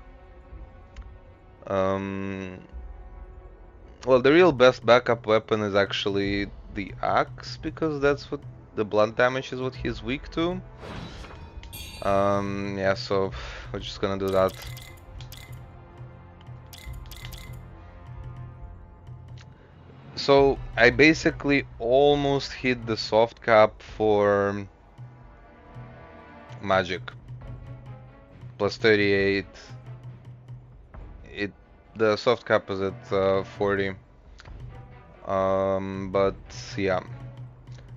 Well, the real best backup weapon is actually the axe, because that's what the blunt damage is what he's weak to. Yeah, so we're just gonna do that. So I basically almost hit the soft cap for magic. +38. The soft cap is at 40. But yeah,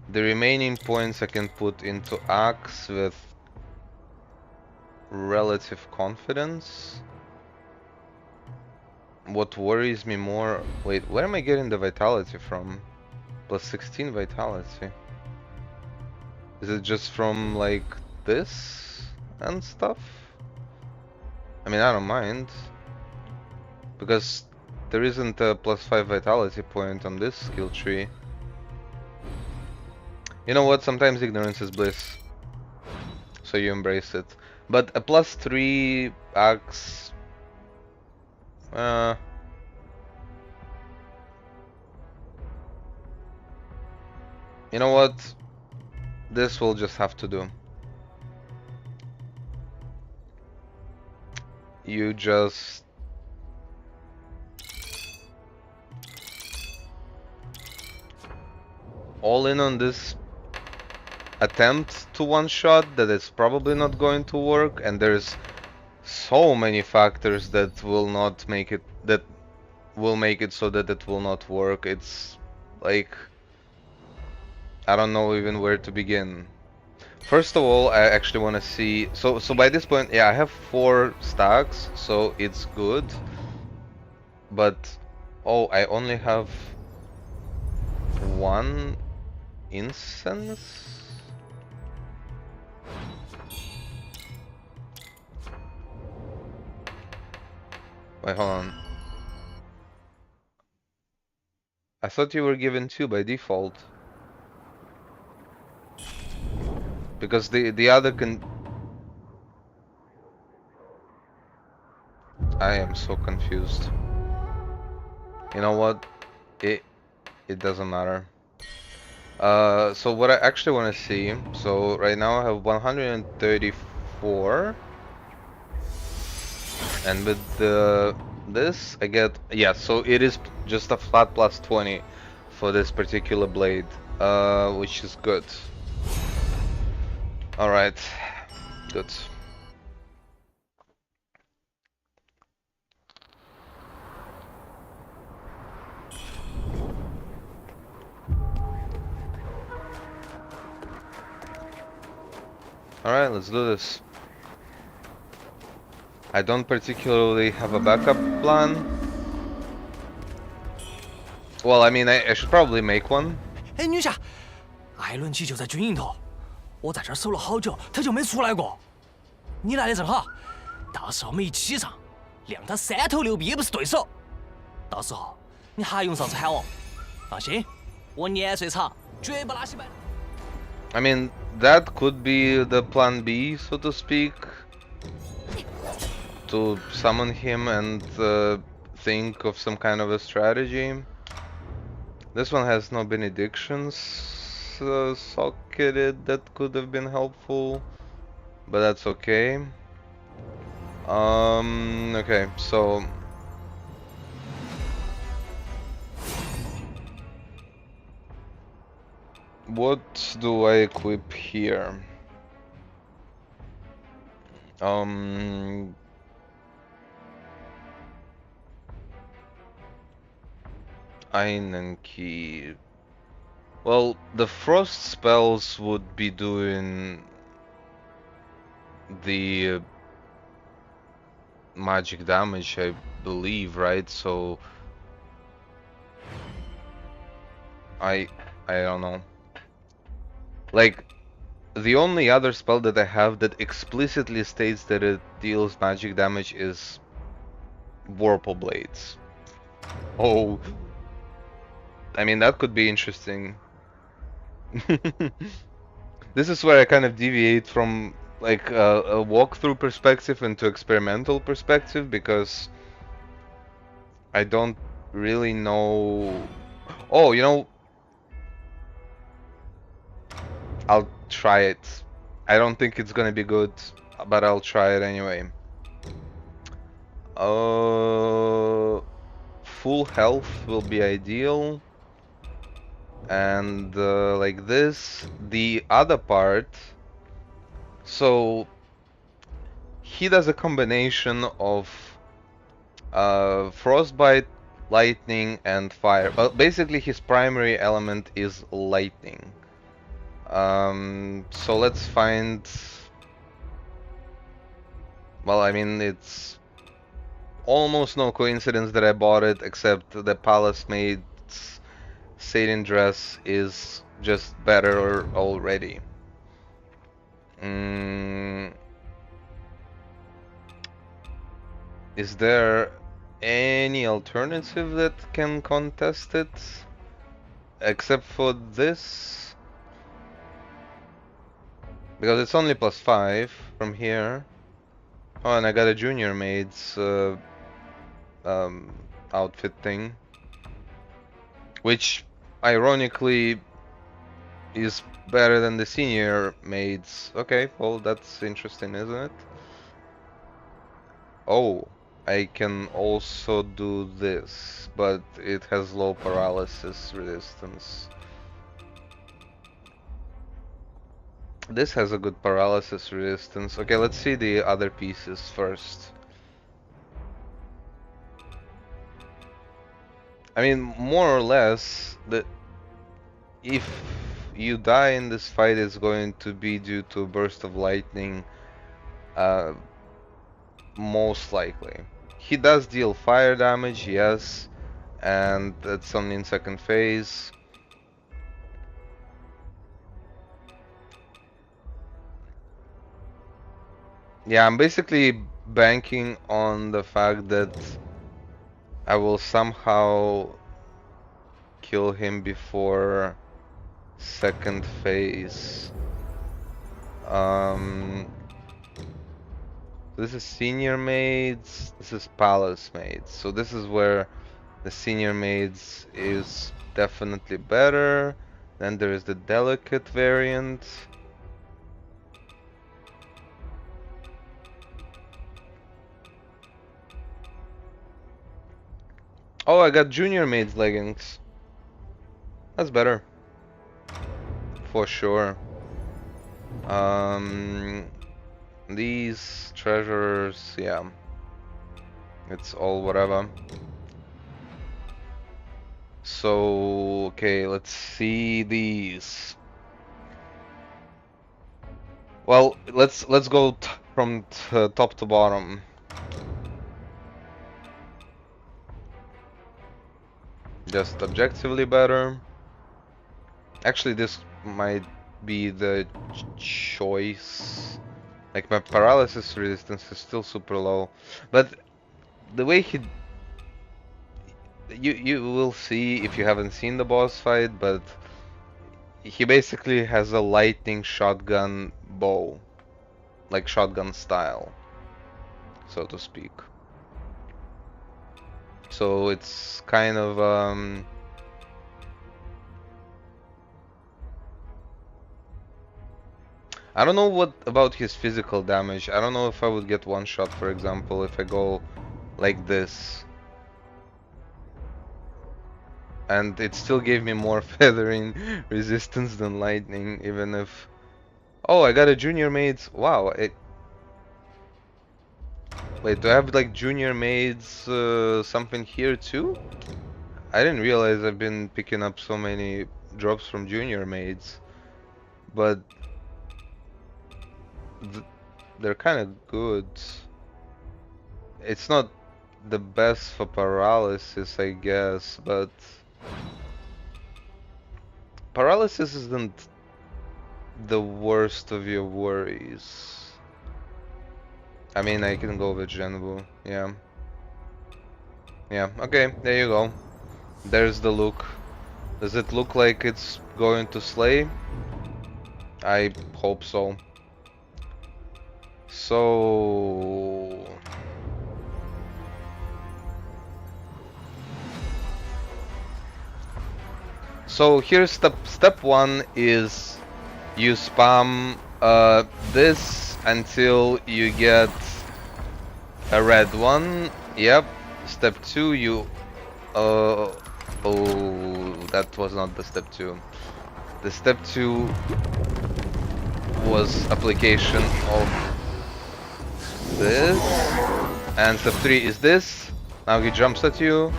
the remaining points I can put into axe with relative confidence. What worries me more, wait, where am I getting the vitality from? +16 vitality. Is it just from like this and stuff? I mean, I don't mind, because there isn't a +5 vitality point on this skill tree. You know what? Sometimes ignorance is bliss, so you embrace it. But a +3 axe, you know what? This will just have to do. You just all in on this attempt to one-shot that it's probably not going to work, and there's so many factors that will not make it, that will make it so that it will not work. It's like, I don't know even where to begin. First of all, I actually want to see, so by this point, yeah, I have 4 stacks, so it's good. But oh, I only have 1 incense. Wait, hold on. I thought you were given 2 by default. Because the other can... I am so confused. You know what? It doesn't matter. So what I actually want to see, so right now I have 134, and with this I get, yeah, so it is just a flat plus 20 for this particular blade, which is good. All right, good. Alright, let's do this. I don't particularly have a backup plan. Well, I mean, I should probably make one. 哎，女侠，艾伦奇就在军营头，我在这儿守了好久，他就没出来过。你来的正好，到时候我们一起上，亮他3头6臂也不是对手。到时候你还用上次喊我？放心，我年岁长，绝不拉稀摆。 I mean, that could be the plan B, so to speak. To summon him and think of some kind of a strategy. This one has no benedictions socketed that could have been helpful, but that's okay. Okay, so what do I equip here? Einen key. Well, the frost spells would be doing the magic damage, I believe, right? So I don't know. Like, the only other spell that I have that explicitly states that it deals magic damage is Vorpal Blades. Oh, I mean, that could be interesting. This is where I kind of deviate from like a walkthrough perspective into experimental perspective, because I don't really know. Oh, you know, I'll try it. I don't think it's gonna be good, but I'll try it anyway. Full health will be ideal. And like this, the other part, so he does a combination of frostbite, lightning, and fire. But basically his primary element is lightning. So let's find, well, I mean, it's almost no coincidence that I bought it, except the Palace Maid's Satin dress is just better already. Is there any alternative that can contest it? Except for this? Because it's only +5 from here. Oh, and I got a junior maid's outfit thing, which ironically is better than the senior maids. Okay, well, that's interesting, isn't it? Oh, I can also do this, but it has low paralysis resistance. This has a good paralysis resistance. Okay, let's see the other pieces first. I mean, more or less, if you die in this fight, it's going to be due to a burst of lightning, most likely. He does deal fire damage, yes, and that's only in second phase. Yeah, I'm basically banking on the fact that I will somehow kill him before second phase. This is senior maids, this is palace maids. So this is where the senior maids is definitely better. Then there is the delicate variant. Oh, I got junior maids leggings. That's better. For sure. These treasures, yeah. It's all whatever. So, okay, let's see these. Well, let's go from top to bottom. Just objectively better. Actually, this might be the choice. Like, my paralysis resistance is still super low, but the way you will see if you haven't seen the boss fight, but he basically has a lightning shotgun bow, like shotgun style, so to speak. So it's kind of I don't know what about his physical damage. I don't know if I would get one shot, for example, if I go like this. And it still gave me more feathering resistance than lightning, even if... Oh, I got a junior maids. Wow, wait, do I have like junior maids something here too? I didn't realize I've been picking up so many drops from junior maids. But... they're kind of good. It's not the best for paralysis, I guess, but... paralysis isn't the worst of your worries. I mean, I can go with Genwu, yeah. Yeah, okay, there you go. There's the look. Does it look like it's going to slay? I hope so. So... So here's step one is you spam this until you get a red one. Yep. Step two, you oh, that was not the step two. The step two was application of this, and step three is this. Now he jumps at you.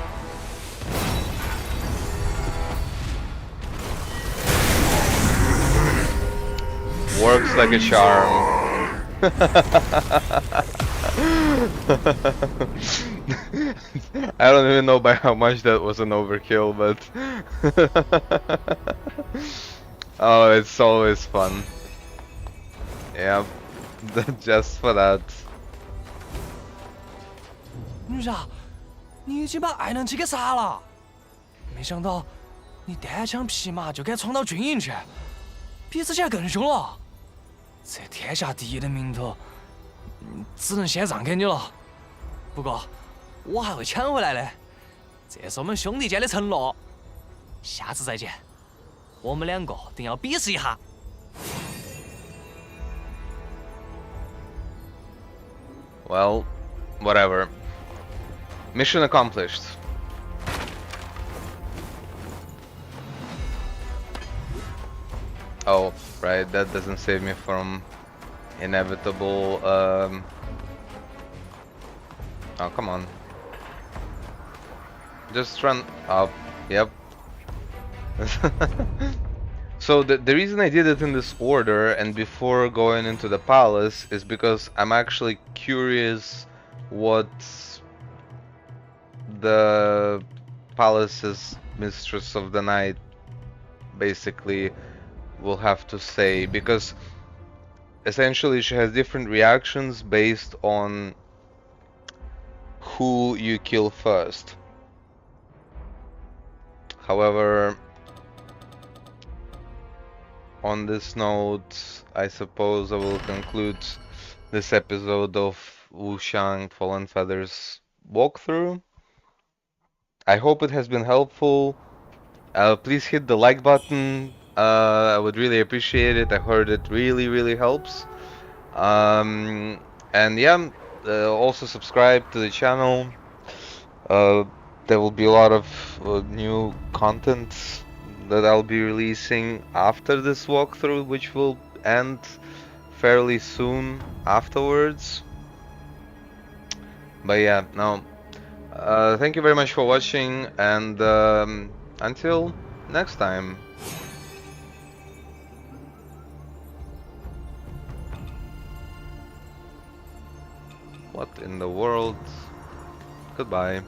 Works like a charm. I don't even know by how much that was an overkill, but oh, it's always fun. Yeah, just for that. 女侠，你已经把爱能器给杀了，没想到你单枪匹马就敢闯到军营去，比之前更凶了。这天下第一的名头，只能先让给你了。不过我还会抢回来的，这是我们兄弟间的承诺。下次再见，我们两个定要比试一下。Well, whatever. Mission accomplished. Oh, right, that doesn't save me from inevitable, oh, come on. Just run up, yep. So the reason I did it in this order and before going into the palace is because I'm actually curious what the palace's Mistress of the Night basically will have to say, because essentially she has different reactions based on who you kill first. However, on this note, I suppose I will conclude this episode of Wuchang Fallen Feathers walkthrough. I hope it has been helpful. Please hit the like button. I would really appreciate it. I heard it really helps. And yeah, also subscribe to the channel. There will be a lot of new content that I'll be releasing after this walkthrough, which will end fairly soon afterwards. But yeah, no. Thank you very much for watching, and until next time. What in the world? Goodbye.